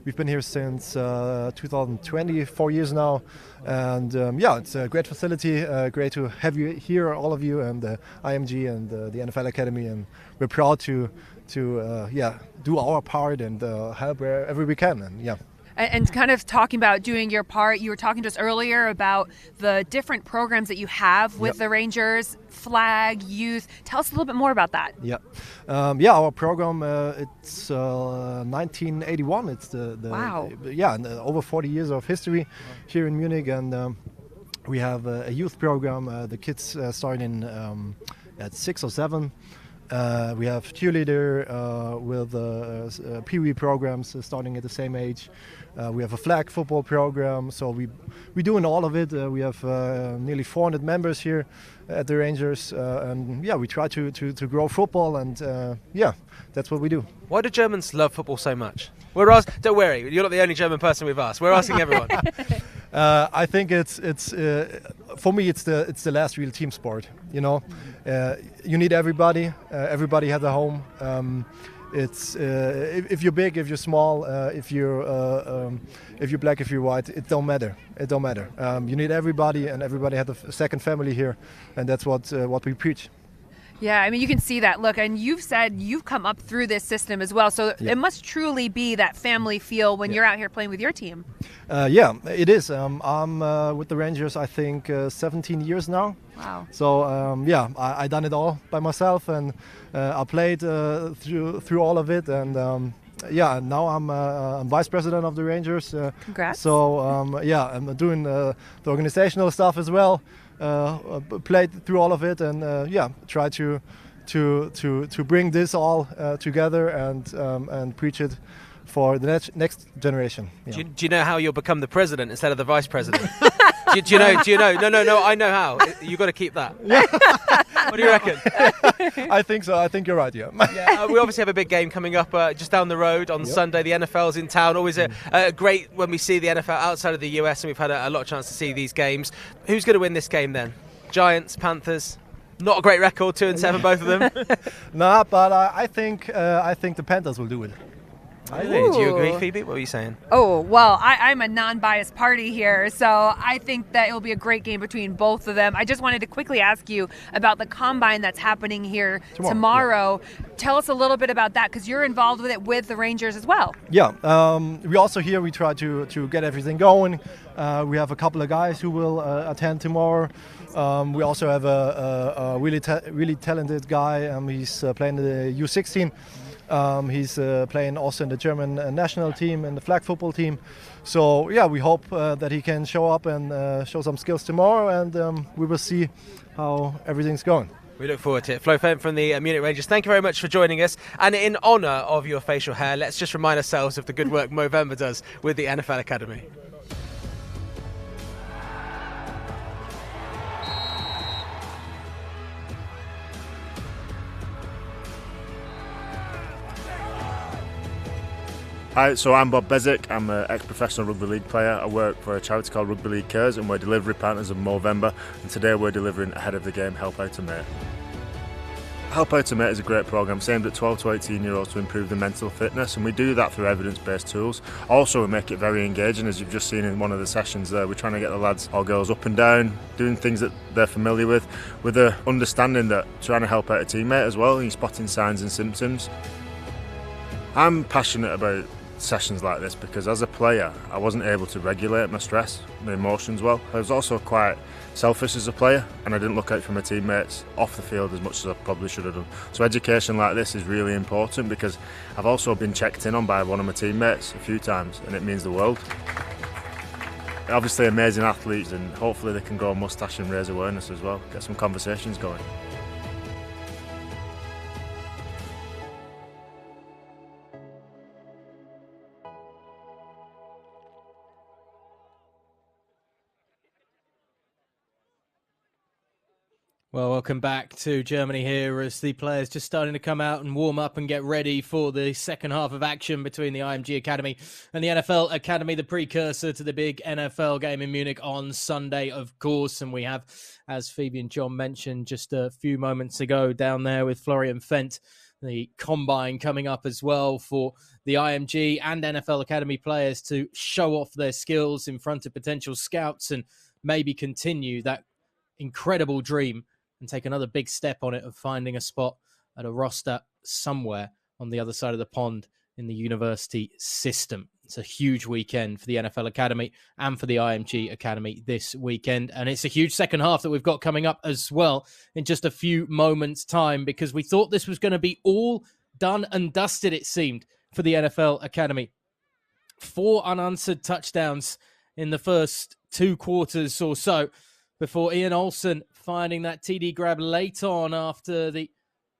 We've been here since 2020, 4 years now, and it's a great facility. Great to have you here, all of you, and the IMG and the NFL Academy, and we're proud to do our part and help wherever we can, and And kind of talking about doing your part, you were talking to us earlier about the different programs that you have with the Rangers, flag, youth. Tell us a little bit more about that. Our program, it's 1981. It's the wow. And over 40 years of history here in Munich, and we have a youth program. The kids starting at 6 or 7. We have cheerleader with Pee-wee programs starting at the same age. We have a flag football program, so we're doing all of it. We have nearly 400 members here at the Rangers, and we try to grow football, and that's what we do. Why do Germans love football so much? Don't worry, you're not the only German person we've asked. We're asking everyone. I think it's for me it's the last real team sport. You need everybody. Everybody has a home. It's if you're big, if you're small, if you're black, if you're white, it don't matter. You need everybody, and everybody has a second family here, and that's what we preach. Yeah, I mean, you can see that. Look, and you've said you've come up through this system as well, so it must truly be that family feel when you're out here playing with your team. It is. I'm with the Rangers, I think, 17 years now. Wow. So, I done it all by myself, and I played through all of it, and now I'm vice president of the Rangers. Congrats. So, I'm doing the organizational stuff as well. Played through all of it, and try to bring this all together and preach it for the next generation. Do you know how you'll become the president instead of the vice president? do you know? No, I know how. You've got to keep that. What do you reckon? I think so. I think you're right, we obviously have a big game coming up just down the road on Sunday. The NFL's in town. Always a great when we see the NFL outside of the US, and we've had a lot of chance to see these games. Who's going to win this game then? Giants, Panthers? Not a great record, 2-7, both of them. Nah, but I think the Panthers will do it. Really? Do you agree, Phoebe? What were you saying? Oh, well, I'm a non-biased party here, so I think that it'll be a great game between both of them. I just wanted to quickly ask you about the combine that's happening here tomorrow. Yeah. Tell us a little bit about that, because you're involved with it with the Rangers as well. Yeah, we also here, we try to get everything going. We have a couple of guys who will attend tomorrow. We also have a really talented guy. He's playing the U16. He's playing also in the German national team and the flag football team. So yeah, we hope that he can show up and show some skills tomorrow, and we will see how everything's going. We look forward to it. Flo Fenn from the Munich Rangers, thank you very much for joining us. And in honour of your facial hair, let's just remind ourselves of the good work Movember does with the NFL Academy. Hi, so I'm Bob Bezic. I'm an ex-professional rugby league player. I work for a charity called Rugby League Cares, and we're delivery partners of Movember. And today we're delivering ahead of the game Help Out a Mate. Help Out a Mate is a great programme aimed at 12 to 18-year-olds to improve their mental fitness, and we do that through evidence-based tools. Also, we make it very engaging, as you've just seen in one of the sessions there. We're trying to get the lads or girls up and down, doing things that they're familiar with the understanding that trying to help out a teammate as well, and you're spotting signs and symptoms. I'm passionate about sessions like this because as a player I wasn't able to regulate my stress, my emotions well. I was also quite selfish as a player, and I didn't look out for my teammates off the field as much as I probably should have done. So education like this is really important, because I've also been checked in on by one of my teammates a few times, and it means the world. Obviously amazing athletes, and hopefully they can grow a moustache and raise awareness as well, get some conversations going. Well, welcome back to Germany here as the players just starting to come out and warm up and get ready for the second half of action between the IMG Academy and the NFL Academy, the precursor to the big NFL game in Munich on Sunday, of course. And we have, as Phoebe and John mentioned just a few moments ago down there with Florian Fendt, the combine coming up as well for the IMG and NFL Academy players to show off their skills in front of potential scouts and maybe continue that incredible dream and take another big step on it of finding a spot at a roster somewhere on the other side of the pond in the university system. It's a huge weekend for the NFL Academy and for the IMG Academy this weekend. And it's a huge second half that we've got coming up as well in just a few moments' time, because we thought this was going to be all done and dusted, it seemed, for the NFL Academy. 4 unanswered touchdowns in the first 2 quarters or so, before Ian Olsen finding that TD grab late on after the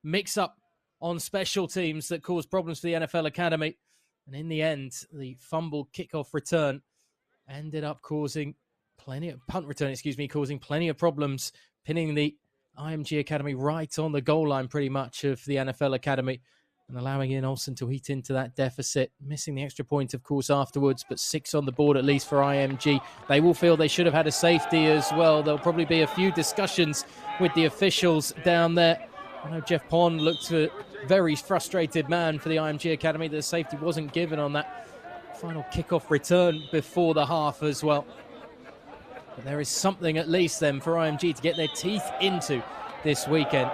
mix-up on special teams that caused problems for the NFL Academy. And in the end, the fumble kickoff return ended up causing causing plenty of problems, pinning the IMG Academy right on the goal line pretty much of the NFL Academy, and allowing Ian Olsen to eat into that deficit, missing the extra point, of course, afterwards, but 6 on the board at least for IMG. They will feel they should have had a safety as well. There'll probably be a few discussions with the officials down there. I know Jeff Pond looked a very frustrated man for the IMG Academy. The safety wasn't given on that final kickoff return before the half as well. But there is something at least then for IMG to get their teeth into this weekend.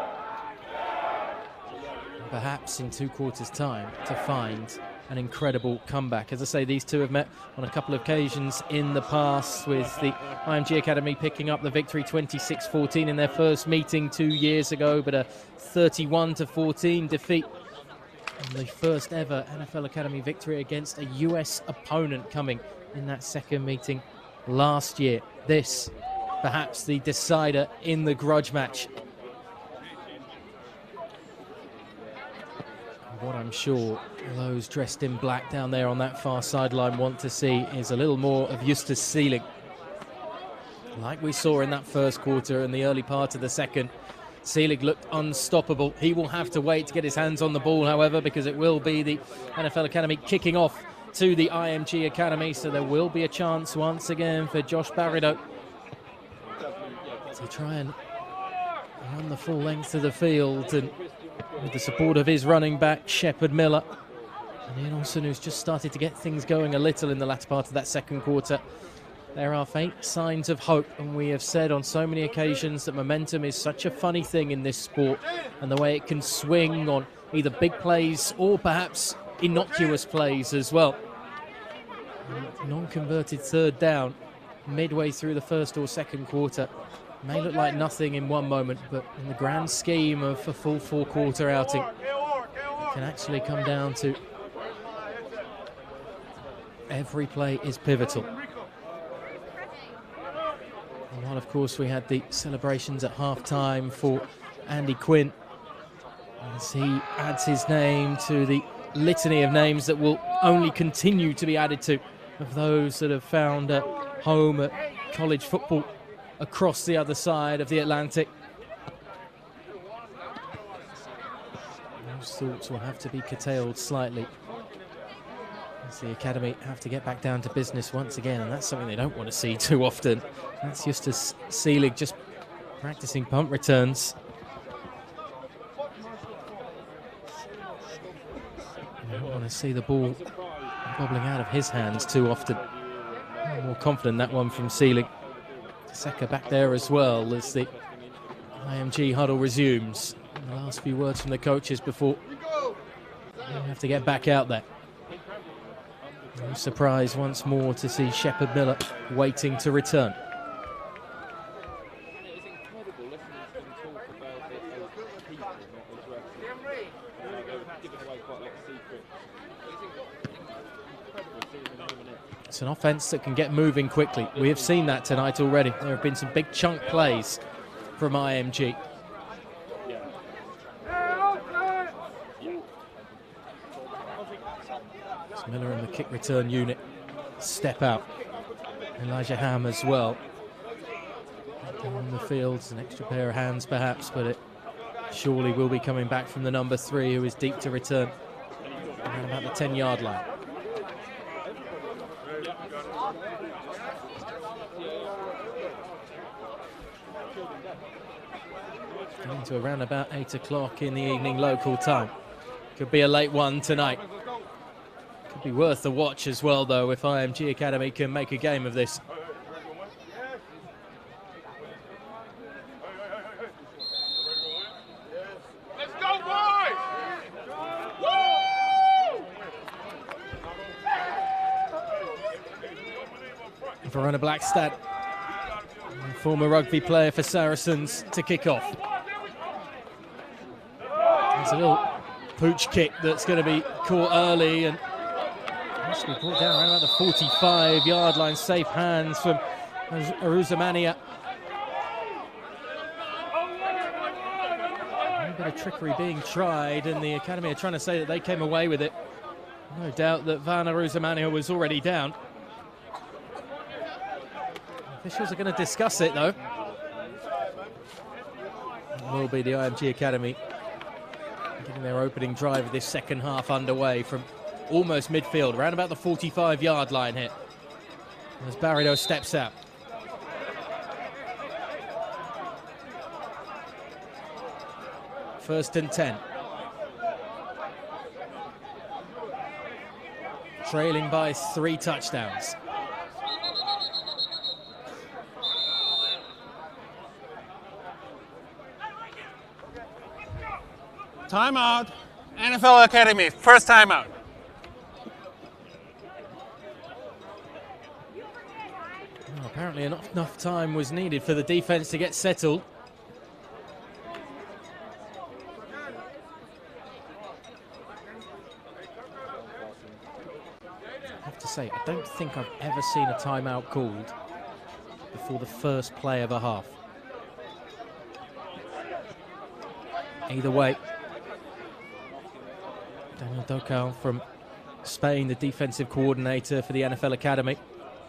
Perhaps in 2 quarters' time to find an incredible comeback. As I say, these two have met on a couple of occasions in the past, with the IMG Academy picking up the victory 26-14 in their first meeting 2 years ago, but a 31-14 defeat and the first ever NFL Academy victory against a US opponent coming in that second meeting last year. This, perhaps the decider in the grudge match. What I'm sure those dressed in black down there on that far sideline want to see is a little more of Justus Seelig. Like we saw in that first quarter and the early part of the second, Seelig looked unstoppable. He will have to wait to get his hands on the ball, however, because it will be the NFL Academy kicking off to the IMG Academy. So there will be a chance once again for Josh Barrido to try and on the full length of the field, and with the support of his running back, Shepard Miller. And Ian Olsen, who's just started to get things going a little in the latter part of that second quarter. There are faint signs of hope, and we have said on so many occasions that momentum is such a funny thing in this sport, and the way it can swing on either big plays or perhaps innocuous plays as well. Non-converted third down midway through the first or second quarter may look like nothing in one moment, but in the grand scheme of a full four-quarter outing, it can actually come down to every play is pivotal. And while, of course, we had the celebrations at half-time for Andy Quinn, as he adds his name to the litany of names that will only continue to be added to, of those that have found a home at college football across the other side of the Atlantic. Those thoughts will have to be curtailed slightly, as the Academy have to get back down to business once again, and that's something they don't want to see too often. That's Justus Seelig just practicing punt returns. You don't want to see the ball bobbling out of his hands too often. I'm more confident that one from Seelig. Seka back there as well as the IMG huddle resumes. And the last few words from the coaches before they have to get back out there. No surprise once more to see Shepard Miller waiting to return. It's an offense that can get moving quickly. We have seen that tonight already. There have been some big chunk plays from IMG. It's Miller and the kick return unit step out. Elijah Ham as well. On the field, it's an extra pair of hands perhaps, but it surely will be coming back from the number 3, who is deep to return around about the 10-yard line. Getting to around about 8 o'clock in the evening local time. Could be a late one tonight. Could be worth the watch as well, though, if IMG Academy can make a game of this. Let's go, boys! Verona Blackstad, former rugby player for Saracens, to kick off. There's a little pooch kick that's going to be caught early and actually brought down around about the 45-yard line. Safe hands from Aruzamania. A bit of trickery being tried, and the Academy are trying to say that they came away with it. No doubt that Van Aruzamania was already down. Officials are going to discuss it, though. It will be the IMG Academy getting their opening drive of this second half underway from almost midfield, around about the 45-yard line here, as Barrido steps out. First and 10. Trailing by 3 touchdowns. Timeout. NFL Academy, first timeout. Well, apparently enough time was needed for the defense to get settled. I have to say, I don't think I've ever seen a timeout called before the first play of a half. Either way, Daniel Docal from Spain, the defensive coordinator for the NFL Academy.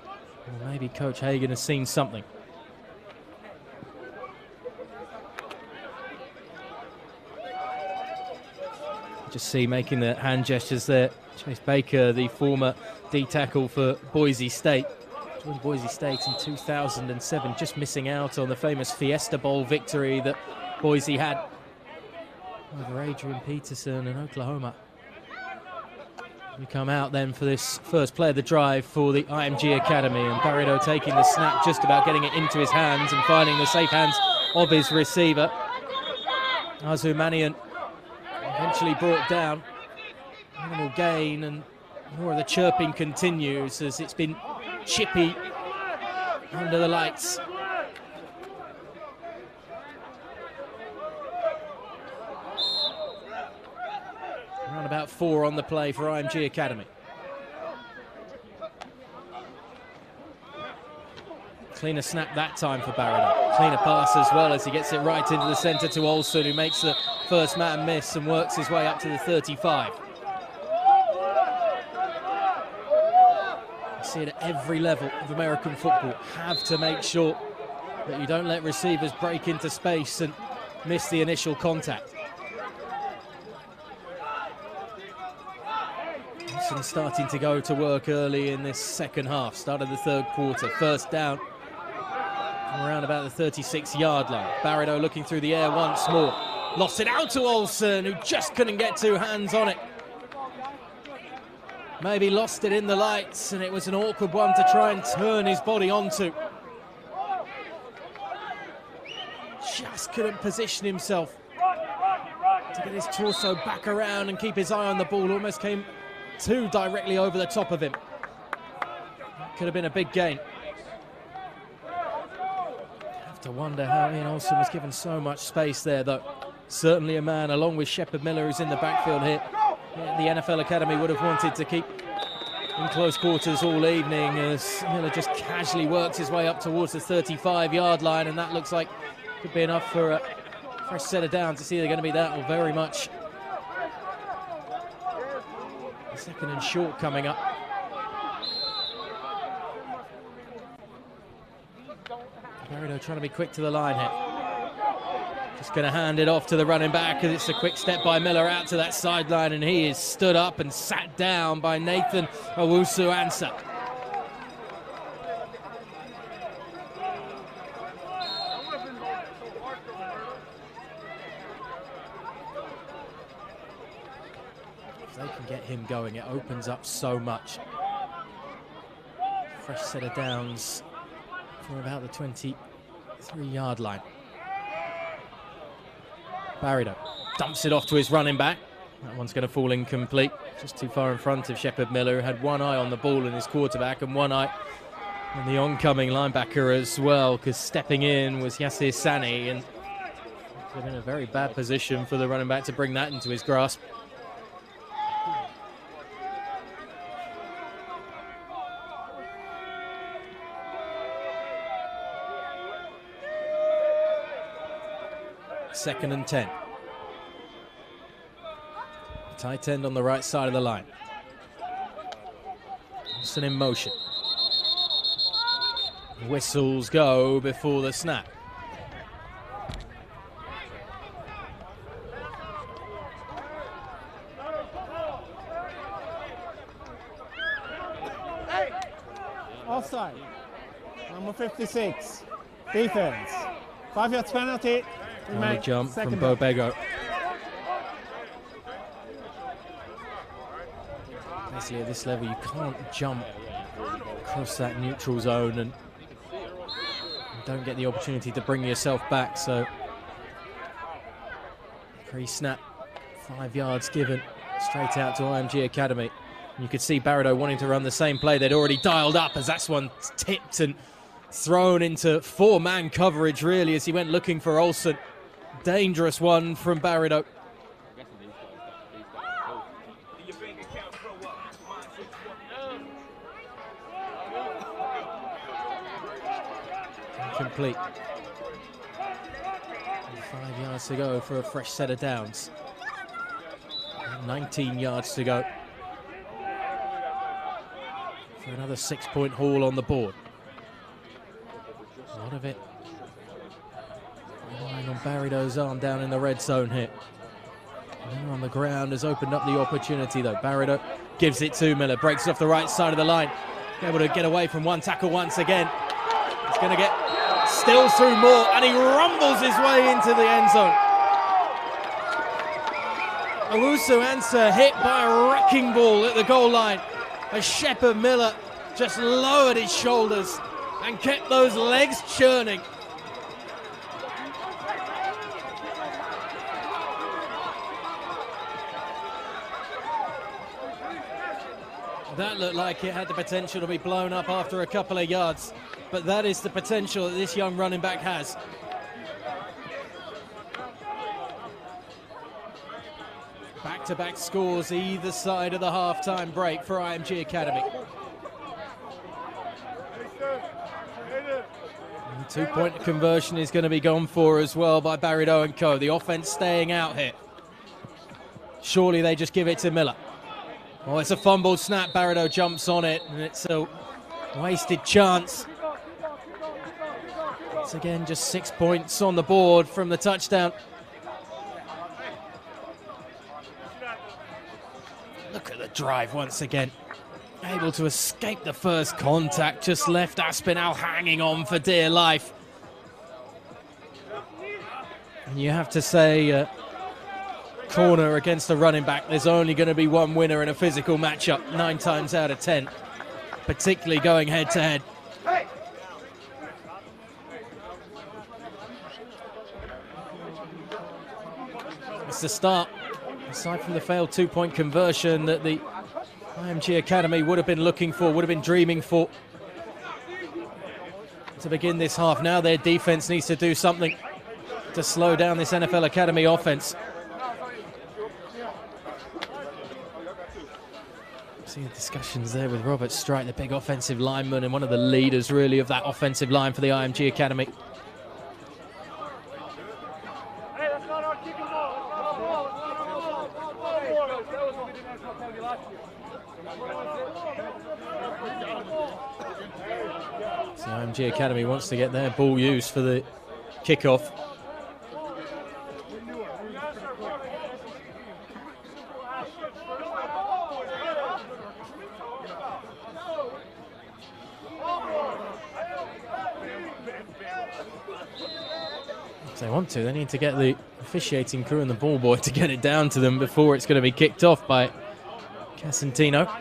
Or maybe Coach Hagen has seen something. Just see making the hand gestures there. Chase Baker, the former D tackle for Boise State, Joined Boise State in 2007, just missing out on the famous Fiesta Bowl victory that Boise had over Adrian Peterson in Oklahoma. We come out then for this first play of the drive for the IMG Academy, and Barrido taking the snap, just about getting it into his hands and finding the safe hands of his receiver. Azumanian eventually brought down. Minimal gain, and more of the chirping continues as it's been chippy under the lights. Around about 4 on the play for IMG Academy. Cleaner snap that time for Barrido. Cleaner pass as well as he gets it right into the centre to Olsen, who makes the first man miss and works his way up to the 35. You see it at every level of American football. Have to make sure that you don't let receivers break into space and miss the initial contact. Olsen starting to go to work early in this second half, start of the third quarter. First down around about the 36-yard line. Barrido looking through the air once more. Lost it out to Olsen, who just couldn't get 2 hands on it. Maybe lost it in the lights, and it was an awkward one to try and turn his body onto. Just couldn't position himself to get his torso back around and keep his eye on the ball. Almost came too directly over the top of him. Could have been a big gain. Have to wonder how Ian Olsen was given so much space there, though. Certainly a man, along with Shepard Miller, who's in the backfield here. The NFL Academy would have wanted to keep in close quarters all evening, as Miller just casually works his way up towards the 35-yard line, and that looks like could be enough for a fresh set of downs. It's either going to be that or very much a second and short coming up. Barrido trying to be quick to the line here. Just going to hand it off to the running back, as it's a quick step by Miller out to that sideline, and he is stood up and sat down by Nathan Owusu-Ansah. If they can get him going, it opens up so much. Fresh set of downs from about the 23-yard line. Barrido dumps it off to his running back. That one's going to fall incomplete. Just too far in front of Shepard Miller, who had one eye on the ball and his quarterback, and one eye on the oncoming linebacker as well, because stepping in was Yasir Sani, and it's in a very bad position for the running back to bring that into his grasp. Second and 10. Tight end on the right side of the line. Olsen in motion. Whistles go before the snap. Offside. Number 56. Defense. 5 yards penalty. Early jump from Bo Bego. Basically at this level you can't jump across that neutral zone and don't get the opportunity to bring yourself back, so pre-snap 5 yards given straight out to IMG Academy. And you could see Barrido wanting to run the same play they'd already dialed up, as that's one tipped and thrown into 4-man coverage really as he went looking for Olsen. Dangerous one from Barrido. Complete. 5 yards to go for a fresh set of downs. 19 yards to go for another 6-point haul on the board. A lot of it relying on Barrido's arm down in the red zone here. Miller on the ground has opened up the opportunity though. Barrido gives it to Miller, breaks off the right side of the line. able to get away from one tackle once again. He's going to get still through more, and he rumbles his way into the end zone. Owusu Ansah hit by a wrecking ball at the goal line as Shepard Miller just lowered his shoulders and kept those legs churning. That looked like it had the potential to be blown up after a couple of yards, but that is the potential that this young running back has. Back-to-back scores either side of the halftime break for IMG Academy. And the two-point conversion is going to be gone for as well by Bada & Co. The offense staying out here. Surely they just give it to Miller. Oh, it's a fumbled snap. Bada jumps on it, and it's a wasted chance. Once again, just 6 points on the board from the touchdown. Look at the drive once again. Able to escape the first contact, just left Aspinall hanging on for dear life. And you have to say, corner against a running back, there's only going to be one winner in a physical matchup 9 times out of 10, particularly going head-to-head. It's the start. Aside from the failed two-point conversion that the IMG Academy would have been looking for, would have been dreaming for to begin this half. Now their defense needs to do something to slow down this NFL Academy offense. See the discussions there with Robert Strike, the big offensive lineman and one of the leaders really of that offensive line for the IMG Academy. So IMG Academy wants to get their ball used for the kickoff. If they want to, they need to get the officiating crew and the ball boy to get it down to them before it's going to be kicked off by Casentino.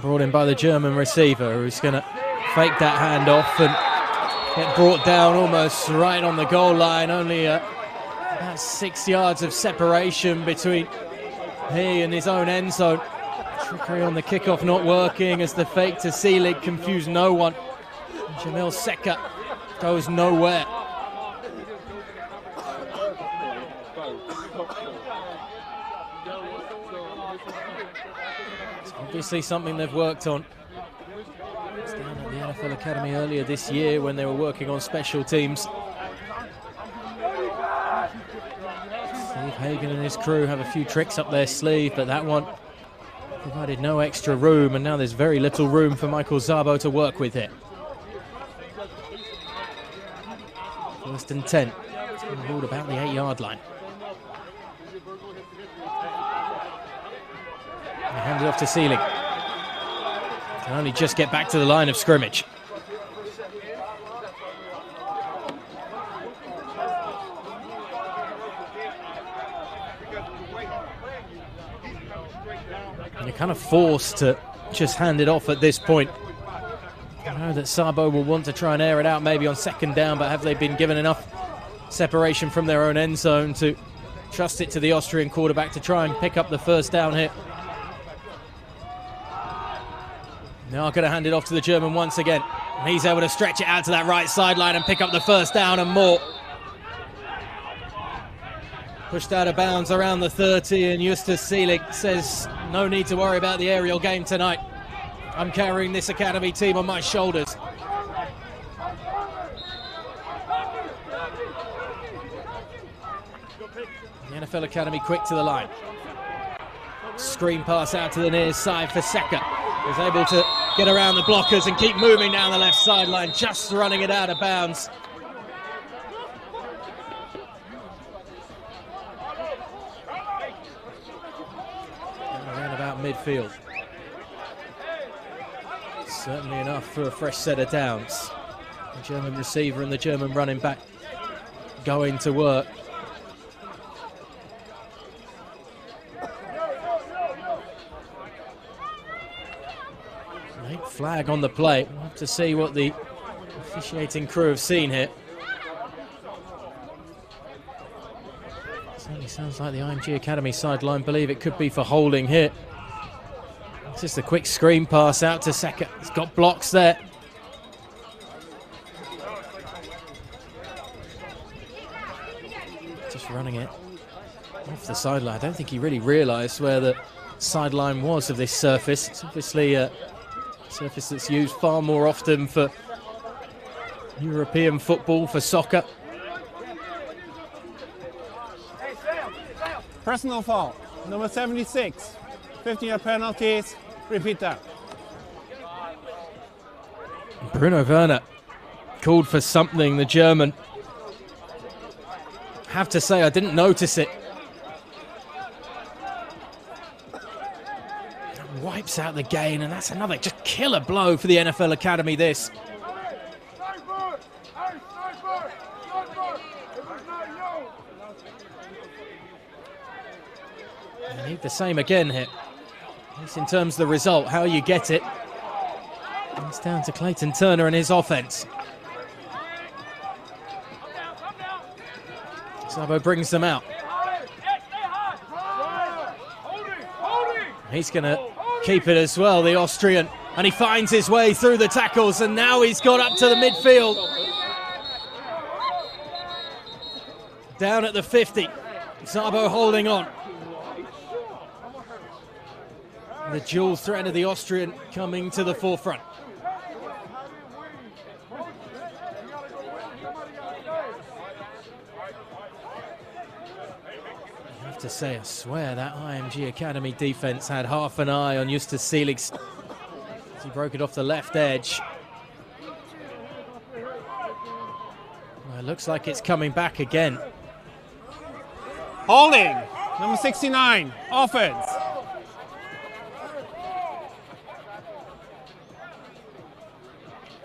Brought in by the German receiver, who's going to fake that handoff and get brought down almost right on the goal line. Only about 6 yards of separation between he and his own end zone. Trickery on the kickoff not working as the fake to Seelig confused no one. And Jamil Seka goes nowhere. It's obviously something they've worked on. It's down at the NFL Academy earlier this year when they were working on special teams. Coach Hagen and his crew have a few tricks up their sleeve, but that one provided no extra room, and now there's very little room for Michael Szabo to work with here. 1st and 10. It's been ruled about the 8-yard line. They hand it off to Seelig. Can only just get back to the line of scrimmage. And you're kind of forced to just hand it off at this point. I know that Szabo will want to try and air it out maybe on 2nd down, but have they been given enough separation from their own end zone to trust it to the Austrian quarterback to try and pick up the 1st down here? Now going to hand it off to the German once again. And he's able to stretch it out to that right sideline and pick up the 1st down and more. Pushed out of bounds around the 30, and Justus Seelig says, no need to worry about the aerial game tonight. I'm carrying this academy team on my shoulders. The NFL Academy quick to the line. Screen pass out to the near side for Seka. Is able to get around the blockers and keep moving down the left sideline, just running it out of bounds. Around about midfield. Certainly enough for a fresh set of downs. The German receiver and the German running back going to work. Late flag on the play. We'll have to see what the officiating crew have seen here. Certainly sounds like the IMG Academy sideline believe it could be for holding here. It's just a quick screen pass out to Seka. He's got blocks there. Just running it off the sideline. I don't think he really realised where the sideline was of this surface. It's obviously a surface that's used far more often for European football, for soccer. Personal foul, number 76. 15-yard penalties. Repeat that. Bruno Werner called for something, the German. Have to say, I didn't notice it. Wipes out the gain, and that's another just killer blow for the NFL Academy, this. You need the same again here. At least in terms of the result, how you get it. It's down to Clayton Turner and his offense. Sabo brings them out. He's going to keep it as well, the Austrian. And he finds his way through the tackles, and now he's got up to the midfield. Down at the 50. Sabo holding on. The dual threat of the Austrian coming to the forefront. I have to say, I swear that IMG Academy defense had half an eye on Justus Seelig as he broke it off the left edge. Well, it looks like it's coming back again. Holding, number 69, offense.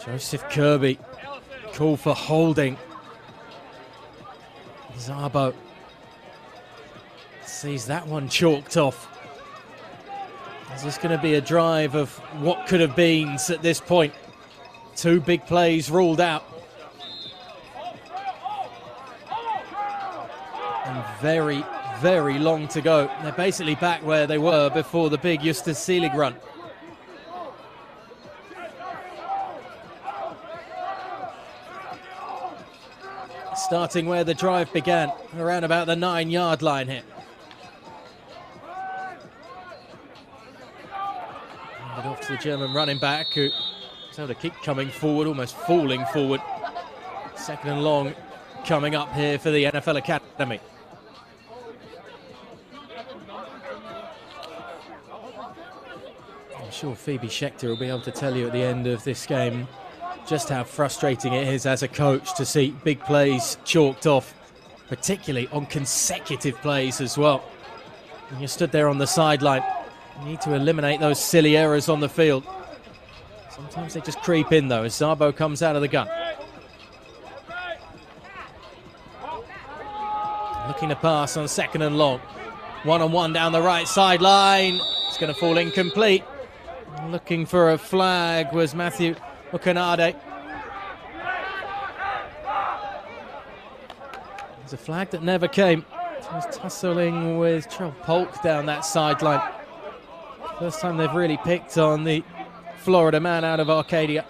Joseph Kirby, call for holding. Zabo sees that one chalked off. Is this going to be a drive of what could have been at this point? Two big plays ruled out. And very, very long to go. They're basically back where they were before the big Justus Seelig run. Starting where the drive began, around about the 9-yard line here. Handed off to the German running back, who had a kick coming forward, almost falling forward. Second and long coming up here for the NFL Academy. I'm sure Phoebe Schechter will be able to tell you at the end of this game just how frustrating it is as a coach to see big plays chalked off, particularly on consecutive plays as well. When you're stood there on the sideline, you need to eliminate those silly errors on the field. Sometimes they just creep in though as Zabo comes out of the gun. Looking to pass on second and long. One-on-one down the right sideline. It's going to fall incomplete. Looking for a flag was Matthew Okanade. There's a flag that never came. He was tussling with Trell Polk down that sideline. First time they've really picked on the Florida man out of Arcadia.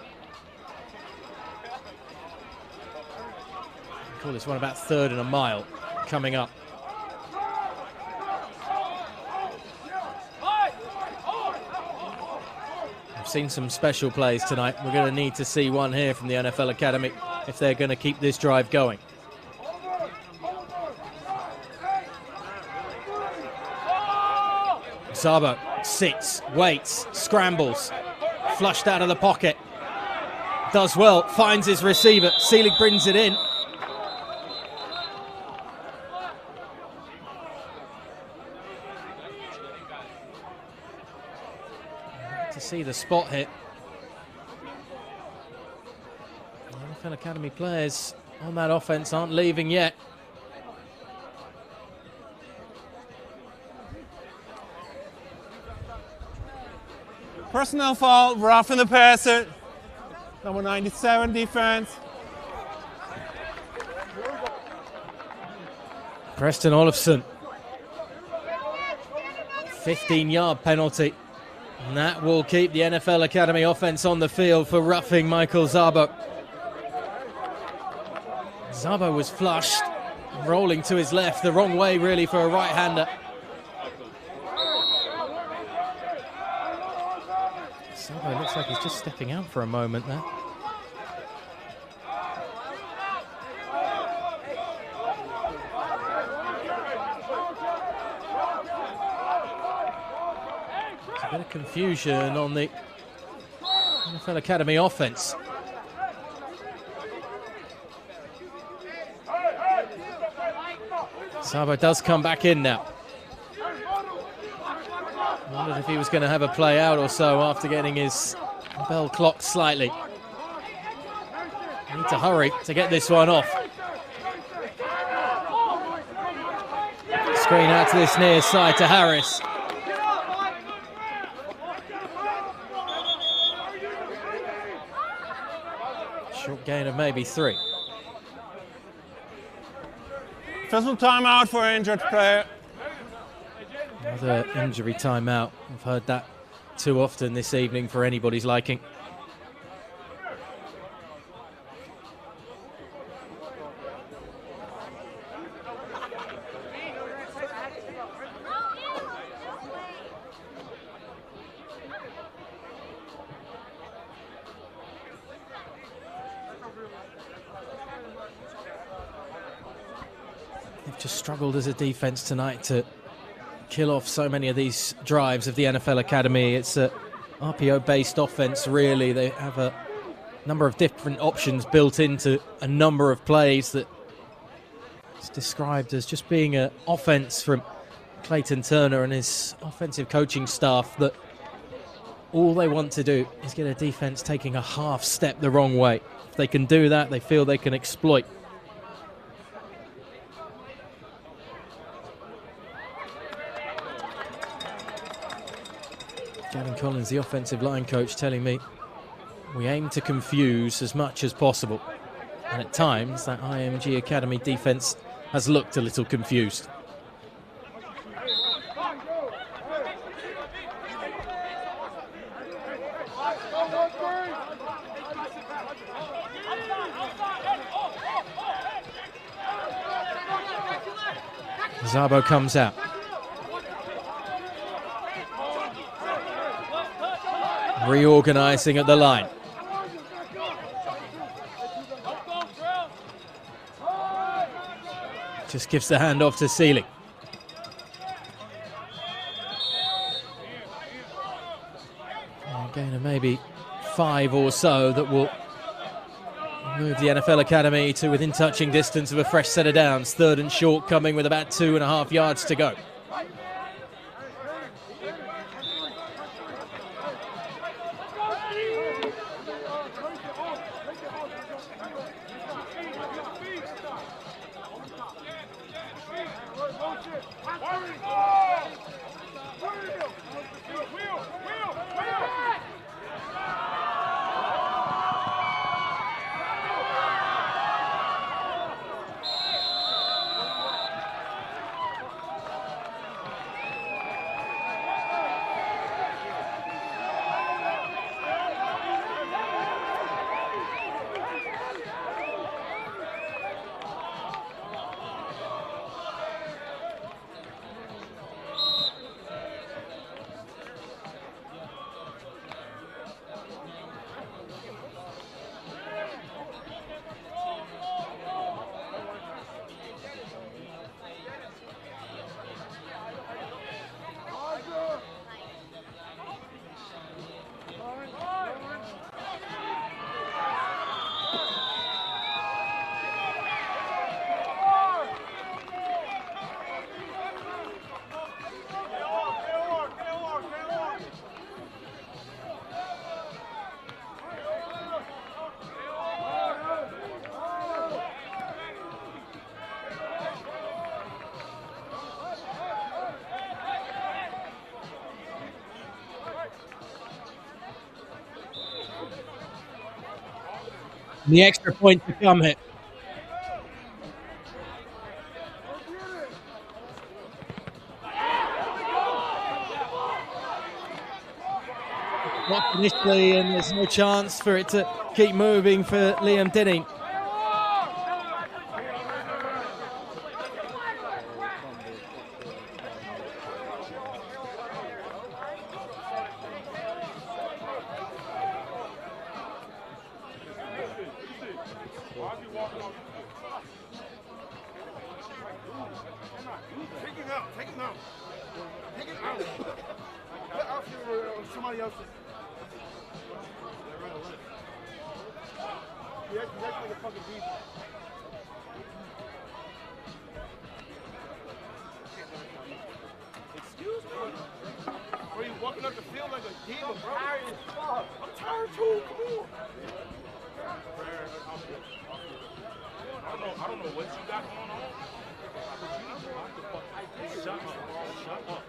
Call this one about 3rd and a mile coming up. Seen some special plays tonight. We're going to need to see one here from the NFL Academy if they're going to keep this drive going. Zabo sits, waits, scrambles, flushed out of the pocket. Does well, finds his receiver. Seelig brings it in. To see the spot hit. The NFL Academy players on that offense aren't leaving yet. Personal foul, roughing the passer. Number 97 defense. Preston Olofsson. 15-yard penalty. And that will keep the NFL Academy offense on the field for roughing Michael Szabo. Szabo was flushed, rolling to his left, the wrong way really for a right-hander. Szabo looks like he's just stepping out for a moment there. There's a bit of confusion on the NFL Academy offense. Szabo does come back in now. Wondered if he was going to have a play out or so after getting his bell clocked slightly. Need to hurry to get this one off. Screen out to this near side to Harris. Short gain of maybe 3. Physical timeout for an injured player. Another injury timeout. I've heard that too often this evening for anybody's liking. They've just struggled as a defense tonight to kill off so many of these drives of the NFL Academy. It's a RPO-based offense, really. They have a number of different options built into a number of plays that is described as just being an offense from Clayton Turner and his offensive coaching staff, that all they want to do is get a defense taking a half step the wrong way. If they can do that, they feel they can exploit. Gavin Collins, the offensive line coach, telling me we aim to confuse as much as possible. And at times, that IMG Academy defense has looked a little confused. Szabo comes out. Reorganizing at the line. Just gives the handoff to Seelig. Gain of maybe 5 or so that will move the NFL Academy to within touching distance of a fresh set of downs. 3rd and short coming with about 2.5 yards to go. And the extra point to come here. Blocked initially, and there's no chance for it to keep moving for Liam Dinning. Somebody else. Yeah, that's like a fucking beast. Excuse me? Bro, you walking up the field like a diva, bro. I'm tired too. Come on. I don't know what you got going on. Shut up. Shut up.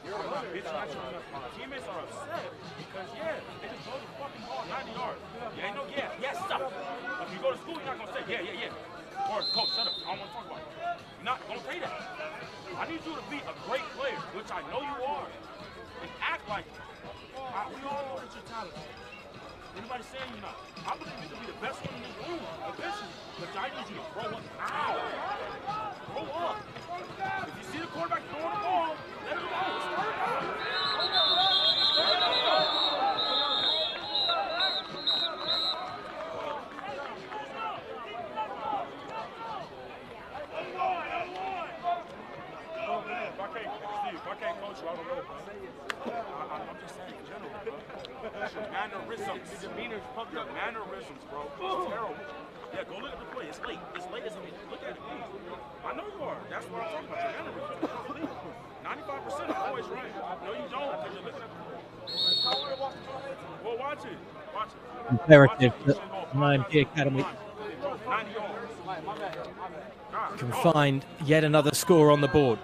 I'm not bitching at you. My teammates are upset because, they just throw the fucking ball 90 yards. Yeah, no, yes, stop. If you go to school, you're not going to say, yeah. Or, coach, shut up. I don't want to talk about it. You're not going to say that. I need you to be a great player, which I know you are, and act like it. We all know that you're talented. Anybody saying you're not? I believe you can be the best one in this room eventually, but I need you to grow up now. Grow up. If you see the quarterback throwing the ball, let him go. Start it out. If I can't coach you, I don't know. I'm just saying in general, bro. Your mannerisms. Your demeanor's fucked up. Mannerisms, bro. It's terrible. Yeah, go look at the play. It's late. It's late as a look at it. I know you are. That's what I'm talking about. Your mannerisms. 95% are always right. No, you don't, because you're looking at the play. Well, watch it. Watch it. Imperative that IMG Academy can find yet another score on the board.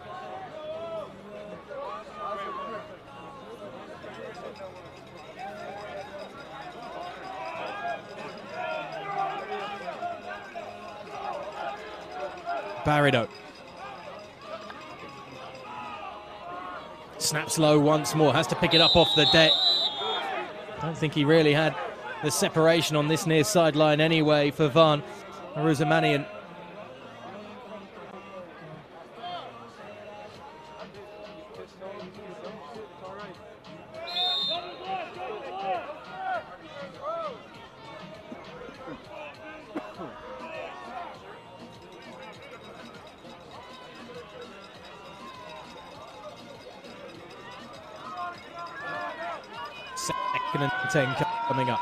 Bada snaps low once more, has to pick it up off the deck. Don't think he really had the separation on this near sideline anyway for Van Aruzamanian. Second and 10 coming up.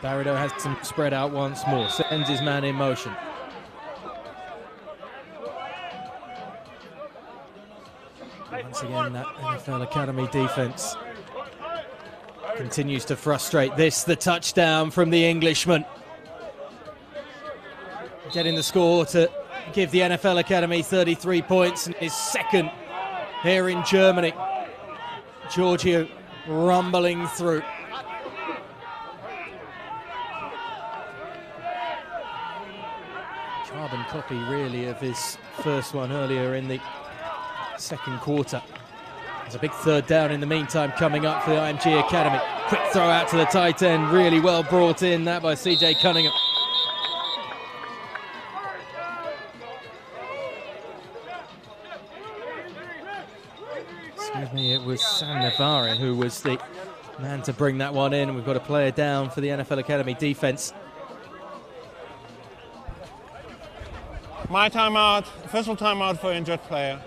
Bada has some spread out once more, sends his man in motion. Once again, that NFL Academy defense continues to frustrate this. The touchdown from the Englishman, getting the score to give the NFL Academy 33 points and his second here in Germany. Giorgio rumbling through. Carbon copy really of his first one earlier in the second quarter. There's a big third down in the meantime coming up for the IMG Academy. Quick throw out to the tight end, really well brought in, that by CJ Cunningham. Excuse me, it was Sam Navarre who was the man to bring that one in. We've got a player down for the NFL Academy defense. My timeout, official timeout for injured player.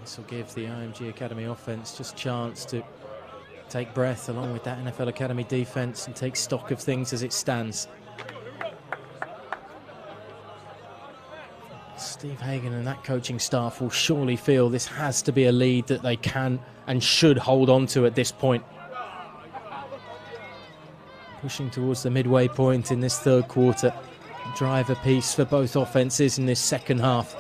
This will give the IMG Academy offense just a chance to take breath along with that NFL Academy defense and take stock of things as it stands. Steve Hagen and that coaching staff will surely feel this has to be a lead that they can and should hold on to at this point. pushing towards the midway point in this third quarter. Drive apiece for both offenses in this second half.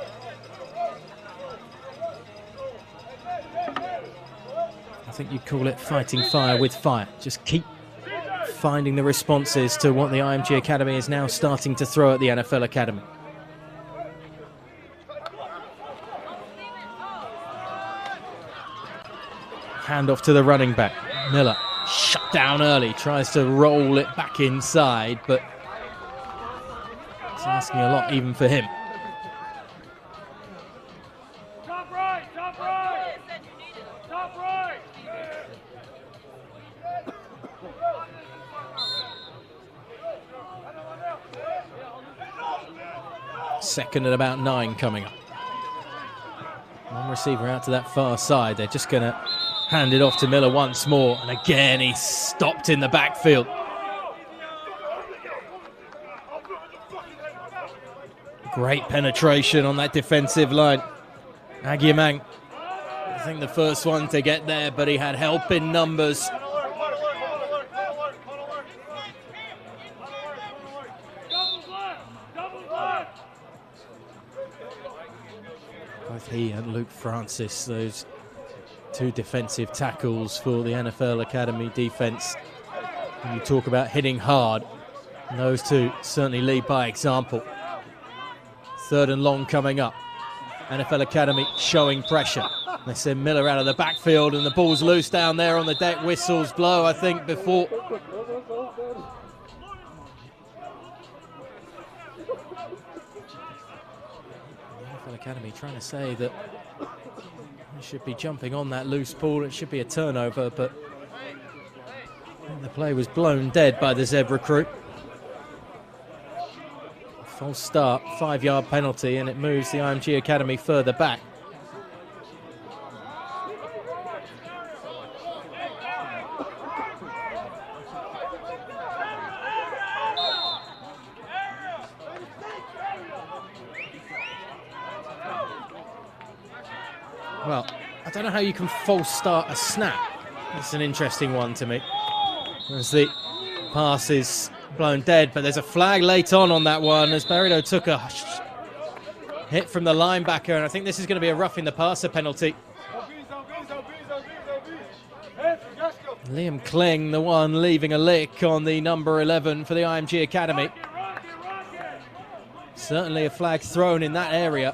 I think you'd call it fighting fire with fire. Just keep finding the responses to what the IMG Academy is now starting to throw at the NFL Academy. Hand off to the running back. Miller shut down early, tries to roll it back inside, but it's asking a lot even for him. Top right, top right, top right. Second and about 9 coming up. One receiver out to that far side. They're just going to hand it off to Miller once more. And again, he's stopped in the backfield. Great penetration on that defensive line. Agyemang, I think the first one to get there, but he had help in numbers. Both he and Luke Francis, those two defensive tackles for the NFL Academy defense. When you talk about hitting hard, those two certainly lead by example. Third and long coming up. NFL Academy showing pressure. They send Miller out of the backfield and the ball's loose down there on the deck. Whistles blow, I think, before. NFL Academy trying to say that he should be jumping on that loose ball. It should be a turnover, but the play was blown dead by the Zeb recruit. False start, 5-yard penalty, and it moves the IMG Academy further back. Well, I don't know how you can false start a snap. It's an interesting one to me. As the pass is blown dead, but there's a flag late on that one as Bada took a hit from the linebacker, and I think this is going to be a roughing the passer penalty. Liam Kling, the one leaving a lick on the number 11 for the IMG Academy. Certainly a flag thrown in that area.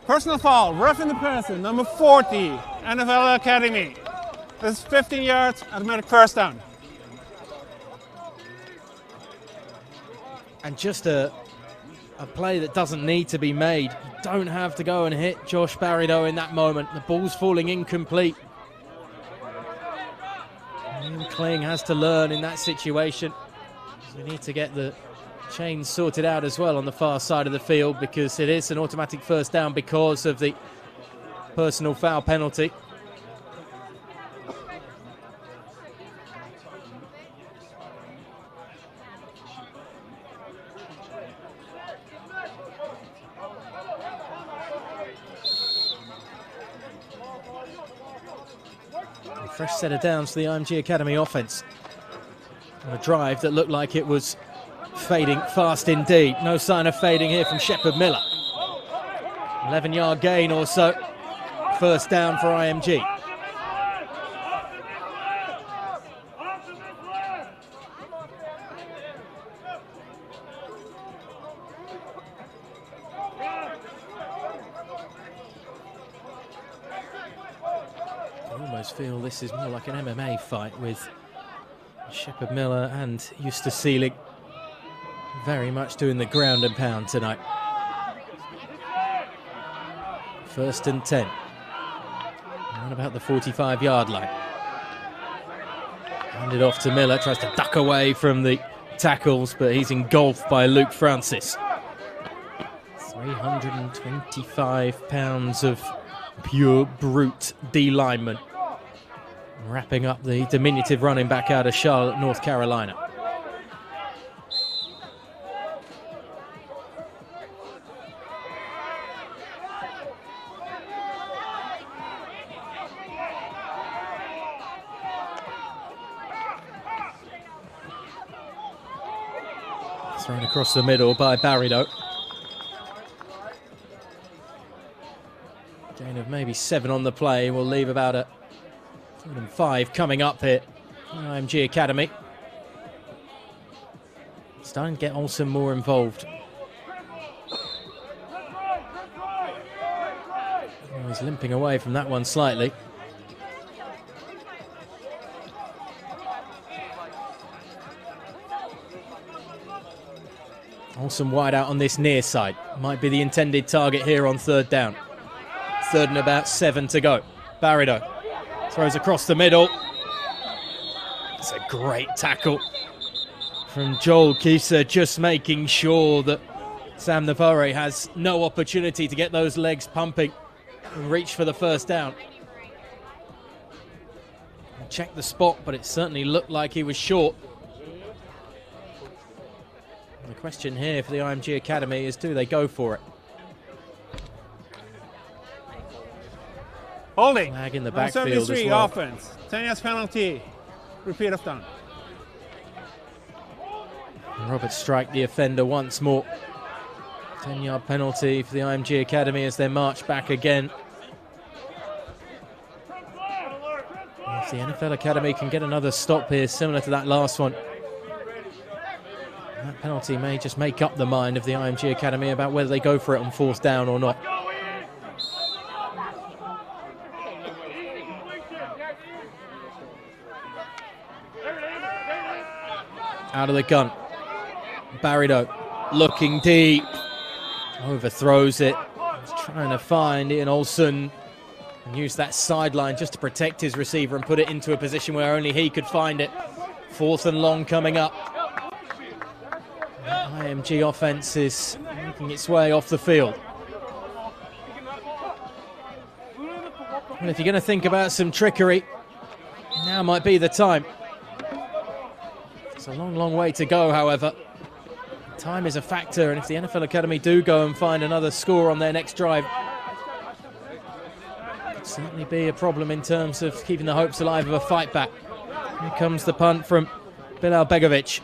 Personal foul, roughing the passer, number 40, NFL Academy. This is 15 yards, automatic first down. And just a play that doesn't need to be made. You don't have to go and hit Josh Barrido in that moment. The ball's falling incomplete. Liam Kling has to learn in that situation. We need to get the chains sorted out as well on the far side of the field, because it is an automatic first down because of the personal foul penalty. A fresh set of downs for the IMG Academy offense. On a drive that looked like it was fading fast indeed. No sign of fading here from Shepard Miller. 11-yard gain or so. First down for IMG. I almost feel this is more like an MMA fight with Shepard Miller and Justus Seelig very much doing the ground and pound tonight. First and 10. Around about the 45-yard line. Handed off to Miller, tries to duck away from the tackles, but he's engulfed by Luke Francis. 325 pounds of pure brute D lineman, wrapping up the diminutive running back out of Charlotte, North Carolina. Thrown across the middle by Bada. Gain of maybe 7 on the play. We'll leave about a 5 coming up here. IMG Academy. Starting to get Olsen more involved. Oh, he's limping away from that one slightly. Olsen wide out on this near side. Might be the intended target here on 3rd down. 3rd and about 7 to go. Bada throws across the middle. It's a great tackle from Joel Kieser, just making sure that Sam Navarre has no opportunity to get those legs pumping and reach for the 1st down. Check the spot, but it certainly looked like he was short. The question here for the IMG Academy is, do they go for it? Holding. Flag in the backfield as 73 well. offense. 10 yards penalty. Repeat of down. Robert Strike, the offender, once more. 10-yard penalty for the IMG Academy as they march back again. If the NFL Academy can get another stop here, similar to that last one, that penalty may just make up the mind of the IMG Academy about whether they go for it on 4th down or not. Out of the gun. Bada looking deep. Overthrows it. He's trying to find Ian Olsen and use that sideline just to protect his receiver and put it into a position where only he could find it. 4th and long coming up. The IMG offense is making its way off the field. Well, if you're going to think about some trickery, now might be the time. It's a long, long way to go, however. Time is a factor, and if the NFL Academy do go and find another score on their next drive, it could certainly be a problem in terms of keeping the hopes alive of a fight back. Here comes the punt from Bilal Begovic.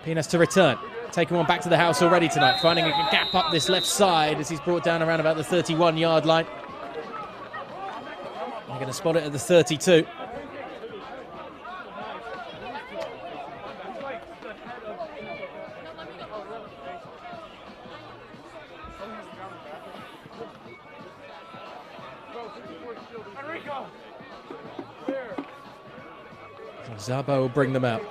Pinas to return. Taking one back to the house already tonight, finding a gap up this left side as he's brought down around about the 31-yard line. They're going to spot it at the 32. Zabo will bring them out.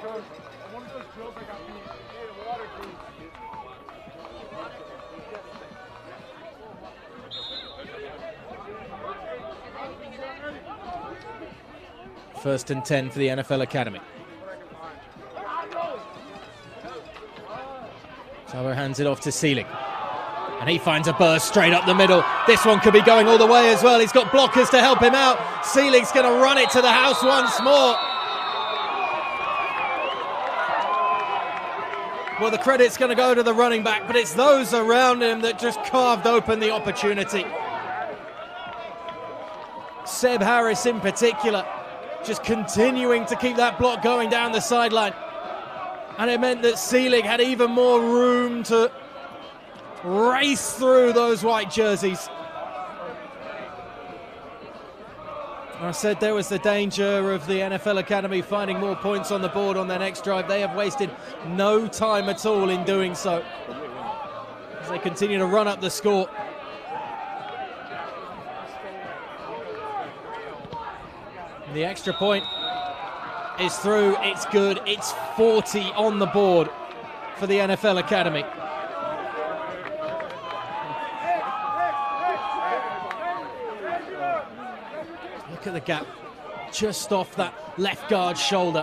First and 10 for the NFL Academy. Zabo hands it off to Seelig. And he finds a burst straight up the middle. This one could be going all the way as well. He's got blockers to help him out. Seelig's going to run it to the house once more. Well, the credit's going to go to the running back, but it's those around him that just carved open the opportunity. Seb Harris in particular, just continuing to keep that block going down the sideline. And it meant that Seelig had even more room to race through those white jerseys. I said there was the danger of the NFL Academy finding more points on the board on their next drive. They have wasted no time at all in doing so, as they continue to run up the score. And the extra point is through, it's good, it's 40 on the board for the NFL Academy. Look at the gap, just off that left guard's shoulder.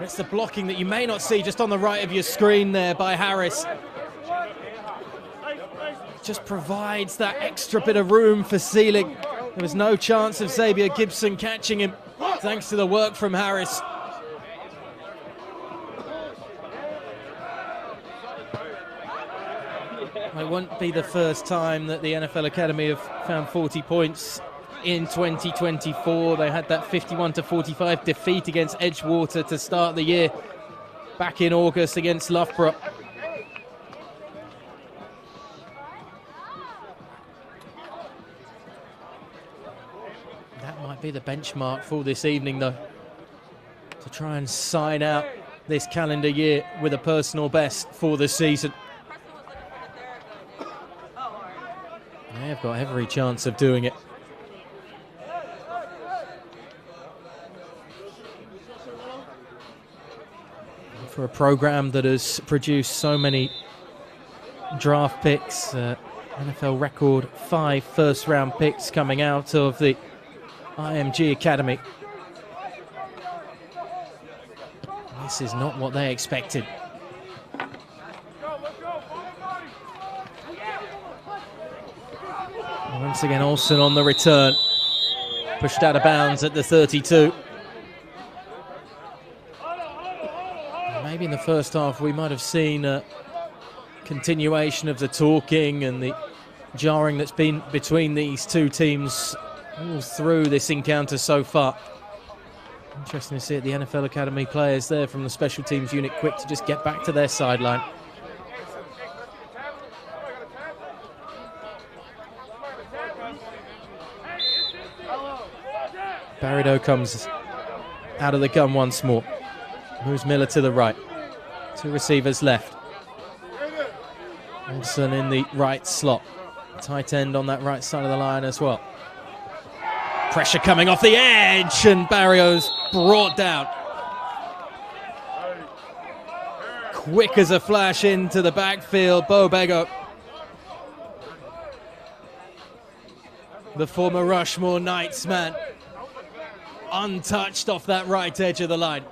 It's the blocking that you may not see just on the right of your screen there by Harris. Just provides that extra bit of room for Seelig. There was no chance of Xavier Gibson catching him, thanks to the work from Harris. It won't be the first time that the NFL Academy have found 40 points in 2024. They had that 51-45 defeat against Edgewater to start the year back in August against Loughborough. be the benchmark for this evening, though, to try and sign out this calendar year with a personal best for the season. They've got every chance of doing it. For a program that has produced so many draft picks, NFL record 5 first-round picks coming out of the IMG Academy. This is not what they expected. Once again, Olsen on the return. Pushed out of bounds at the 32. Maybe in the first half we might have seen a continuation of the talking and the jarring that's been between these two teams all through this encounter so far. Interesting to see it, the NFL Academy players there from the special teams unit quick to just get back to their sideline. Bada comes out of the gun once more. Moves Miller to the right. 2 receivers left. Olsen in the right slot. Tight end on that right side of the line as well. Pressure coming off the edge, and Barrios brought down. Quick as a flash into the backfield, Bo Bego. The former Rushmore Knights man. Untouched off that right edge of the line.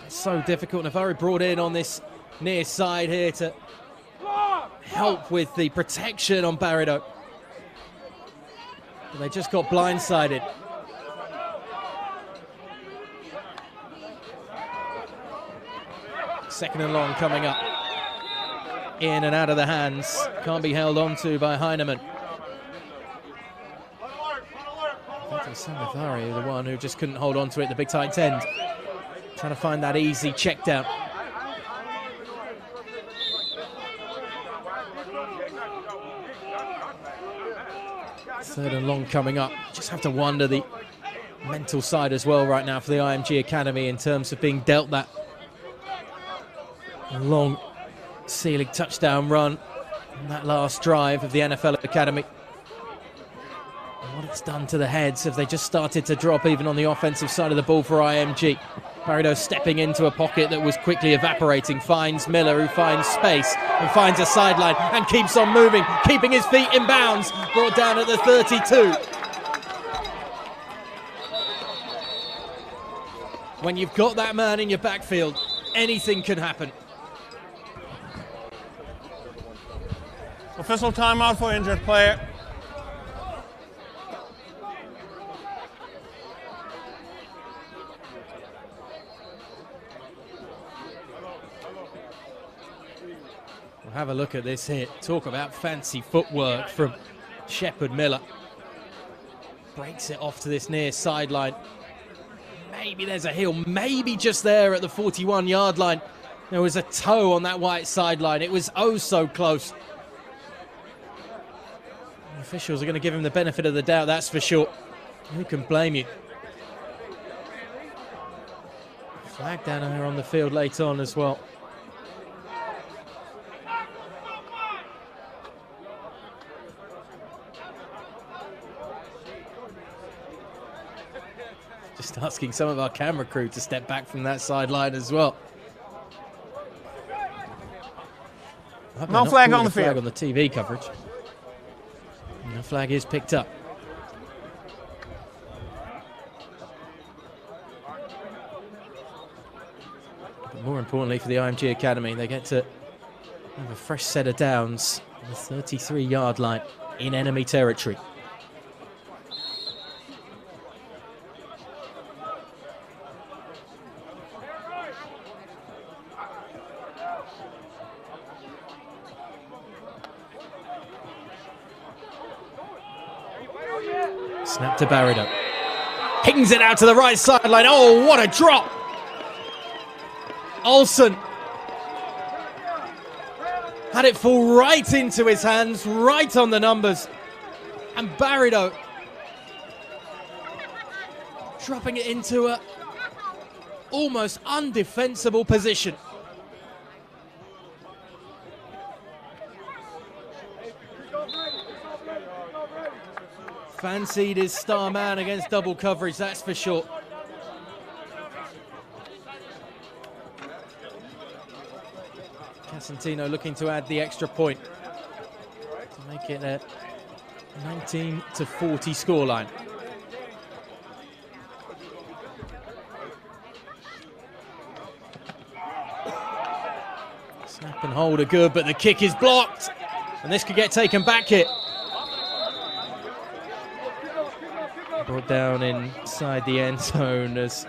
So difficult. Navari brought in on this near side here to help with the protection on Barrido. But they just got blindsided. Second and long coming up. In and out of the hands. Can't be held onto by Heinemann. Navari, the one who just couldn't hold on to it, the big tight end. Trying to find that easy check down. Third and long coming up. Just have to wonder the mental side as well right now for the IMG Academy in terms of being dealt that long Seelig touchdown run on that last drive of the NFL Academy. And what it's done to the heads, have they just started to drop even on the offensive side of the ball for IMG. Barrido stepping into a pocket that was quickly evaporating, finds Miller, who finds space and finds a sideline and keeps on moving, keeping his feet in bounds, brought down at the 32. When you've got that man in your backfield, anything can happen. Official timeout for injured player. Have a look at this hit. Talk about fancy footwork from Shepard Miller. Breaks it off to this near sideline. Maybe there's a heel, maybe just there at the 41-yard line. There was a toe on that white sideline. It was oh so close. The officials are going to give him the benefit of the doubt, that's for sure. Who can blame you? Flag down here on the field late on as well. Just asking some of our camera crew to step back from that sideline as well. No flag on the field. Flag on the TV coverage. And the flag is picked up. But more importantly for the IMG Academy, they get to have a fresh set of downs on the 33-yard line in enemy territory. Snap to Barrido. Pings it out to the right sideline. Oh, what a drop! Olsen had it fall right into his hands, right on the numbers. And Barido dropping it into a almost undefensible position. Fancied his star man against double coverage, that's for sure. Casentino looking to add the extra point to make it a 19-40 scoreline. Snap and hold are good, but the kick is blocked, and this could get taken back here. Brought down inside the end zone. There's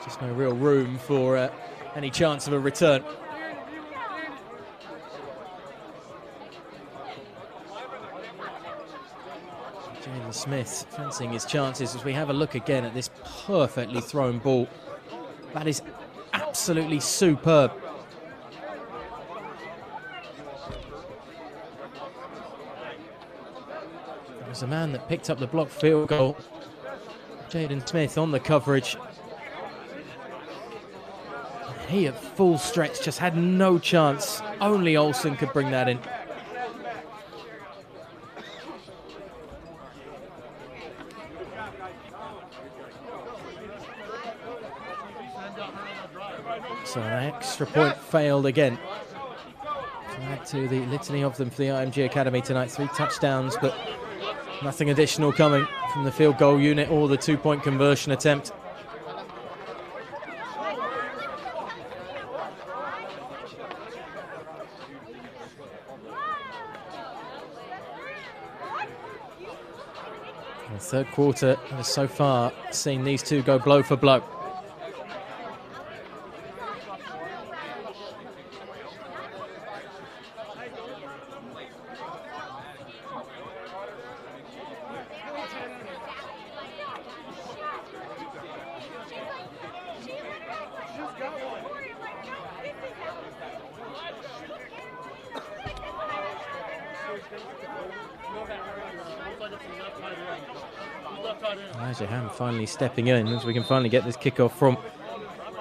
just no real room for any chance of a return. Jaden Smith fancying his chances as we have a look again at this perfectly thrown ball. That is absolutely superb. It was the man that picked up the blocked field goal. Jaden Smith on the coverage. He at full stretch just had no chance. Only Olsen could bring that in. So an extra point failed again. To add to the litany of them for the IMG Academy tonight. 3 touchdowns, but nothing additional coming from the field goal unit or the 2-point conversion attempt. The third quarter has so far seen these two go blow for blow. Elijah Ham finally stepping in as we can finally get this kickoff from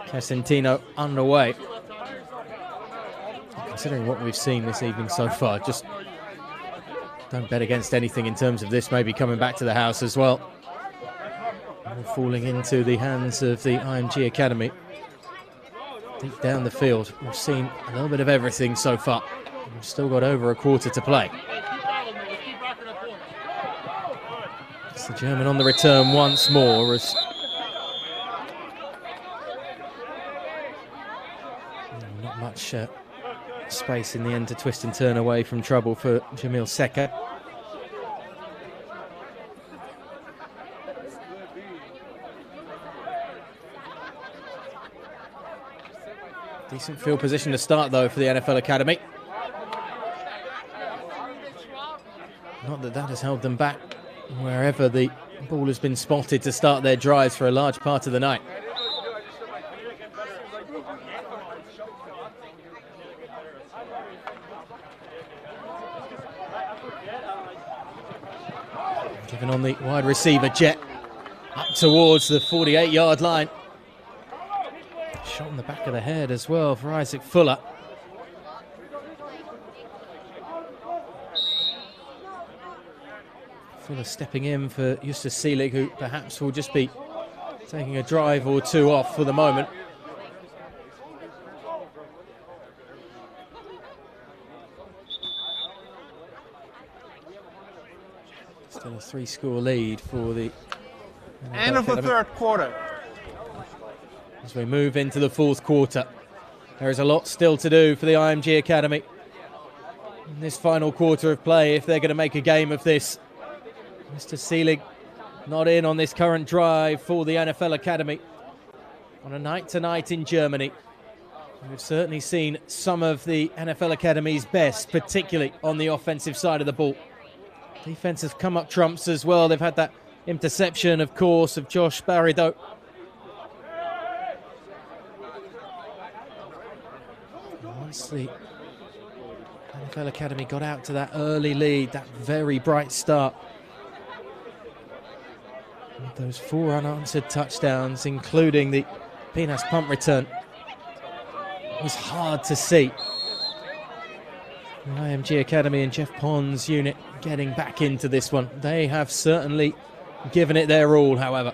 Casentino underway. Considering what we've seen this evening so far, just don't bet against anything in terms of this maybe coming back to the house as well. All falling into the hands of the IMG Academy. Deep down the field, we've seen a little bit of everything so far. We've still got over a quarter to play. It's the German on the return once more as not much space in the end to twist and turn away from trouble for Jamil Seka. Decent field position to start though for the NFL Academy. Not that that has held them back wherever the ball has been spotted to start their drives for a large part of the night. Given on the wide receiver jet up towards the 48-yard line. Shot in the back of the head as well for Isaac Fuller. Fuller stepping in for Justus Seelig, who perhaps will just be taking a drive or two off for the moment. Still a 3-score lead for the End of the third quarter. As we move into the fourth quarter, there is a lot still to do for the IMG Academy in this final quarter of play if they're going to make a game of this. Mr. Seelig not in on this current drive for the NFL Academy on a night tonight in Germany. We've certainly seen some of the NFL Academy's best, particularly on the offensive side of the ball. Defense has come up trumps as well. They've had that interception, of course, of Josh Barido. Once the NFL Academy got out to that early lead, that very bright start. With those 4 unanswered touchdowns, including the Pinas punt return, it was hard to see. The IMG Academy and Jeff Pond's unit getting back into this one. They have certainly given it their all, however.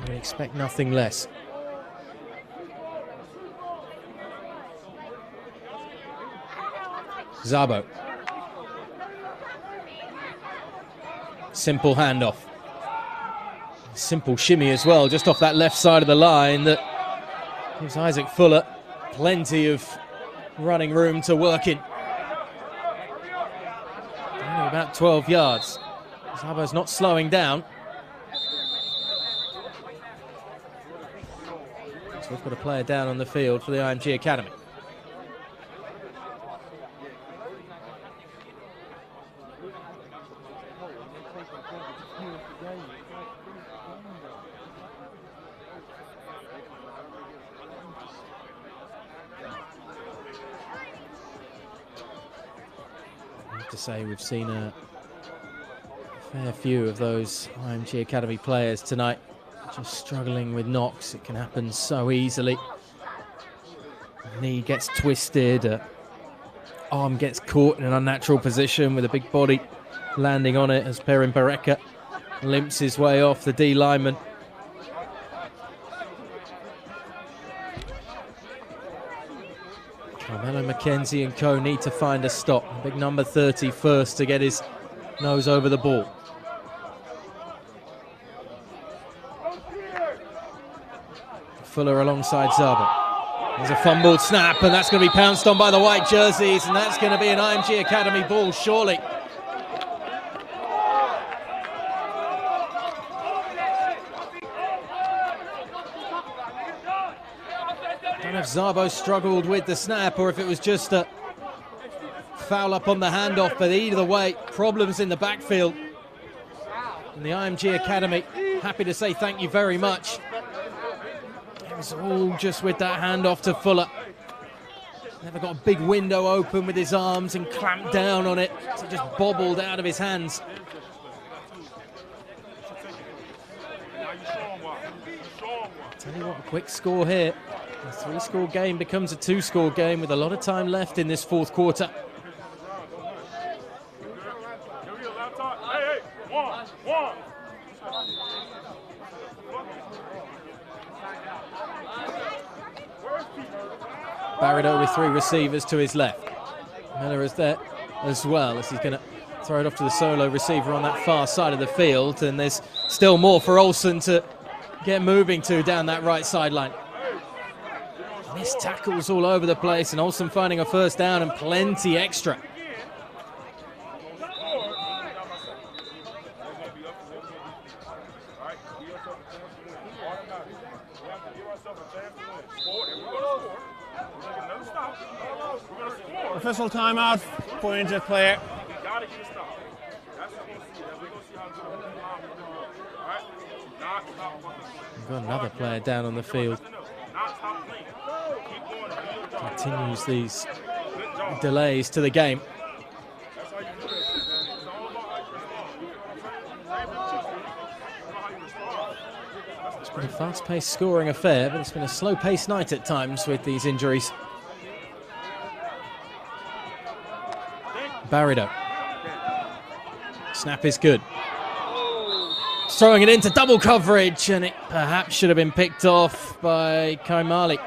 We expect nothing less. Zabo. Simple handoff. Simple shimmy as well, just off that left side of the line that gives Isaac Fuller plenty of running room to work in. Only about 12 yards. Zabo's not slowing down. So we've got a player down on the field for the IMG Academy. To say we've seen a fair few of those IMG Academy players tonight just struggling with knocks. It can happen so easily. Knee gets twisted, arm gets caught in an unnatural position with a big body landing on it as Perin Bareka limps his way off the D lineman. Carmelo McKenzie and co need to find a stop. Big number 30 first to get his nose over the ball. Fuller alongside Zabo. There's a fumbled snap, and that's going to be pounced on by the white jerseys, and that's going to be an IMG Academy ball, surely. I don't know if Zabo struggled with the snap or if it was just a foul up on the handoff, but either way, problems in the backfield. And the IMG Academy happy to say thank you very much. It was all just with that handoff to Fuller. Never got a big window open with his arms and clamped down on it, so it just bobbled out of his hands. Tell you what, a quick score here. A 3-score game becomes a 2-score game with a lot of time left in this fourth quarter. Bada with 3 receivers to his left. Miller is there as well as he's going to throw it off to the solo receiver on that far side of the field, and there's still more for Olsen to get moving to down that right sideline. Missed tackles all over the place, and Olsen finding a first down and plenty extra. Official timeout for injured player. We've got another player down on the field. Continues these delays to the game. It's been a fast-paced scoring affair, but it's been a slow-paced night at times with these injuries. Barido. Snap is good. Throwing it into double coverage, and it perhaps should have been picked off by Kaimali.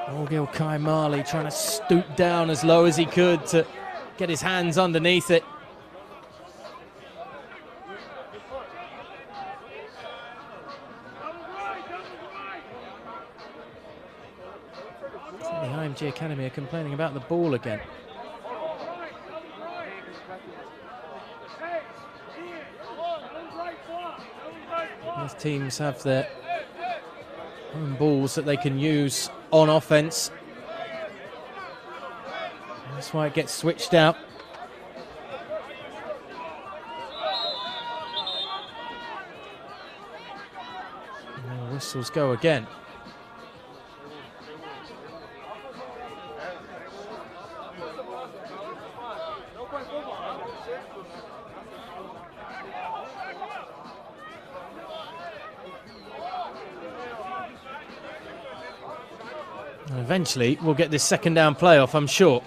Orgil Kaimali trying to stoop down as low as he could to get his hands underneath it. The IMG Academy are complaining about the ball again. Both teams have their own balls that they can use on offense. That's why it gets switched out. And the whistles go again. And eventually, we'll get this second down playoff, I'm sure.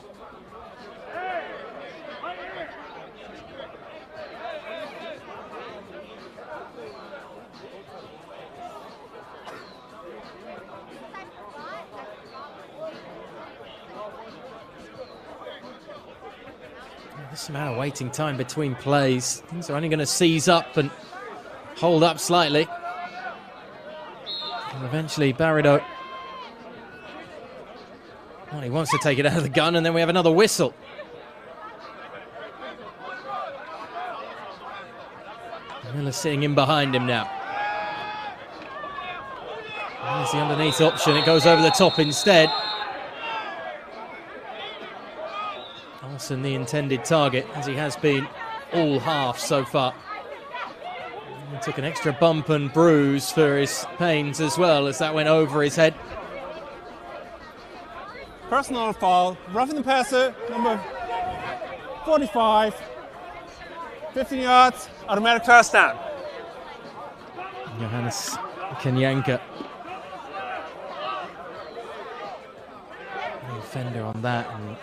This amount of waiting time between plays, things are only going to seize up and hold up slightly. And eventually Bada, well, he wants to take it out of the gun, and then we have another whistle. Miller sitting in behind him now. There's the underneath option, it goes over the top instead. Olsen the intended target, as he has been all half so far. He took an extra bump and bruise for his pains as well, as that went over his head. Personal foul, roughing the passer, number 45, 15 yards, automatic touchdown. Johannes Kenyanka. The defender on that, and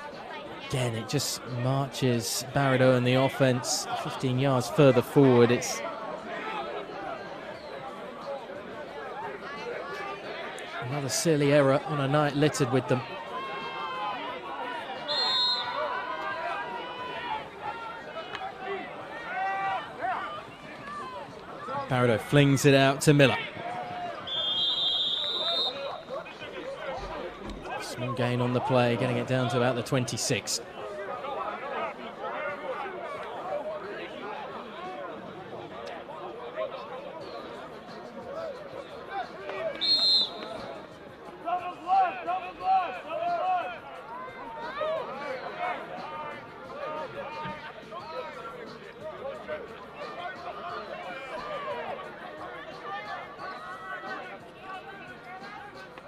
again it just marches Bada and the offense 15 yards further forward. It's another silly error on a night littered with them. Bada flings it out to Miller. Small gain on the play, getting it down to about the 26.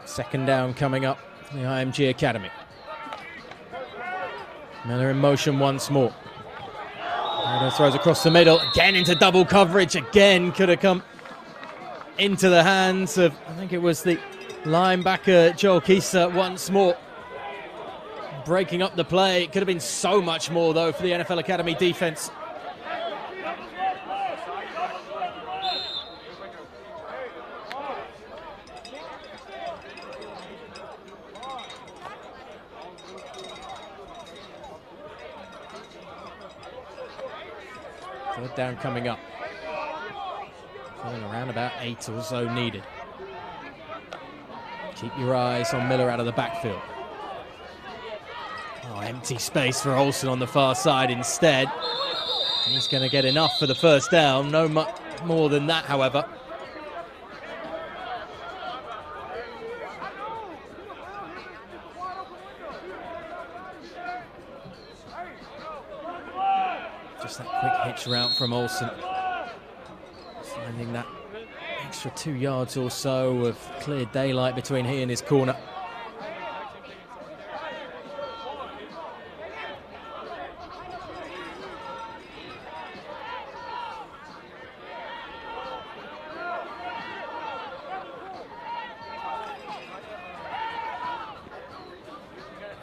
Second down coming up from the IMG Academy. Miller in motion once more. Bada throws across the middle, again into double coverage, again could have come into the hands of, I think it was the linebacker Joel Kieser once more. Breaking up the play, it could have been so much more though for the NFL Academy defense. Third down coming up. Feeling around about 8 or so needed. Keep your eyes on Miller out of the backfield. Oh, empty space for Olsen on the far side instead. He's going to get enough for the first down. No much more than that, however. Just that quick hitch route from Olsen. Finding that extra 2 yards or so of clear daylight between he and his corner.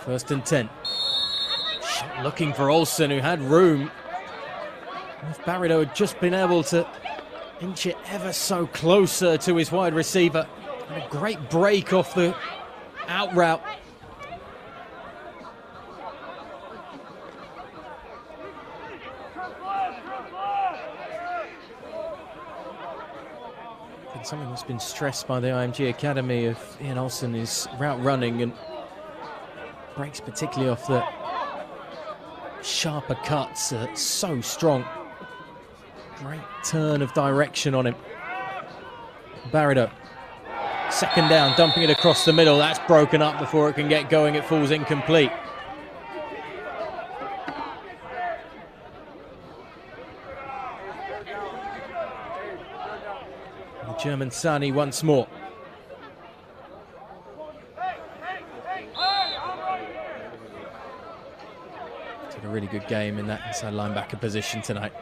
First and 10. Shot looking for Olsen, who had room. If Bada had just been able to inch it ever so closer to his wide receiver. And a great break off the out route. And something that's been stressed by the IMG Academy of Ian Olsen is route running, and breaks particularly off the sharper cuts, so strong. Great turn of direction on him. Bada, second down, dumping it across the middle. That's broken up before it can get going. It falls incomplete. The German Sani once more. Did a really good game in that inside linebacker position tonight.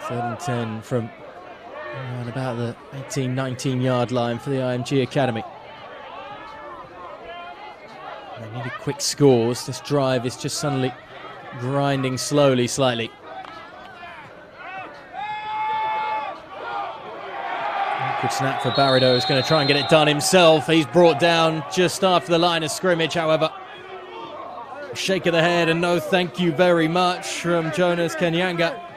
Third and 10 from around about the 18, 19-yard line for the IMG Academy. They needed quick scores. This drive is just suddenly grinding slowly, slightly. Good snap for Bada. He's going to try and get it done himself. He's brought down just after the line of scrimmage, however. A shake of the head and no thank you very much from Jonas Kenyanga.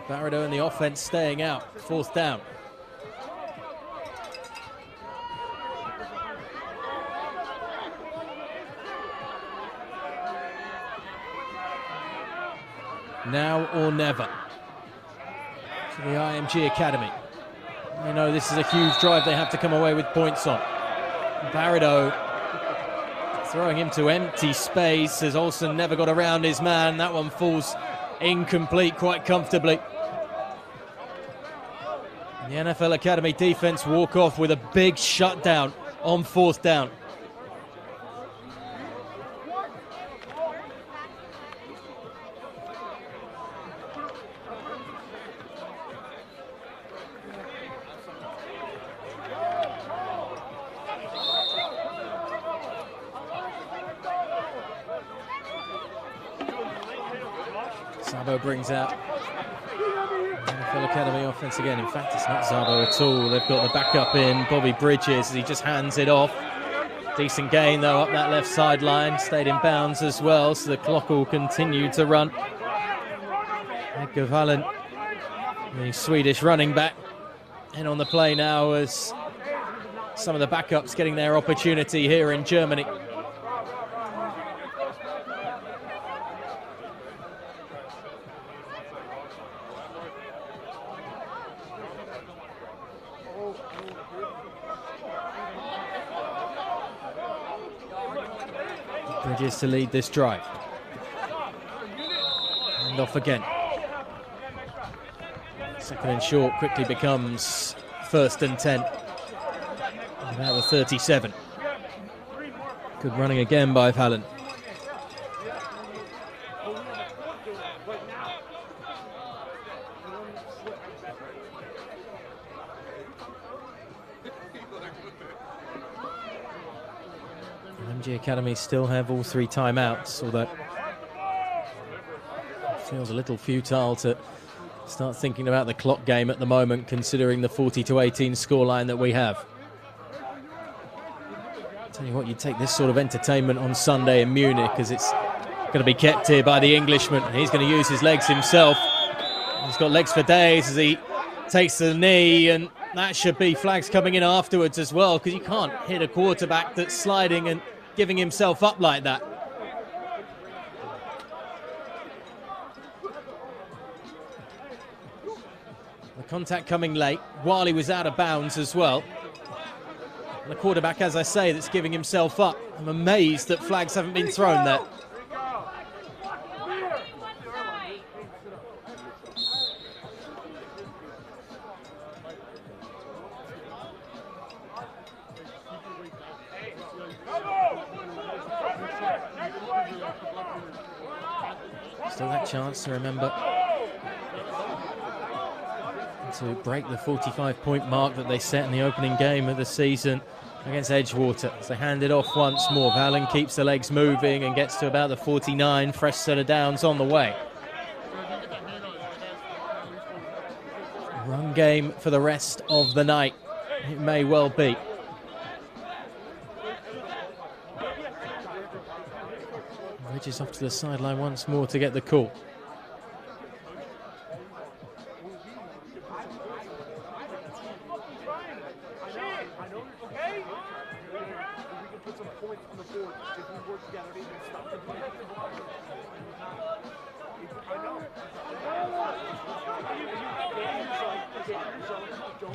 Bada and the offense staying out. Fourth down. Now or never for the IMG Academy. You know this is a huge drive they have to come away with points on. Bada throwing him to empty space as Olsen never got around his man. That one falls incomplete quite comfortably. The NFL Academy defense walk off with a big shutdown on fourth down. Zabo brings out NFL Academy offense again. In fact, it's not Zabo at all. They've got the backup in, Bobby Bridges, as he just hands it off. Decent gain, though, up that left sideline. Stayed in bounds as well, so the clock will continue to run. Edgar Vallen, the Swedish running back, in on the play now as some of the backups getting their opportunity here in Germany. Bridges to lead this drive. And off again. Second and short quickly becomes first and 10. About the 37. Good running again by Vallen. IMG Academy still have all three timeouts, although it feels a little futile to start thinking about the clock game at the moment, considering the 40-18 scoreline that we have. Tell you what, you take this sort of entertainment on Sunday in Munich, because it's going to be kept here by the Englishman, and he's going to use his legs himself. He's got legs for days as he takes the knee, and that should be flags coming in afterwards as well, because you can't hit a quarterback that's sliding and giving himself up like that. The contact coming late while he was out of bounds as well. And the quarterback, as I say, that's giving himself up. I'm amazed that flags haven't been thrown there. Still that chance to remember to break the 45-point mark that they set in the opening game of the season against Edgewater. As they hand it off once more, Vallen keeps the legs moving and gets to about the 49. Fresh set of downs on the way. Run game for the rest of the night. It may well be. Bridges off to the sideline once more to get the call.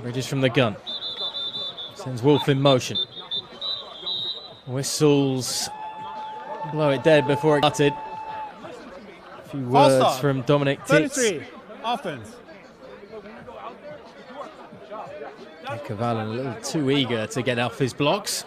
Bridges from the gun. Sends Wolf in motion. Whistles. Blow it dead before it started. A few words from Dominic Titz. 33, offense. Cavallo a little too eager to get off his blocks.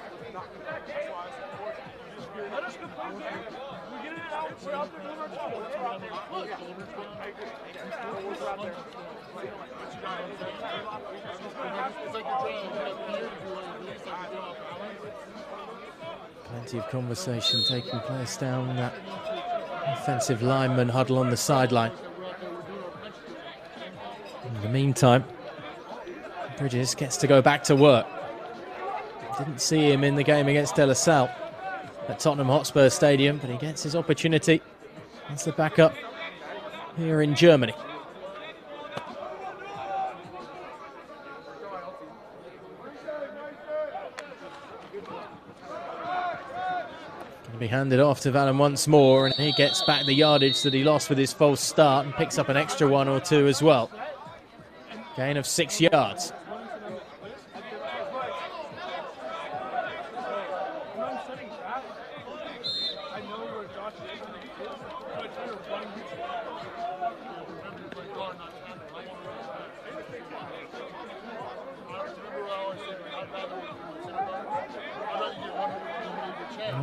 Plenty of conversation taking place down that offensive lineman huddle on the sideline. In the meantime, Bridges gets to go back to work. Didn't see him in the game against De La Salle at Tottenham Hotspur Stadium, but he gets his opportunity as the backup here in Germany. Going to be handed off to Valen once more, and he gets back the yardage that he lost with his false start and picks up an extra 1 or 2 as well. Gain of 6 yards.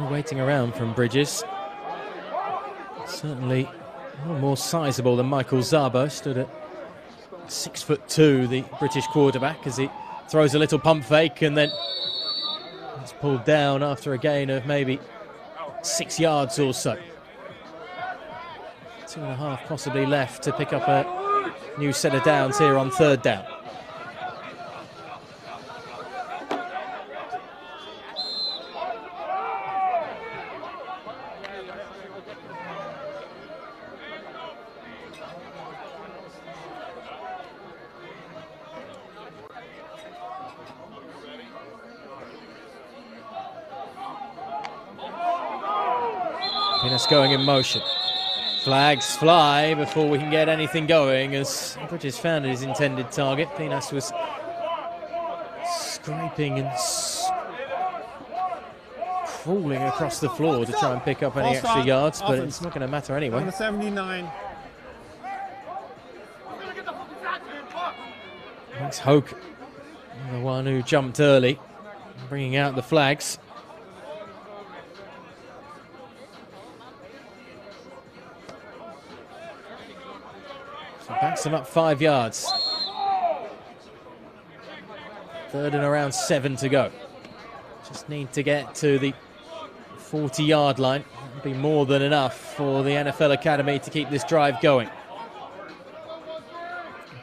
Waiting around from Bridges. Certainly a little more sizable than Michael Szabo, stood at 6'2", the British quarterback, as he throws a little pump fake and then it's pulled down after a gain of maybe 6 yards or so. 2.5 possibly left to pick up a new set of downs here on 3rd down. Going in motion. Flags fly before we can get anything going, as Bridges found his intended target. Pinas was scraping and crawling across the floor to try and pick up any extra yards, but it's not going to matter anyway. Number 79. Max Hoke, the one who jumped early, bringing out the flags. Backs him up 5 yards. 3rd and around 7 to go. Just need to get to the 40-yard line. That'll be more than enough for the NFL Academy to keep this drive going.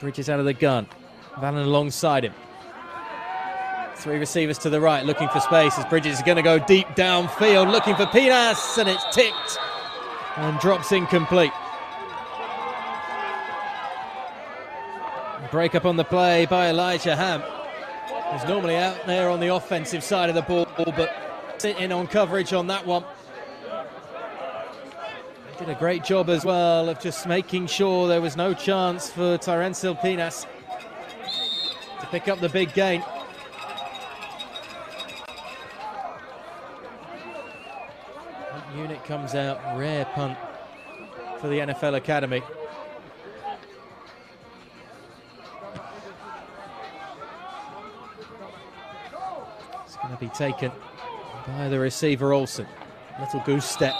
Bridges out of the gun. Valen alongside him. 3 receivers to the right, looking for space as Bridges is going to go deep downfield, looking for Pinas, and it's tipped and drops incomplete. Break up on the play by Elijah Ham, who's normally out there on the offensive side of the ball, but sitting on coverage on that one. Did a great job as well of just making sure there was no chance for Tyrencil Pinas to pick up the big gain. Munich comes out, rare punt for the NFL Academy. Going to be taken by the receiver Olsen. Little goose step.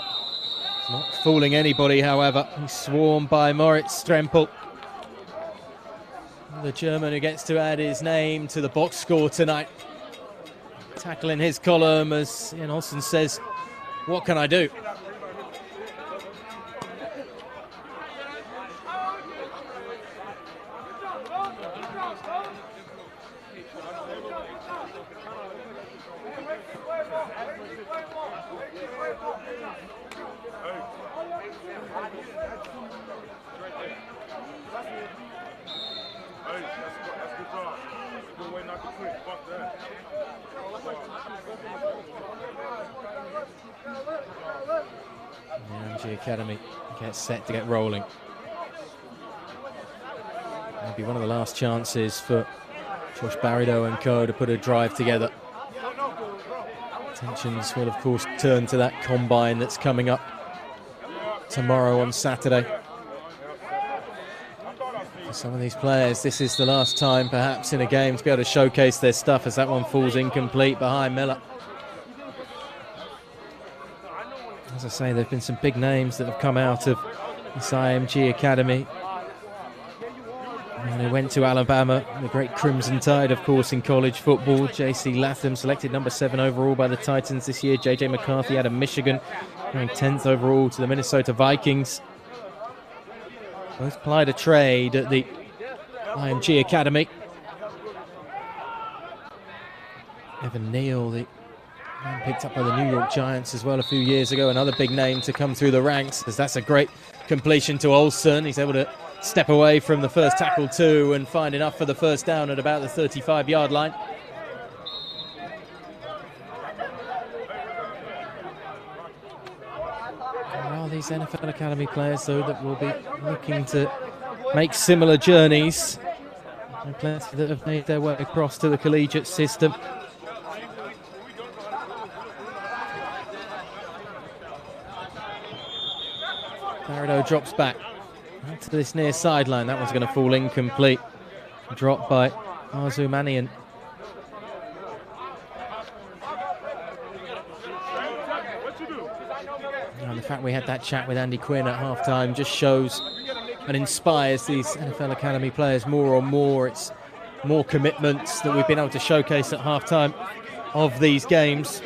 Not fooling anybody, however. He's swarmed by Moritz Strempel, the German who gets to add his name to the box score tonight. Tackling his column as Ian Olsen says, "What can I do?" The IMG Academy gets set to get rolling. Maybe one of the last chances for Josh Barrido and co to put a drive together. Attentions will of course turn to that combine that's coming up tomorrow on Saturday. Some of these players, this is the last time perhaps in a game to be able to showcase their stuff, as that one falls incomplete behind Miller. As I say, there have been some big names that have come out of this IMG Academy. And they went to Alabama, the great Crimson Tide, of course, in college football. J.C. Latham, selected number 7 overall by the Titans this year. J.J. McCarthy out of Michigan, going 10th overall to the Minnesota Vikings. Both plied a trade at the IMG Academy. Evan Neal, the man picked up by the New York Giants as well a few years ago, another big name to come through the ranks, as that's a great completion to Olsen. He's able to step away from the first tackle too and find enough for the first down at about the 35-yard line. Well, these NFL Academy players, though, that will be looking to make similar journeys. And players that have made their way across to the collegiate system. Bada drops back to this near sideline. That one's going to fall incomplete. Dropped by Arzu Manian. And the fact we had that chat with Andy Quinn at halftime just shows and inspires these NFL Academy players more and more. It's more commitments that we've been able to showcase at halftime of these games.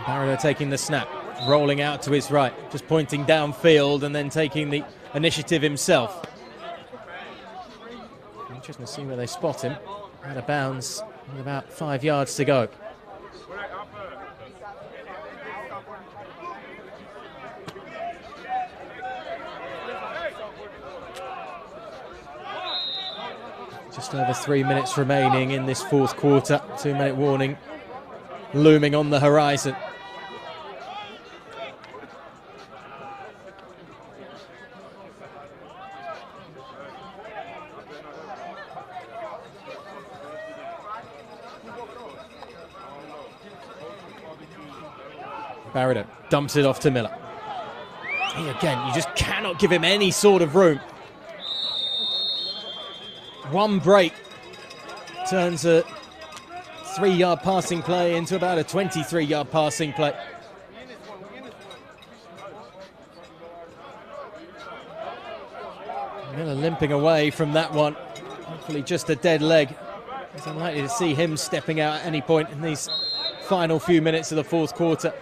Bada taking the snap, rolling out to his right, just pointing downfield and then taking the initiative himself. Interesting to see where they spot him. Out of bounds with about 5 yards to go. Just over 3 minutes remaining in this fourth quarter. 2-minute warning looming on the horizon. Bada dumps it off to Miller. He, again, you just cannot give him any sort of room. One break turns a 3-yard passing play into about a 23-yard passing play. Miller limping away from that one. Hopefully just a dead leg. It's unlikely to see him stepping out at any point in these final few minutes of the fourth quarter.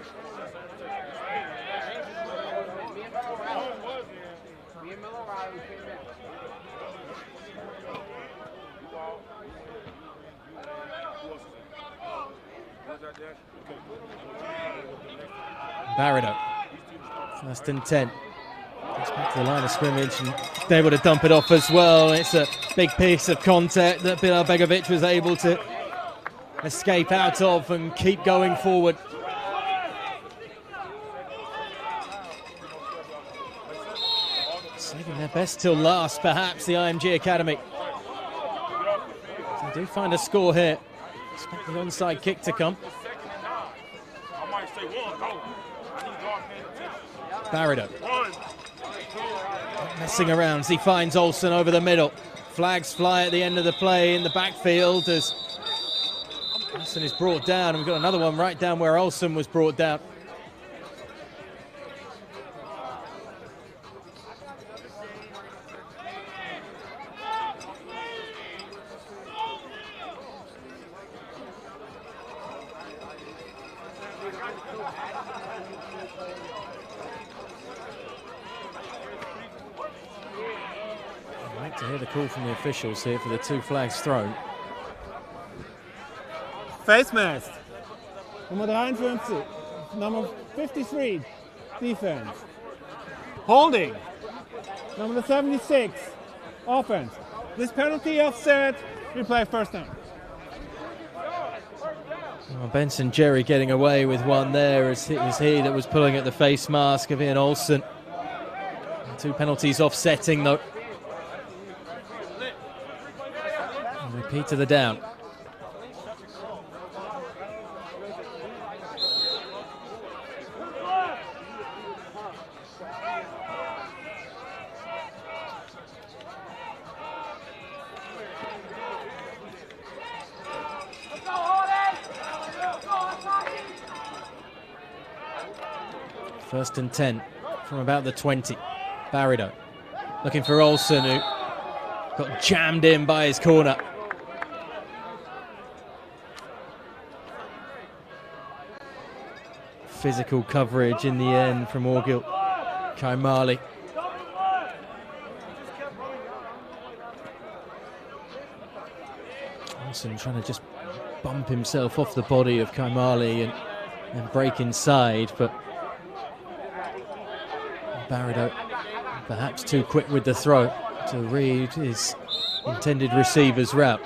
Bada, first and 10. Gets back to the line of scrimmage and able to dump it off as well. It's a big piece of contact that Bilal Begovic was able to escape out of and keep going forward. Saving their best till last, perhaps, the IMG Academy. They do find a score here. Expect the onside kick to come. Bada messing around as he finds Olsen over the middle. Flags fly at the end of the play in the backfield as Olsen is brought down. And we've got another one right down where Olsen was brought down. To hear the call from the officials here for the 2 flags thrown. Face mask. Nummer 53. Number 53. Defense. Holding. Number 76. Offense. This penalty offset. We play first down. Well, Benson Jerry getting away with one there as it was he that was pulling at the face mask of Ian Olsen. 2 penalties offsetting though. Repeat to the down. First and 10 from about the 20. Bada looking for Olsen, who got jammed in by his corner. Physical coverage in the end from Orgil Kaimali. Olsen trying to just bump himself off the body of Kaimali and break inside, but Bada perhaps too quick with the throw to read his intended receiver's route.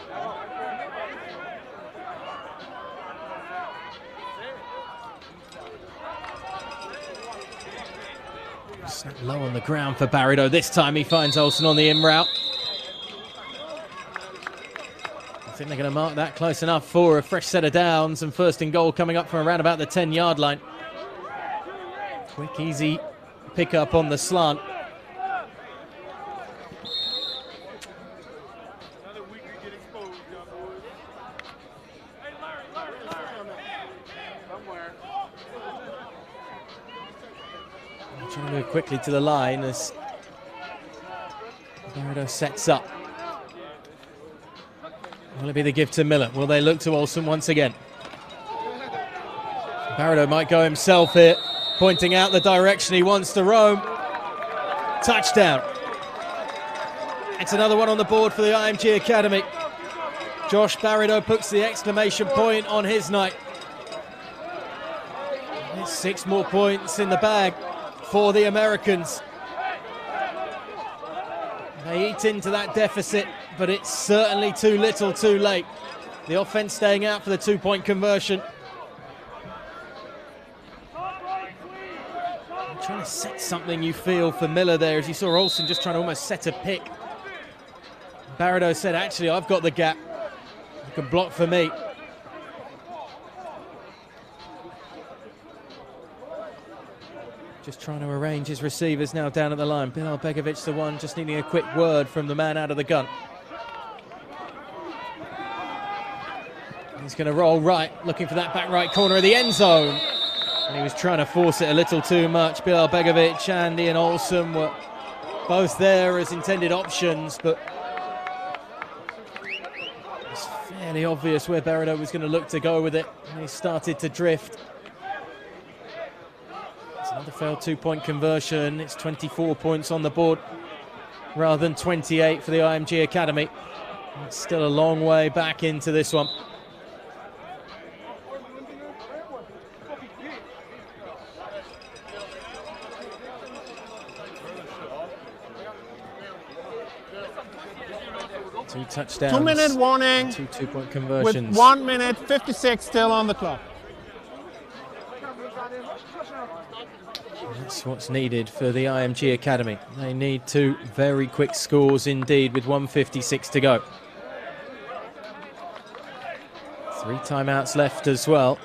Snap low on the ground for Bada. This time he finds Olsen on the in route. I think they're going to mark that close enough for a fresh set of downs, and first and goal coming up from around about the 10-yard line. Quick, easy pick up on the slant. Trying to move quickly to the line as Bada sets up. Will it be the give to Miller? Will they look to Olsen once again? Bada might go himself here, pointing out the direction he wants to roam. Touchdown. It's another one on the board for the IMG Academy. Josh Bada puts the exclamation point on his night. There's 6 more points in the bag for the Americans. They eat into that deficit, but it's certainly too little too late. The offense staying out for the 2-point conversion. Trying to set something, you feel, for Miller there, as you saw Olsen just trying to almost set a pick. Bada said, actually, I've got the gap. You can block for me. Just trying to arrange his receivers now down at the line. Bilal Begovic, the one just needing a quick word from the man out of the gun. He's going to roll right, looking for that back right corner of the end zone. And he was trying to force it a little too much. Bilal Begovic and Ian Olsen were both there as intended options, but it's fairly obvious where Bada was going to look to go with it. And he started to drift. It's another failed 2-point conversion. It's 24 points on the board rather than 28 for the IMG Academy. It's still a long way back into this one. Two touchdowns. 2-minute warning. 2 2-point conversions. With 1 minute 56 still on the clock. That's what's needed for the IMG Academy. They need 2 very quick scores indeed with 1:56 to go. 3 timeouts left as well.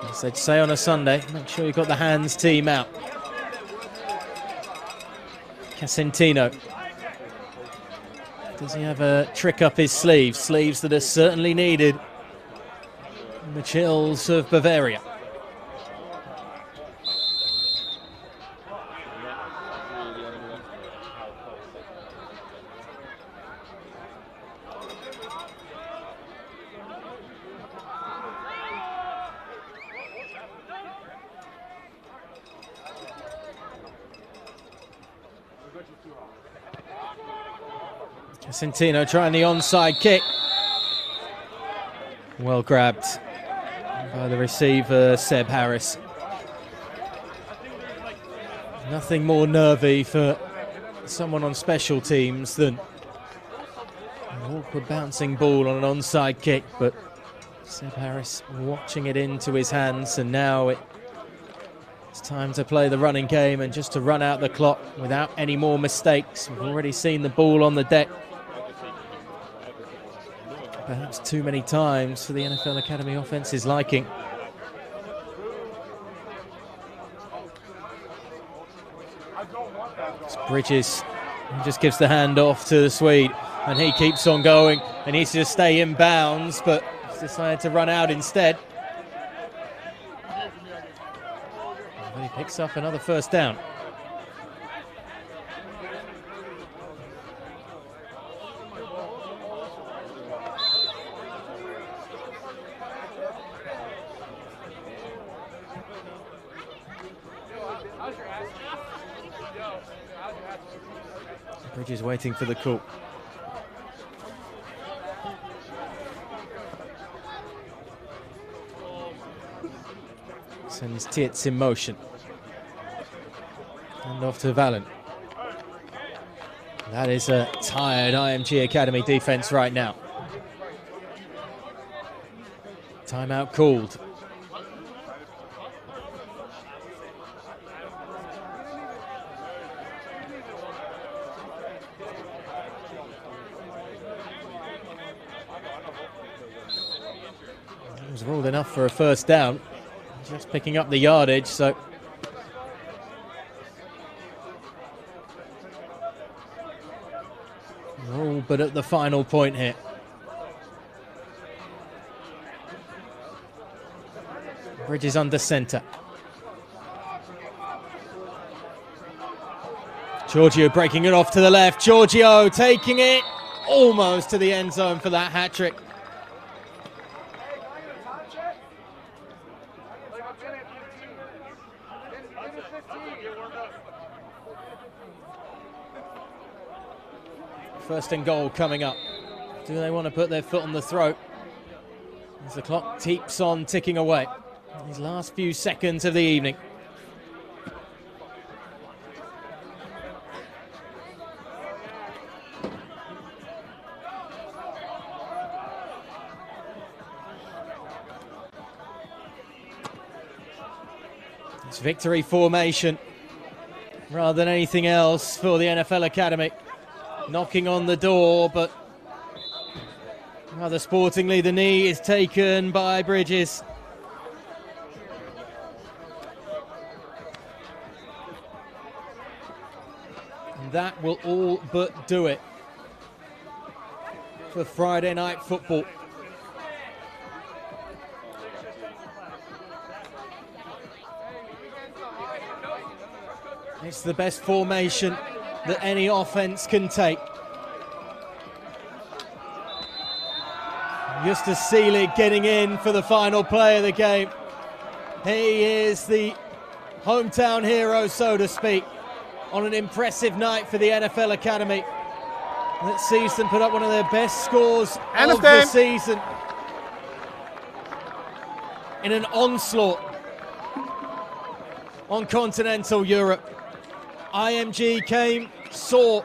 As they'd say on a Sunday, make sure you've got the hands team out. Casentino. Does he have a trick up his sleeves? Sleeves that are certainly needed in the chills of Bavaria. Casentino trying the onside kick. Well grabbed by the receiver, Seb Harris. Nothing more nervy for someone on special teams than an awkward bouncing ball on an onside kick, but Seb Harris watching it into his hands, and now it's time to play the running game and just to run out the clock without any more mistakes. We've already seen the ball on the deck perhaps too many times for the NFL Academy offense's liking. It's Bridges, he just gives the hand off to the Swede, and he keeps on going and needs to stay in bounds, but he's decided to run out instead. But he picks up another first down. Bridges waiting for the call. Sends Tietz in motion. And off to Valen. That is a tired IMG Academy defense right now. Timeout called. It was ruled enough for a first down. Just picking up the yardage, so all but at the final point here. Bridges under centre. Giorgio breaking it off to the left. Giorgio taking it almost to the end zone for that hat-trick. First and goal coming up. Do they want to put their foot on the throat as the clock keeps on ticking away? These last few seconds of the evening. It's victory formation rather than anything else for the NFL Academy. Knocking on the door, but rather sportingly, the knee is taken by Bridges. And that will all but do it for Friday Night Football. It's the best formation that any offense can take. Justus Seelig getting in for the final play of the game. He is the hometown hero, so to speak, on an impressive night for the NFL Academy that sees them put up one of their best scores of the season in an onslaught on continental Europe. IMG came, saw,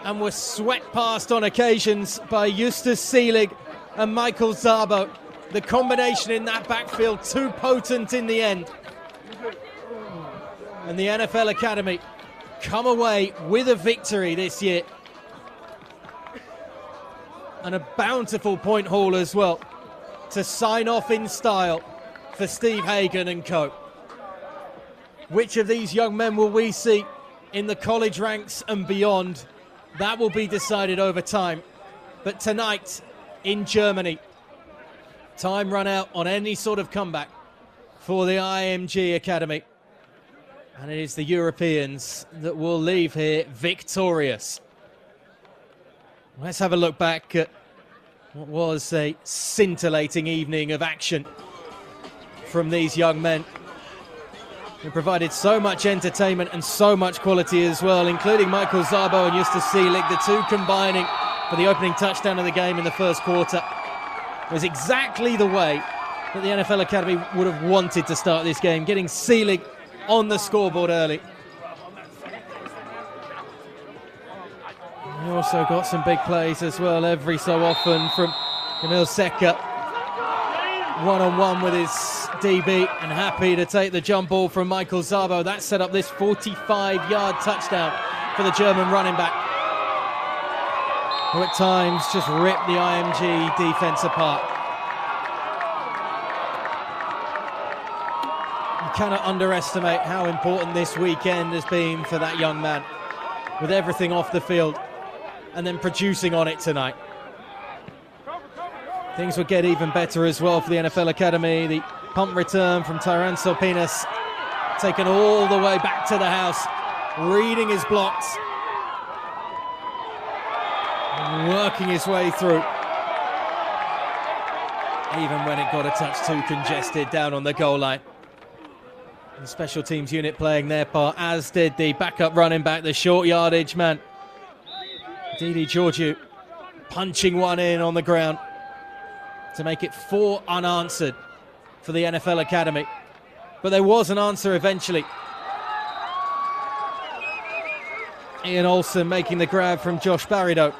and was swept past on occasions by Justus Seelig and Michael Szabo. The combination in that backfield too potent in the end. And the NFL Academy come away with a victory this year. And a bountiful point haul as well to sign off in style for Steve Hagen and co. Which of these young men will we see in the college ranks and beyond? That will be decided over time. But tonight in Germany, time run out on any sort of comeback for the IMG Academy. And it is the Europeans that will leave here victorious. Let's have a look back at what was a scintillating evening of action from these young men, who provided so much entertainment and so much quality as well, including Michael Szabo and Justus Seelig, the two combining for the opening touchdown of the game in the first quarter. It was exactly the way that the NFL Academy would have wanted to start this game, getting Seelig on the scoreboard early. We also got some big plays as well every so often from Emil Secker, one-on-one with his DB, and happy to take the jump ball from Michael Szabo. That set up this 45-yard touchdown for the German running back, who at times just ripped the IMG defense apart. You cannot underestimate how important this weekend has been for that young man, with everything off the field and then producing on it tonight. Things would get even better as well for the NFL Academy. The punt return from Tyran Sopinas taken all the way back to the house, reading his blocks, and working his way through. Even when it got a touch too congested down on the goal line. The special teams unit playing their part, as did the backup running back, the short yardage man. Didi Georgiou punching one in on the ground to make it 4 unanswered for the NFL Academy. But there was an answer eventually. Ian Olsen making the grab from Josh Barrido.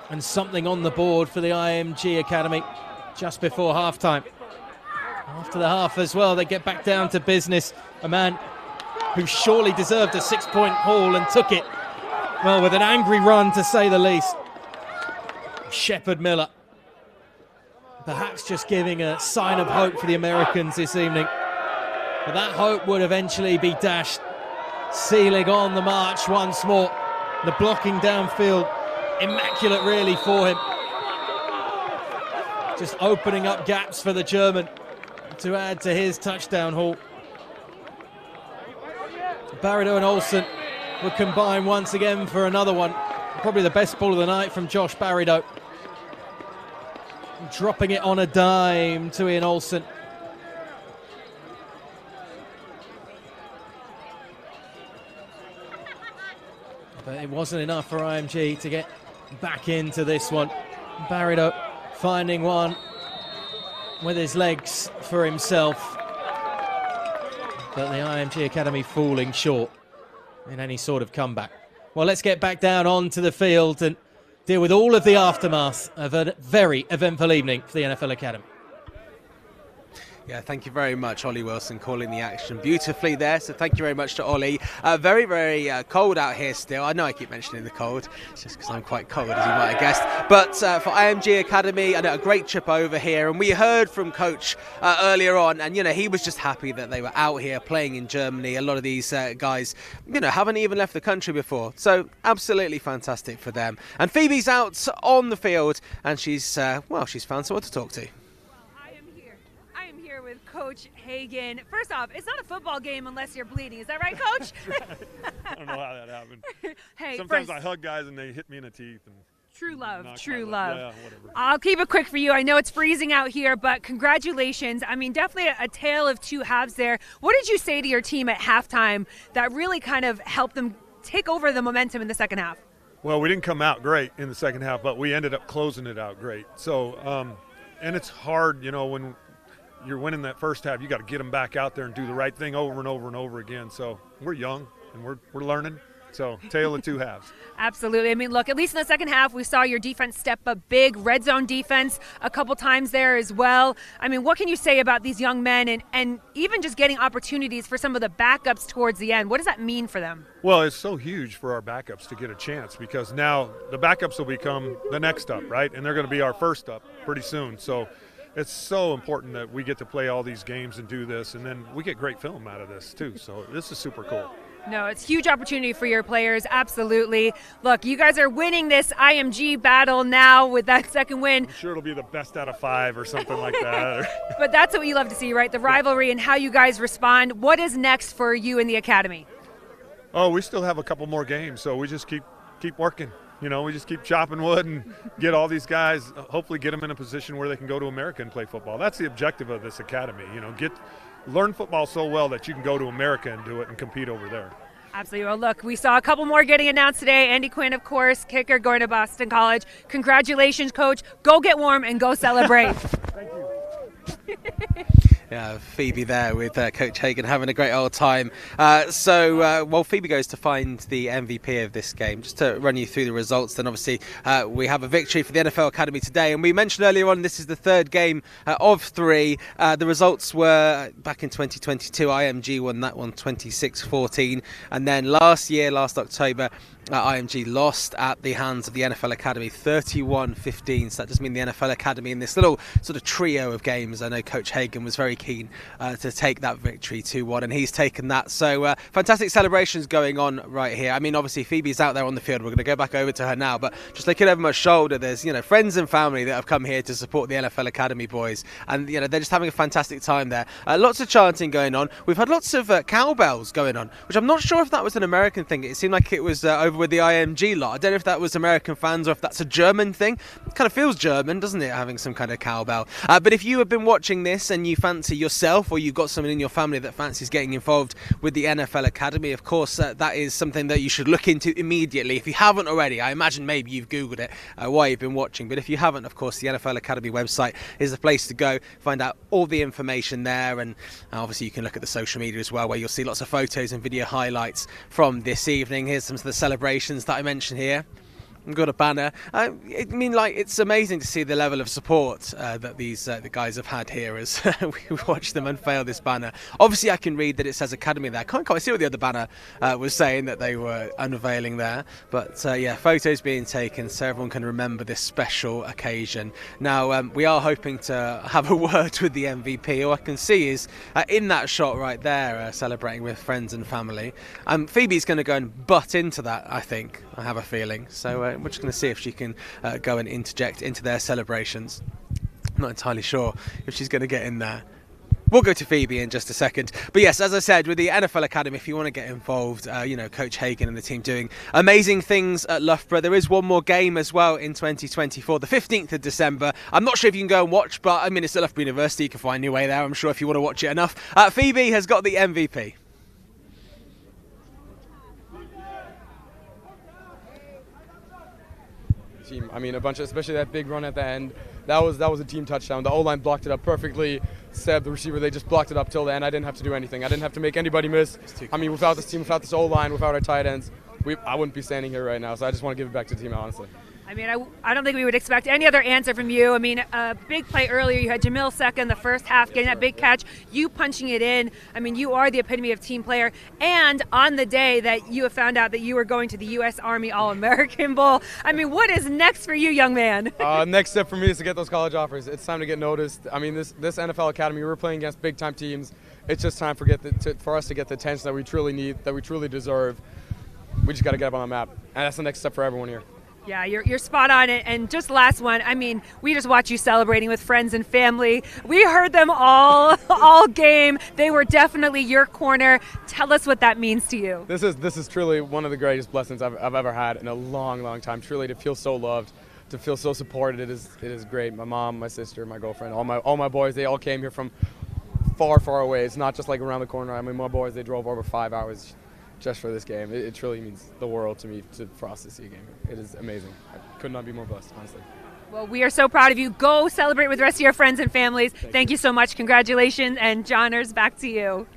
And something on the board for the IMG Academy just before halftime. After the half as well, they get back down to business. A man who surely deserved a 6-point haul and took it, well, with an angry run to say the least. Shepard Miller. Perhaps just giving a sign of hope for the Americans this evening. But that hope would eventually be dashed. Seelig on the march once more. The blocking downfield, immaculate really for him. Just opening up gaps for the German to add to his touchdown haul. Barrido and Olsen would combine once again for another one. Probably the best ball of the night from Josh Barrido. Dropping it on a dime to Ian Olsen. But it wasn't enough for IMG to get back into this one. Barrido finding one with his legs for himself. But the IMG Academy falling short in any sort of comeback. Well, let's get back down onto the field and deal with all of the aftermath of a very eventful evening for the NFL Academy. Yeah, thank you very much, Ollie Wilson, calling the action beautifully there. So thank you very much to Ollie. Very, very cold out here still. I know I keep mentioning the cold. It's just because I'm quite cold, as you might have guessed. But for IMG Academy, I know a great trip over here. And we heard from Coach earlier on. And, you know, he was just happy that they were out here playing in Germany. A lot of these guys, you know, haven't even left the country before. So absolutely fantastic for them. And Phoebe's out on the field. And she's, well, she's found someone to talk to. With Coach Hagen. First off, it's not a football game unless you're bleeding. Is that right, Coach? I don't know how that happened. Hey, sometimes I hug guys and they hit me in the teeth. And true love, true love. Yeah, whatever. I'll keep it quick for you. I know it's freezing out here, but congratulations. I mean, definitely a tale of two halves there. What did you say to your team at halftime that really kind of helped them take over the momentum in the second half? Well, we didn't come out great in the second half, but we ended up closing it out great. So, and it's hard, you know, when you're winning that first half, you got to get them back out there and do the right thing over and over and over again. So we're young and we're learning. So tale of two halves. Absolutely. I mean, look, at least in the second half, we saw your defense step up big, red zone defense a couple times there as well. I mean, what can you say about these young men and even just getting opportunities for some of the backups towards the end? What does that mean for them? Well, it's so huge for our backups to get a chance because now the backups will become the next up, right? And they're going to be our first up pretty soon. So it's so important that we get to play all these games and do this, and then we get great film out of this too. So this is super cool. No, it's a huge opportunity for your players, absolutely. Look, you guys are winning this IMG battle now with that second win. I'm sure it'll be the best out of 5 or something like that. But that's what you love to see, right? The rivalry and how you guys respond. What is next for you in the academy? Oh, we still have a couple more games, so we just keep working. You know, we just keep chopping wood and get all these guys, hopefully get them in a position where they can go to America and play football. That's the objective of this academy, you know, learn football so well that you can go to America and do it and compete over there. Absolutely. Well, look, we saw a couple more getting announced today. Andy Quinn, of course, kicker, going to Boston College. Congratulations, Coach. Go get warm and go celebrate. Thank you. Yeah, Phoebe there with Coach Hagen having a great old time. While Phoebe goes to find the MVP of this game, just to run you through the results, then obviously we have a victory for the NFL Academy today. And we mentioned earlier on, this is the third game of 3. The results were back in 2022. IMG won that one 26-14. And then last October, IMG lost at the hands of the NFL Academy 31-15. So that does mean the NFL Academy in this little sort of trio of games. I know Coach Hagen was very keen to take that victory 2-1, and he's taken that. So fantastic celebrations going on right here. I mean, obviously Phoebe's out there on the field. We're going to go back over to her now, but just looking over my shoulder, there's friends and family that have come here to support the NFL Academy boys, and they're just having a fantastic time there. Lots of chanting going on. We've had lots of cowbells going on, which I'm not sure if that was an American thing. It seemed like it was over with the IMG lot. I don't know if that was American fans or if that's a German thing. It kind of feels German, doesn't it, having some kind of cowbell? But if you have been watching this and you fancy yourself, or you've got someone in your family that fancies getting involved with the NFL Academy, of course that is something that you should look into immediately. If you haven't already, I imagine maybe you've Googled it while you've been watching, but if you haven't, of course the NFL Academy website is the place to go, find out all the information there, and obviously you can look at the social media as well, where you'll see lots of photos and video highlights from this evening. Here's some of the celebrations that I mentioned here. We've got a banner. I mean, it's amazing to see the level of support that these the guys have had here as we watch them unveil this banner. Obviously, I can read that it says Academy there. I can't quite see what the other banner was saying that they were unveiling there. But yeah, photos being taken so everyone can remember this special occasion. Now, we are hoping to have a word with the MVP. All I can see is in that shot right there, celebrating with friends and family. Phoebe's going to go and butt into that, I think. I have a feeling. So we're just going to see if she can go and interject into their celebrations. I'm not entirely sure if she's going to get in there. We'll go to Phoebe in just a second. But yes, as I said, with the NFL Academy, if you want to get involved, Coach Hagen and the team doing amazing things at Loughborough. There is one more game as well in 2024, the 15th of December. I'm not sure if you can go and watch, but I mean, it's at Loughborough University. You can find your way there, I'm sure, if you want to watch it enough. Phoebe has got the MVP. Team. I mean, especially that big run at the end. That was a team touchdown. The O-line blocked it up perfectly. Seb, the receiver, they just blocked it up till the end. I didn't have to do anything. I didn't have to make anybody miss. I mean, without this team, without this O-line, without our tight ends, I wouldn't be standing here right now. So I just want to give it back to the team, honestly. I mean, I don't think we would expect any other answer from you. I mean, a big play earlier. You had Jamil second, the first half, getting that big catch. You punching it in. I mean, you are the epitome of team player. And on the day that you have found out that you were going to the U.S. Army All-American Bowl, I mean, what is next for you, young man? Next step for me is to get those college offers. It's time to get noticed. I mean, this NFL Academy, we're playing against big-time teams. It's just time for us to get the attention that we truly need, that we truly deserve. We just got to get up on the map. And that's the next step for everyone here. Yeah, you're spot on it. And just last one, I mean, we just watch you celebrating with friends and family. We heard them all game. They were definitely your corner. Tell us what that means to you. This is truly one of the greatest blessings I've ever had in a long, long time. Truly, to feel so loved, to feel so supported, it is great. My mom, my sister, my girlfriend, all my boys, they all came here from far, far away. It's not just like around the corner. I mean, my boys, they drove over 5 hours just for this game. It truly means the world to me for us to see a game. It is amazing. I could not be more blessed, honestly. Well, we are so proud of you. Go celebrate with the rest of your friends and families. Thank you so much. Congratulations. And Johners, back to you.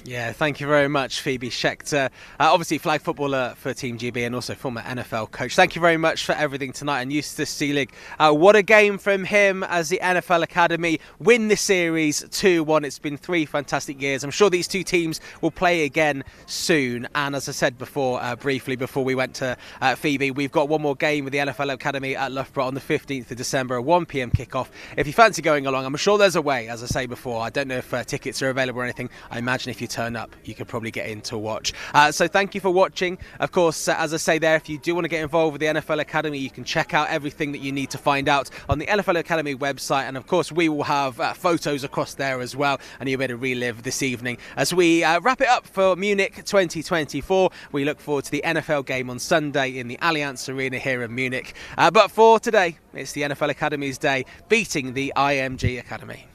Yeah, thank you very much, Phoebe Schechter. Obviously, flag footballer for Team GB and also former NFL coach. Thank you very much for everything tonight. And Justus Seelig, what a game from him as the NFL Academy win the series 2-1. It's been 3 fantastic years. I'm sure these two teams will play again soon. And as I said before, briefly before we went to Phoebe, we've got one more game with the NFL Academy at Loughborough on the 15th of December, a 1 p.m. kickoff. If you fancy going along, I'm sure there's a way, as I say before. I don't know if tickets are available or anything. I imagine if you turn up, you could probably get in to watch. So thank you for watching. Of course, as I say there, if you do want to get involved with the NFL Academy, you can check out everything that you need to find out on the NFL Academy website. And of course, we will have photos across there as well. And you'll be able to relive this evening as we wrap it up for Munich 2024. We look forward to the NFL game on Sunday in the Allianz Arena here in Munich. But for today, it's the NFL Academy's day, beating the IMG Academy.